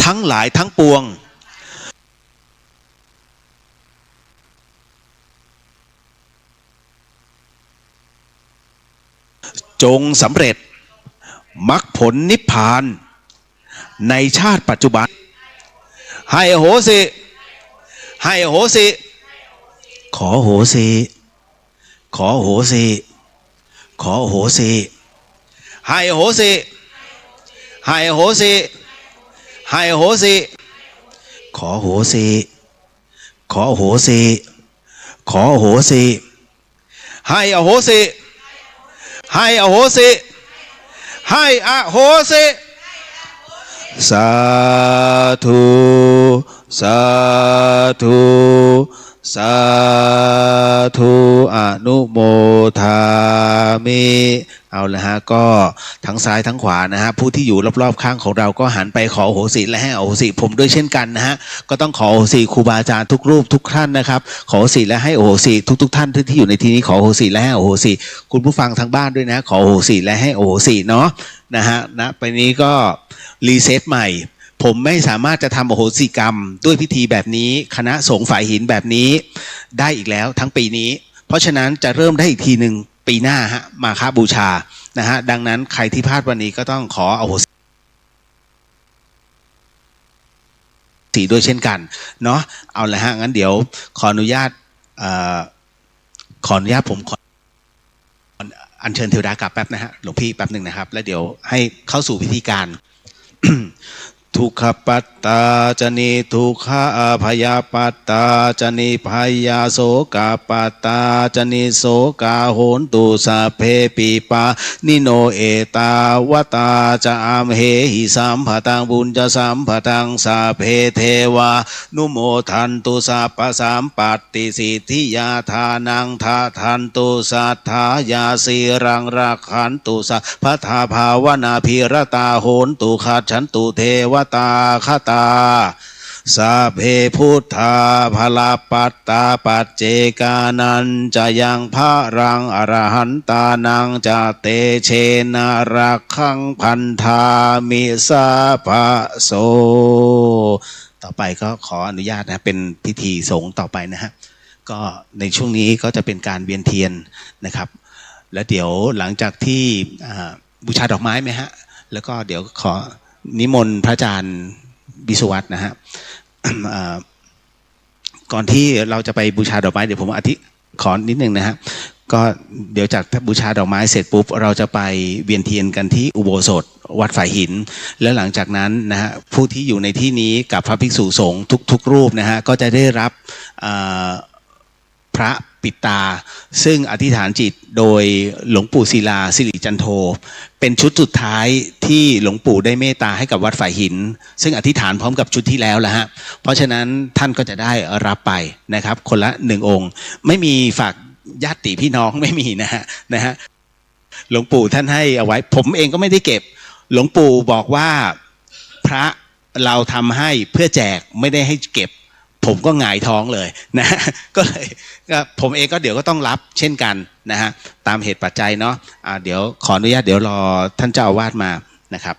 ทั้งหลายทั้งปวงจงสำเร็จมรรคผลนิพพานในชาติปัจจุบันให้อโหสิให้อโหสิขอโหสิขอโหสิขอโหสิให้อโหสิให้อโหสิให้อโหสิขอโหสิขอโหสิขอโหสิให้อโหสิให้อโหสิให้อโหสิสาธุสาธุสาธุอนุโมทามิเอาละฮะก็ทั้งซ้ายทั้งขวานะฮะผู้ที่อยู่รอบๆข้างของเราก็หันไปขออโหสิและให้อโหสิผมด้วยเช่นกันนะฮะก็ต้องขออโหสิครูบาอาจารย์ทุกรูปทุกท่านนะครับขออโหสิและให้อโหสิทุกท่านที่อยู่ในที่นี้ขออโหสิและให้อโหสิคุณผู้ฟังทางบ้านด้วยนะขออโหสิและให้อโหสิเนาะนะฮะนะไปนี้ก็รีเซ็ตใหม่ผมไม่สามารถจะทำอโหสิกรรมด้วยพิธีแบบนี้คณะสงฆ์ฝ่ายหินแบบนี้ได้อีกแล้วทั้งปีนี้เพราะฉะนั้นจะเริ่มได้อีกทีหนึ่งปีหน้าฮะมาฆบูชานะฮะดังนั้นใครที่พลาดวันนี้ก็ต้องขออโหสิด้วยเช่นกันเนาะเอาละฮะงั้นเดี๋ยวขออนุญาตผมขออัญเชิญเทวดากลับแป๊บนะฮะหลวงพี่แป๊บหนึ่งนะครับแล้วเดี๋ยวให้เข้าสู่พิธีการ ทุกขปัตตาจนิทุกขาพยาปัตตาจนิพยาโสกาปัตตาจนิโสกาโหนตุสัพเพปิปานิโนเอตาวตาจะอามเหหิสัมภตังบุญจะสัมภตังสัพเพเทวานุโมทันตุสัพพสัมปัตติสิทธิยาทานังทาทันตุสัทธายาสีรังรักขันตุสัพพทาภาวนาภิรตาโหนตุขัดฉันตุเทวตาคตาสัพเพพุทธาภลปัตตาปัจเจกานันจะยังพระรังอรหันตานังจะเตเชนะรักขังพันธามิสาภะโสต่อไปก็ขออนุญาตนะเป็นพิธีสงฆ์ต่อไปนะฮะก็ในช่วงนี้ก็จะเป็นการเวียนเทียนนะครับแล้วเดี๋ยวหลังจากที่บูชาดอกไม้ไหมฮะแล้วก็เดี๋ยวขอนิมนต์พระอาจารย์วิศวัตนะฮะ ก่อนที่เราจะไปบูชาดอกไม้เดี๋ยวผมขอนิดนึงนะฮะก็เดี๋ยวจากบูชาดอกไม้เสร็จปุ๊บเราจะไปเวียนเทียนกันที่อุโบสถวัดฝ่ายหินแล้วหลังจากนั้นนะฮะผู้ที่อยู่ในที่นี้กับพระภิกษุสงฆ์ทุกรูปนะฮะก็จะได้รับพระปิดตาซึ่งอธิษฐานจิตโดยหลวงปู่ศิลาสิริจันโทเป็นชุดสุดท้ายที่หลวงปู่ได้เมตตาให้กับวัดฝ่ายหินซึ่งอธิษฐานพร้อมกับชุดที่แล้วละฮะเพราะฉะนั้นท่านก็จะได้รับไปนะครับคนละ1องค์ไม่มีฝากญาติพี่น้องไม่มีนะฮะหลวงปู่ท่านให้เอาไว้ผมเองก็ไม่ได้เก็บหลวงปู่บอกว่าพระเราทำให้เพื่อแจกไม่ได้ให้เก็บผมก็หงายท้องเลยนะก็เลยผมเองก็เดี๋ยวก็ต้องรับเช่นกันนะฮะตามเหตุปัจจัยเนาะเดี๋ยวขออนุญาตเดี๋ยวรอท่านเจ้าอาวาสมานะครับ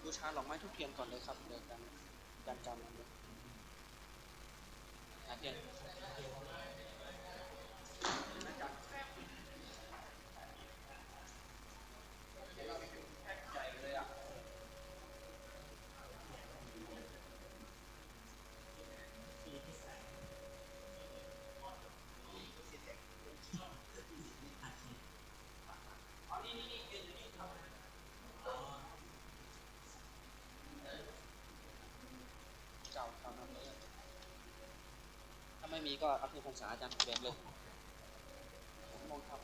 บูชาดอกไม้ทุกเทียนก่อนเลยครับเดี๋ยวกันเก่านำเลยเทียนถ้าไม่มีก็เอาเทียนพรรษาอาจารย์แบกเลยมองครับ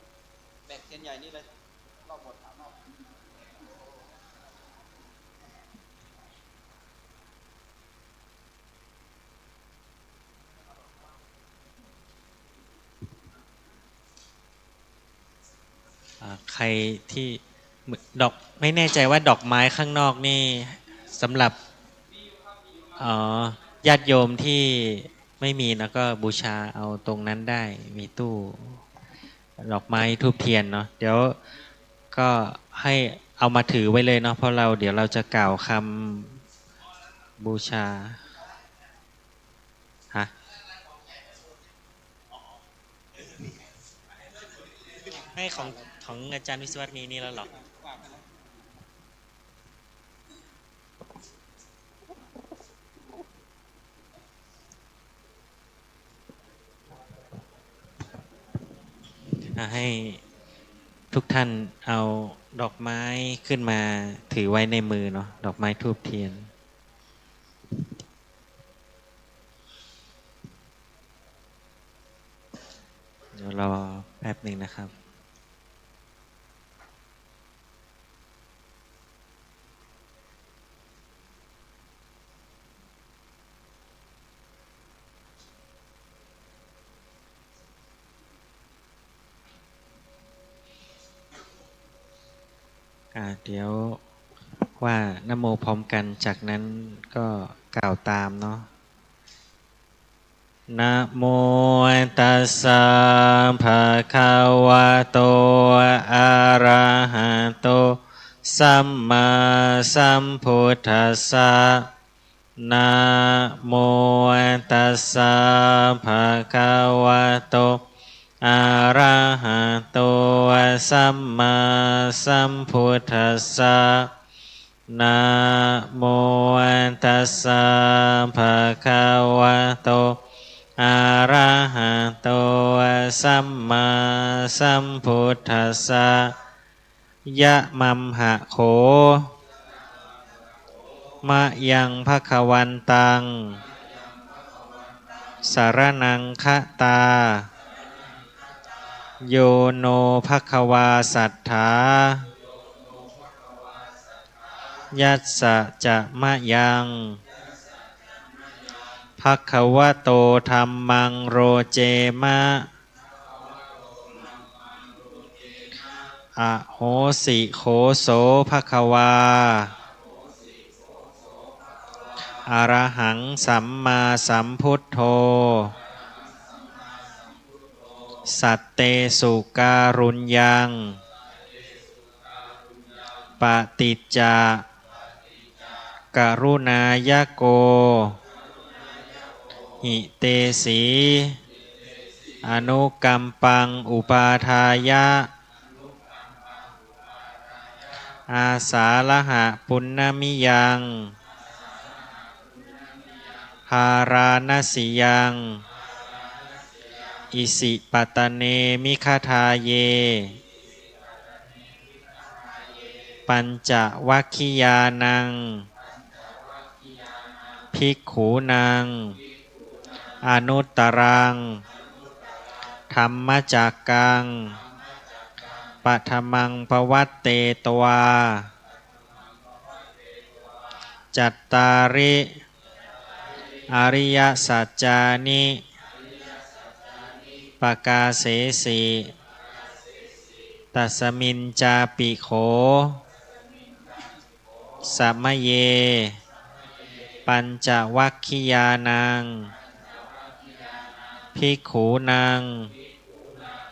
แบกเทียนใหญ่นี่เลยรอบหมด3 รอบใครที่ดอกไม่แน่ใจว่าดอกไม้ข้างนอกนี่สำหรับญาติโยมที่ไม่มีนะก็บูชาเอาตรงนั้นได้มีตู้ดอกไม้ทูบเทียนเนาะเดี๋ยวก็ให้เอามาถือไว้เลยเนาะเพราะเดี๋ยวเราจะกล่าวคำบูชาฮะไม่ของอาจารย์วิศวัตนี่แล้วหรอให้ทุกท่านเอาดอกไม้ขึ้นมาถือไว้ในมือเนาะดอกไม้ทูบเทียนเดี๋ยวรอแป๊บหนึ่งนะครับเดี๋ยวว่านะโมพร้อมกันจากนั้นก็ กล่าวตามเนาะ นะโมตัสสะภะคะวะโตอะระหะโตสัมมาสัมพุทธัสสะนะโมตัสสะภะคะวะโตอะระหะโตสัมมาสัมพุทธัสสะนะโมตัสสะภะคะวะโตอะระหะโตสัมมาสัมพุทธัสสะยะมัมหะโขมะยังภคะวันตังสารนังคะตาโยโนภควาสัทธายัสสะจะมะยังภควโตธัมมังโรเจมะอะโหสิโขโสภควาอะระหังสัมมาสัมพุทโธสัตเตสุการุญญังปฏิจจกรุณายโกหิเตสีอนุกัมปังอุปาทายะอาสาลหะปุณณมิยังภาราณสิยังอิสิปตเนมิคทาเยปัญจวัคคิยานังภิกขุนังอนุตตรังธัมมจักกังปัทมังปวัตเตตวาจัตตาริอริยสัจจานิปกาเสสิตัสมินจาปิโขสัมมเยปัญจวัคคิยานังภิกขุนัง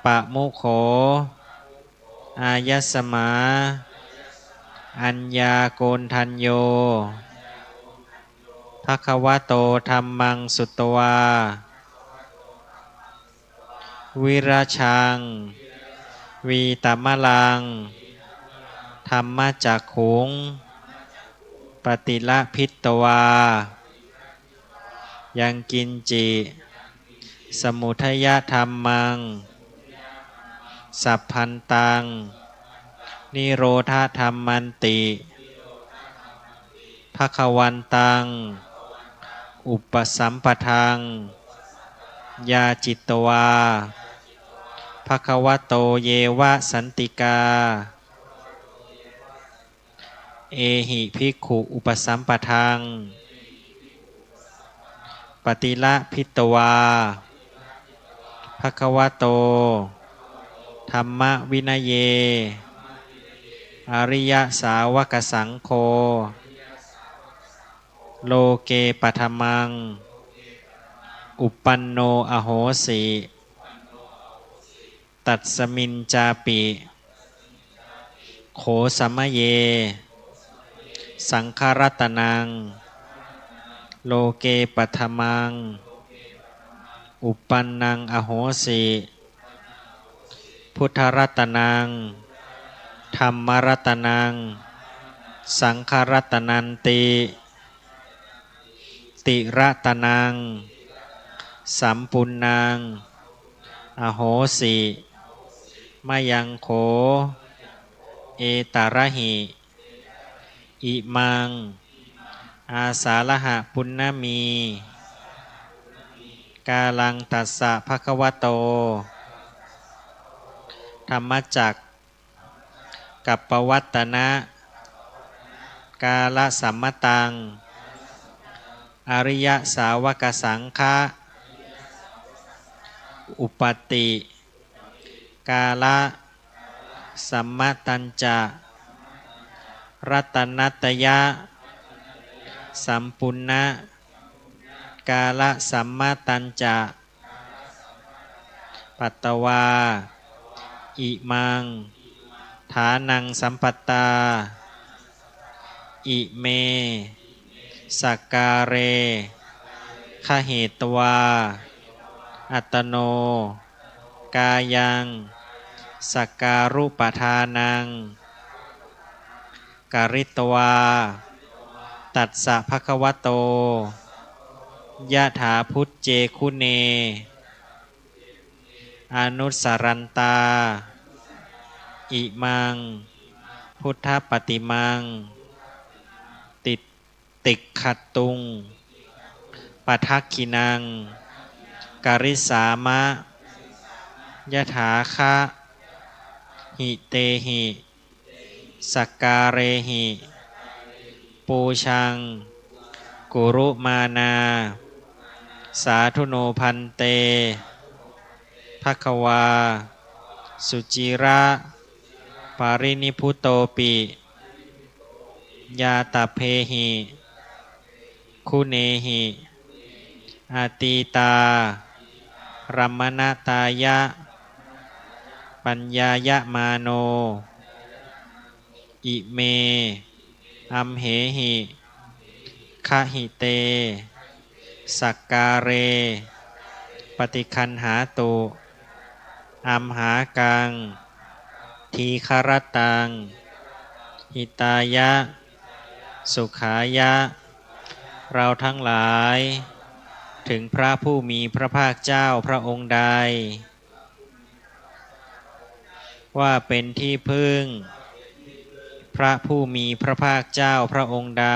ปะมุโขอายัสสมาอัญญาโกณทัญโยภควโตธัมมังสุตวาวิราชังวีตมะลังธัมมจักขุงปฏิละพิตวายังกินจิสมุทยธัมมังสัพพันตังนิโรธธัมมันติภควันตังอุปสัมปทังยาจิตตวาภควโตเยวะสันติกาเอหิภิกขุอุปสัมปทังปฏิละพิตวาภควโตธัมมวินัยเยอริยสาวกสังโฆโลเกปัทมังอุปปันโนอโหสิตัสมินจาปิโขสัมมเยสังฆรัตนังโลเกปัทมังอุปปันนังอโหสิพุทธรัตนังธรรมรัตนังสังฆรัตนันติติรัตนังสัมปุณนังอโหสิมยังโขเอตระหิอิมังอาสาลหะปุณณมีกาลังตัสสะภควโตธรรมจักกัปปวัตตนะกาลสัมมตังอริยสาวกสังฆะอุปติกาละสัมมตัญจะรัตนัตยะสัมปุณณะ กาละสัมมาตัญจะปัตตวาอิมังฐานังสัมปัตตาอิเมสักการเรขเหตวาอัตโนกายังสักการุปทานังกริตวาตัสสะภะคะวะโตยะถาพุทธเจคุเนอนุสรันตาอิมังพุทธปฏิมังติกขัตตุงปทักขินังกริสามะยะถาคะหิเตหิสักการเรหิปูชังกุรุมานาสาธุโนพันเตภควาสุจิระปารินิพุตโตปิยาตเพหิคุเนหิอาตีตารัมมณตายะปัญญายะมาโนอิเมอัมเหหิขหิเตสักการเรปฏิคันหาตุอัมหากังทีคารตังหิตายะสุขายะเราทั้งหลายถึงพระผู้มีพระภาคเจ้าพระองค์ใดว่าเป็นที่พึ่งพระผู้มีพระภาคเจ้าพระองค์ใด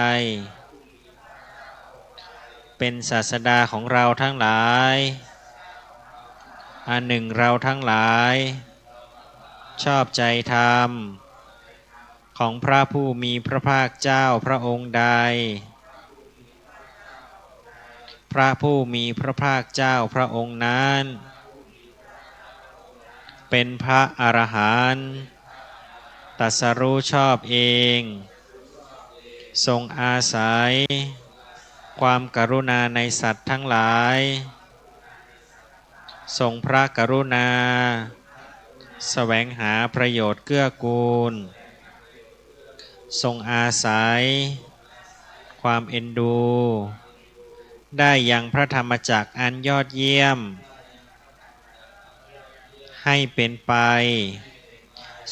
เป็นศาสดาของเราทั้งหลายอันหนึ่งเราทั้งหลายชอบใจธรรมของพระผู้มีพระภาคเจ้าพระองค์ใดพระผู้มีพระภาคเจ้าพระองค์นั้นเป็นพระอรหันต์ตรัสรู้ชอบเองทรงอาศัยความกรุณาในสัตว์ทั้งหลายทรงพระกรุณาแสวงหาประโยชน์เกื้อกูลทรงอาศัยความเอ็นดูได้ยังพระธรรมจักรอันยอดเยี่ยมให้เป็นไป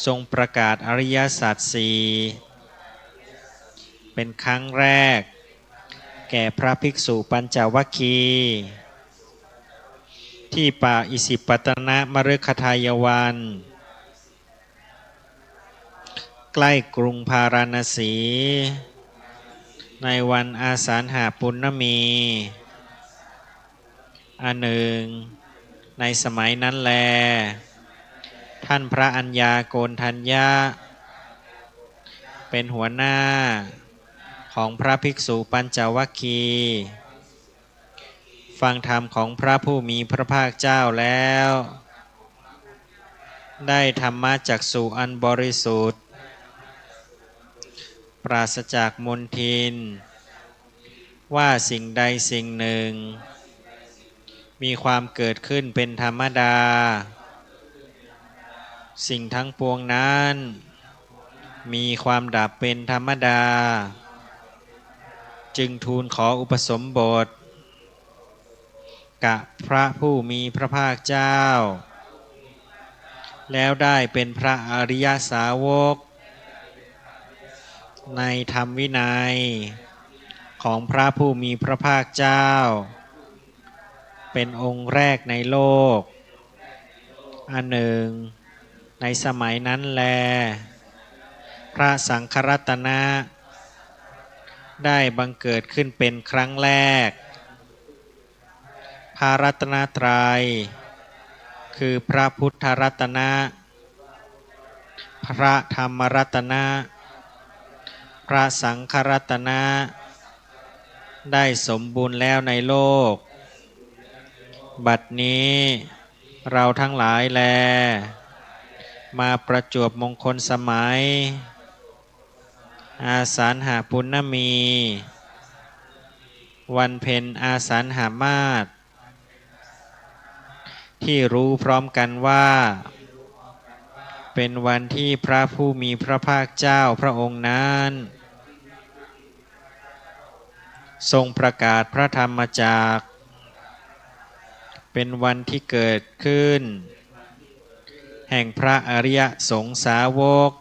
ทรงประกาศอริยสัจสี่เป็นครั้งแรกแก่พระภิกษุปัญจวัคคีย์ที่ป่าอิสิปตนมฤคทายวันใกล้กรุงพาราณสีในวันอาสาฬหปุณณมีอันหนึ่งในสมัยนั้นแลท่านพระอัญญาโกณฑัญญะเป็นหัวหน้าของพระภิกษุปัญจวัคคีย์ฟังธรรมของพระผู้มีพระภาคเจ้าแล้วได้ธรรมจักษุอันบริสุทธิ์ปราศจากมลทินว่าสิ่งใดสิ่งหนึ่งมีความเกิดขึ้นเป็นธรรมดาสิ่งทั้งปวงนั้นมีความดับเป็นธรรมดาจึงทูลขออุปสมบทกับพระผู้มีพระภาคเจ้าแล้วได้เป็นพระอริยสาวกในธรรมวินัยของพระผู้มีพระภาคเจ้าเป็นองค์แรกในโลกอันหนึ่งในสมัยนั้นแลพระสังฆรัตนะได้บังเกิดขึ้นเป็นครั้งแรกพระรัตนตรัยคือพระพุทธรัตนะพระธรรมรัตนะพระสังฆรัตนะได้สมบูรณ์แล้วในโลกบัดนี้เราทั้งหลายแลมาประจวบมงคลสมัยอาสาฬหปุณณมี วันเพ็ญอาสันหามาสที่รู้พร้อมกันว่าเป็นวันที่พระผู้มีพระภาคเจ้าพระองค์นั้นทรงประกาศพระธรรมจักรเป็นวันที่เกิดขึ้นแห่งพระอริยสงสาวก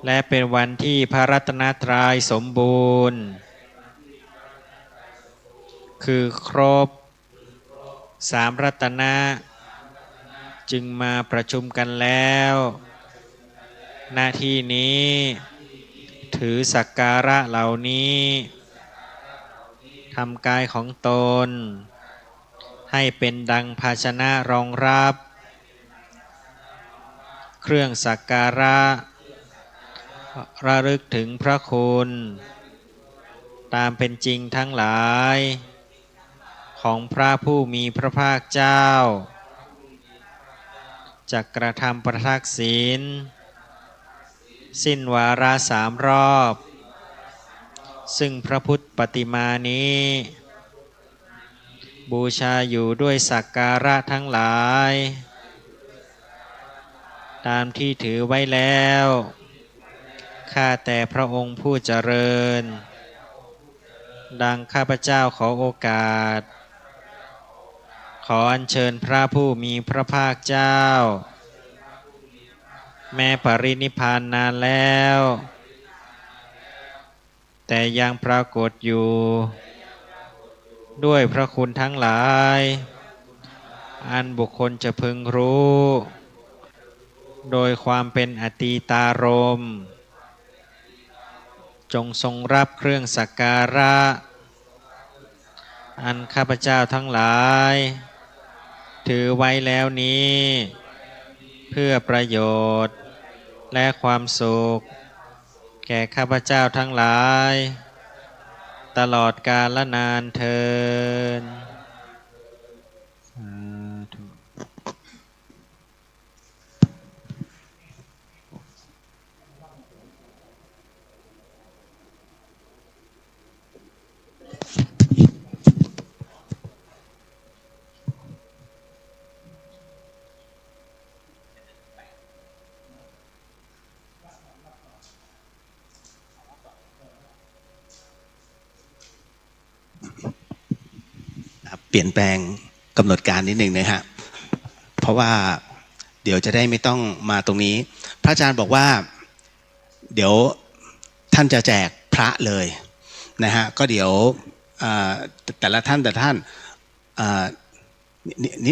และเป็นวันที่พระรัตนตรัยสมบูรณ์คือครบสามรัตนะจึงมาประชุมกันแล้วณที่นี้ถือสักการะเหล่านี้ทำกายของตนให้เป็นดังภาชนะรองรับเครื่องสักการะระลึกถึงพระคุณตามเป็นจริงทั้งหลายของพระผู้มีพระภาคเจ้าจะกระทำประทักษิณสิ้นวาระ3 รอบซึ่งพระพุทธปฏิมานี้บูชาอยู่ด้วยสักการะทั้งหลายตามที่ถือไว้แล้วข้าแต่พระองค์ผู้เจริญดังข้าพเจ้าขอโอกาสขออัญเชิญพระผู้มีพระภาคเจ้าแม้ปรินิพพานนานแล้วแต่ยังปรากฏอยู่ด้วยพระคุณทั้งหลายอันบุคคลจะพึงรู้โดยความเป็นอตีตารมณ์จงทรงรับเครื่องสักการะอันข้าพเจ้าทั้งหลายถือไว้แล้วนี้เพื่อประโยชน์และความสุขแก่ข้าพเจ้าทั้งหลายตลอดกาลนานเทอญสาธุเปลี่ยนแปลงกำหนดการนิดหนึ่งนะฮะเพราะว่าเดี๋ยวจะได้ไม่ต้องมาตรงนี้พระอาจารย์บอกว่าเดี๋ยวท่านจะแจกพระเลยนะฮะก็เดี๋ยวแต่ละท่าน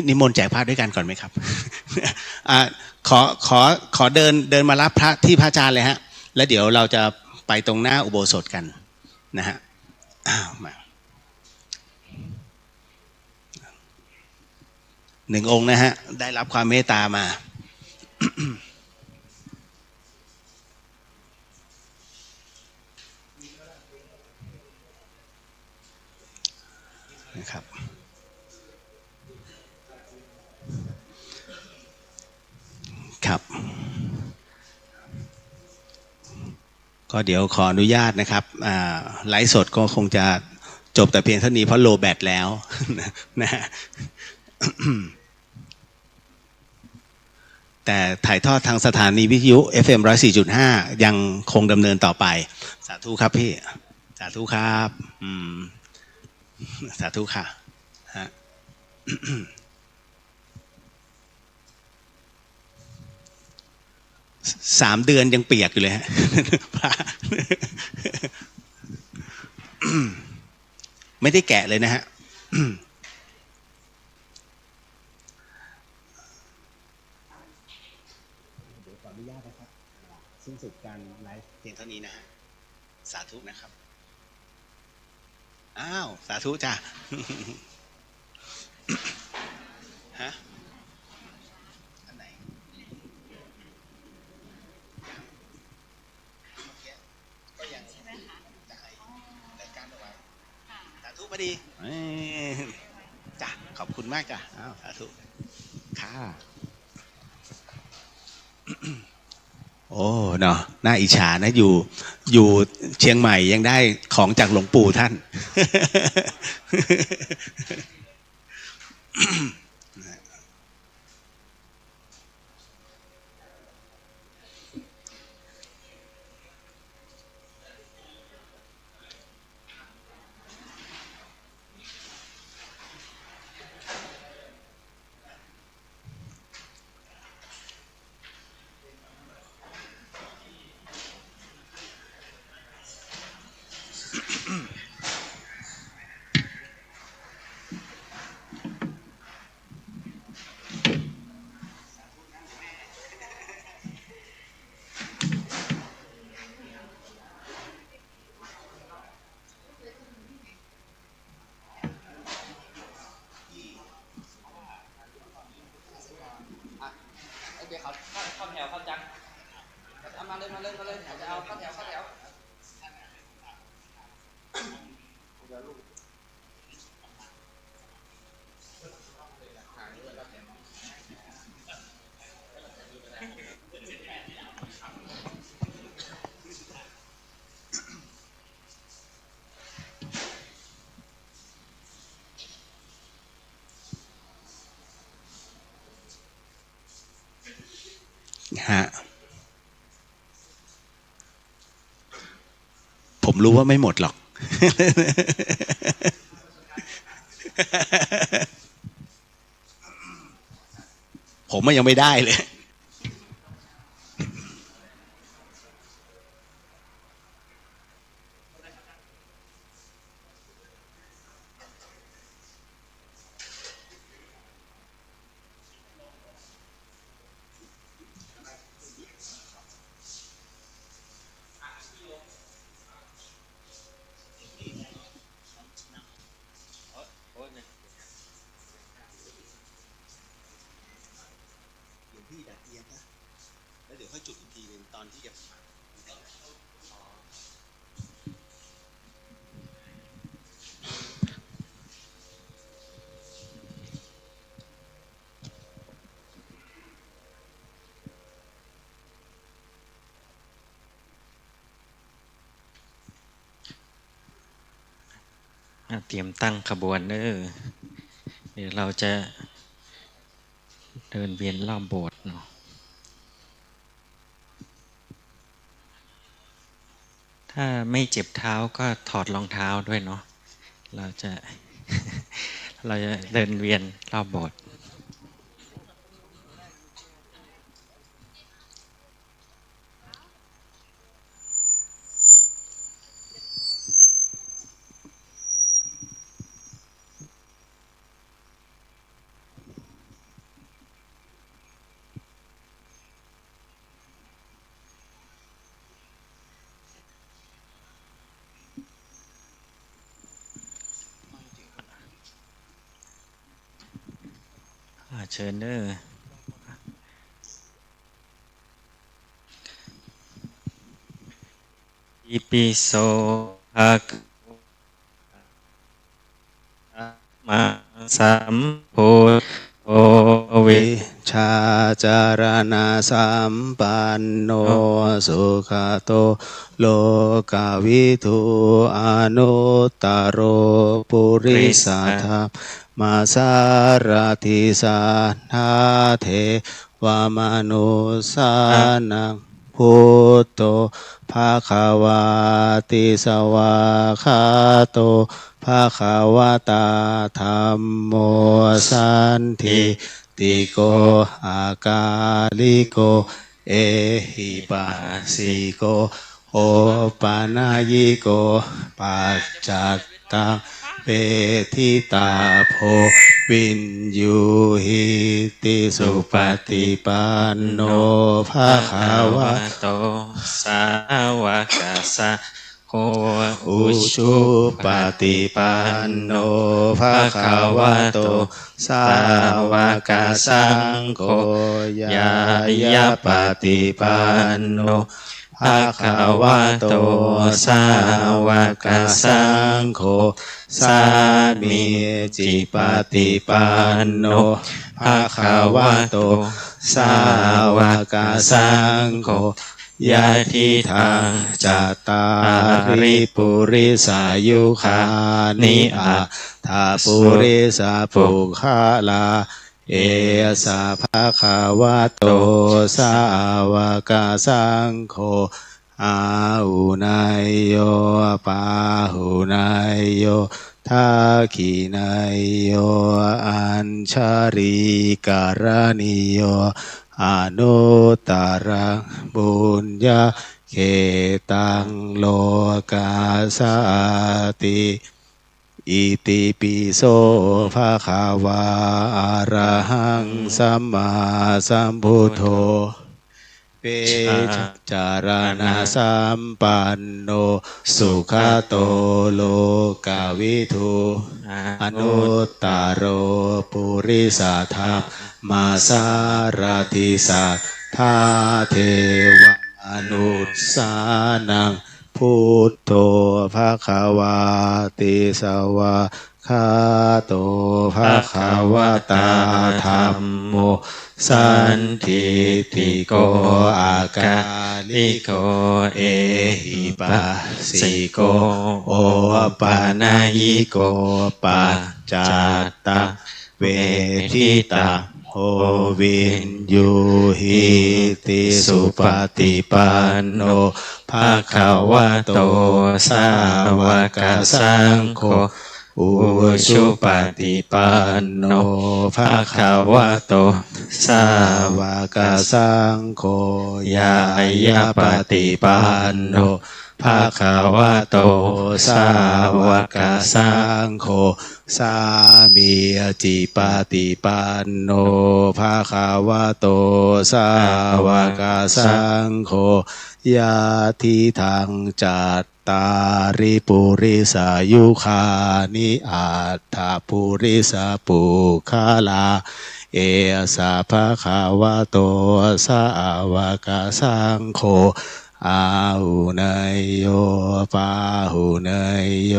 นิมนต์แจกพระด้วยกันก่อนไหมครับ ขอเดินมารับพระที่พระอาจารย์เลยฮะแล้วเดี๋ยวเราจะไปตรงหน้าอุโบสถกันนะฮะมา1 องค์นะฮะได้รับความเมตตามา นะครับครับก็เดี๋ยวขออนุญาตนะครับไลฟ์สดก็คงจะจบแต่เพียงเท่านี้เพราะโลแบตแล้ว นะฮะ แต่ถ่ายทอดทางสถานีวิทยุ FM 104.5 ยังคงดำเนินต่อไปสาธุครับพี่สาธุครับสาธุค่ะฮะ 3 เดือนยังเปียกอยู่เลยฮะ ไม่ได้แกะเลยนะฮะ เดี๋ยวขออนุญาตนะครับสิ้นสุดการไลฟ์เพียงเท่านี้นะฮะสาธุนะครับอ้าวสาธุจ้ะ ฮะอันไหนก็ยังได้รายการเอาไว้สาธุพอดีจ้ะขอบคุณมากจ้ะอ้าวสาธุค่ะ โอ โอ้เนาะน่าอิจฉานะอยู่เชียงใหม่ยังได้ของจากหลวงปู่ท่าน ฮะผมรู้ว่าไม่หมดหรอก ผมยังไม่ได้เลย แล้วเดี๋ยวค่อยจุดอีกทีนึงตอนที่จะเตรียมตั้งขบวนเด้อเดี๋ยวเราจะเดินเวียนรอบโบสถ์เนาะถ้าไม่เจ็บเท้าก็ถอดรองเท้าด้วยเนาะเราจะ เราจะเดินเวียนรอบโบสถ์เชิญเด้ออิปิโสภะคะวะมาสัมพุทโธวิชาจารณะสัมปันโนสุขโตโลกวิทูอนุตตโรปุริสัทธามาสารติสัทธาเทวมนุสานังพุทโธภะคะวาติสวาคาโตภะคะวะตาธัมโมสันทิติโกอาลิโกเอหิปัสสิโกโอปานายิโกปัจจัตตังเปทิตาโพวินยูหิติสุปฏิปันโนภะคะวะโตสาวกสังโฆอุชุปฏิปันโนภะคะวะโตสาวกสังโฆยายาปฏิปันโนภะคะวะโตสาวกสังโฆสามีจิปฏิปันโนภะคะวะโตสาวกสังโฆ ยะทิทางจัตตาริปุริสายุคานิอัตถาปุริสาปุคาลาเอสะภะคะวะโตสาวกสังโฆอาหุนายโยปาหุนายโยทักขินายโยอัญชาริการณิโยอนุตตรังบุญญาเขตังโลกาสาติอิติปิโสภะคะวะอะระหังสัมมาสัมพุทโธเปจารณะสัมปันโนสุขโตโลกวิทูอนุตตโรปุริสธรรมาสารติสัทธาเทวมนุสสานังพุทโธภะคะวาติสวะคาโตภะคะวะตาธัมโมสันทิติโกอากาลิโกเอหิปัสสิโกโอปานายิโกปัจจัตตะเวทิตาโหวินยูหิติสุปฏิปันโนภะคะวะโตสาวกสังโฆอุชุปฏิปันโนภะคะวะโตสาวกสังโฆยายาปฏิปันโนภะคะวะโตสาวกสังโฆสามีจิปฏิปันโนภะคะวะโตสาวกสังโฆยะทิทังจัตตาริปุริสายุคานิอัตถาปุริสาปุคาลาเอสะภะคะวะโตสาวกสังโฆอาหุนายโยปาหุนายโย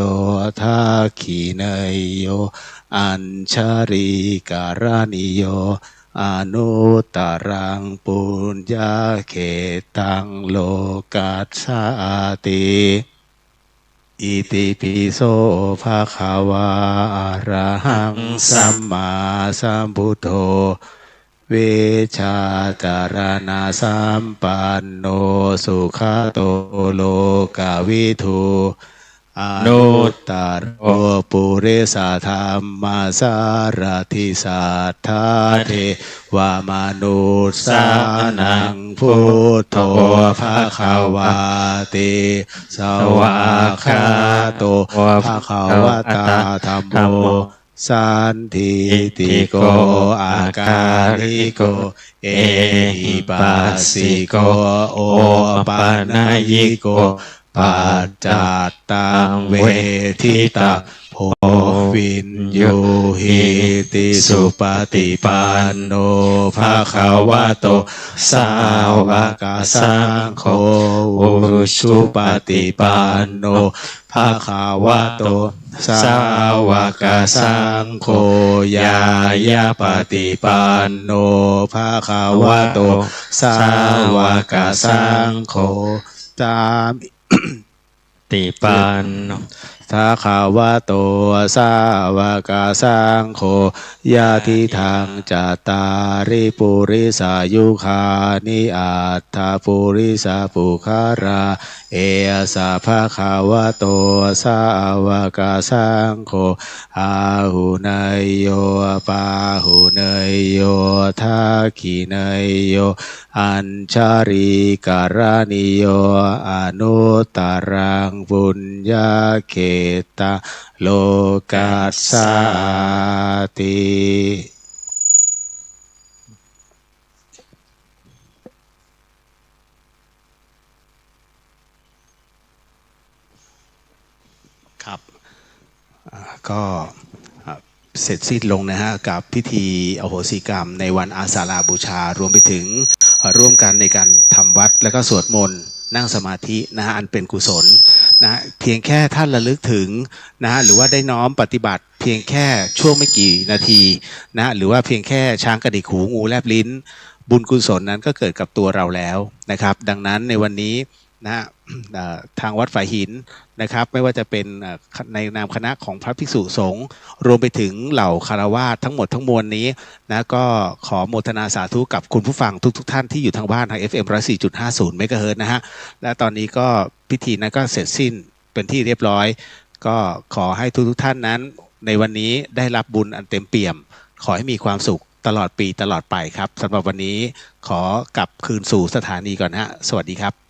ทักขินายโยอัญชาริการณิโยอนุตตรังปุญญาเขตังโลกัสสาติอิติปิโสภะคะวะอะระหังสัมมาสัมพุทโธเวชาจารณะสัมปันโนสุขโตโลกวิทูอนุตตรโอปุริสธรรมสารติสัทธาเทวมนุสสานังพุทโธภะคะวาติสวากขาโตภะคะวะตาธัมโมสันทิติโกอากาลิโกเอหิปัสสิโกโอปานายิโกปัจจัตตังเวทิตาโพวินยูหิติสุปฏิปันโนภะคะวะโตสาวกสังโฆอุชุปฏิปันโนภะคะวะโตสาวกสังโฆยายาปฏิปันโนภะคะวะโตสาวกสังโฆตามติปันโนภะคะวะโตสาวกสังโฆยะทิทังจัตตาริปุริสายุคานิอัตถาปุริสาปุคาราเอสะภะคะวะโตสาวกสังโฆอาหุนายโยปาหุนายโยทักขินายโยอัญชาริการณิโยอนุตตรังปุญญาเขตาโลกัสสาติครับก็เสร็จสิ้นลงนะฮะกับพิธีอโหสิกรรมในวันอาสาฬหบูชารวมไปถึงร่วมกันในการทำวัดแล้วก็สวดมนต์นั่งสมาธินะฮะอันเป็นกุศลนะเพียงแค่ท่านระลึกถึงนะฮะหรือว่าได้น้อมปฏิบัติเพียงแค่ช่วงไม่กี่นาทีนะหรือว่าเพียงแค่ช้างกระดิกหูงูแลบลิ้น บุญกุศลนั้นก็เกิดกับตัวเราแล้วนะครับ ดังนั้นในวันนี้นะทางวัดฝายหินนะครับ ไม่ว่าจะเป็นในนามคณะของพระภิกษุสงฆ์รวมไปถึงเหล่าคฤหัสถ์ทั้งหมดทั้งมวลนี้นะก็ขอโมทนาสาธุกับคุณผู้ฟังทุกท่านที่อยู่ทางบ้านทาง FM 104.50 เมกะเฮิรตซ์นะฮะและตอนนี้ก็พิธีนั้นก็เสร็จสิ้นเป็นที่เรียบร้อยก็ขอให้ทุกท่านนั้นในวันนี้ได้รับบุญอันเต็มเปี่ยมขอให้มีความสุขตลอดปีตลอดไปครับสำหรับวันนี้ขอกลับคืนสู่สถานีก่อนฮะสวัสดีครับ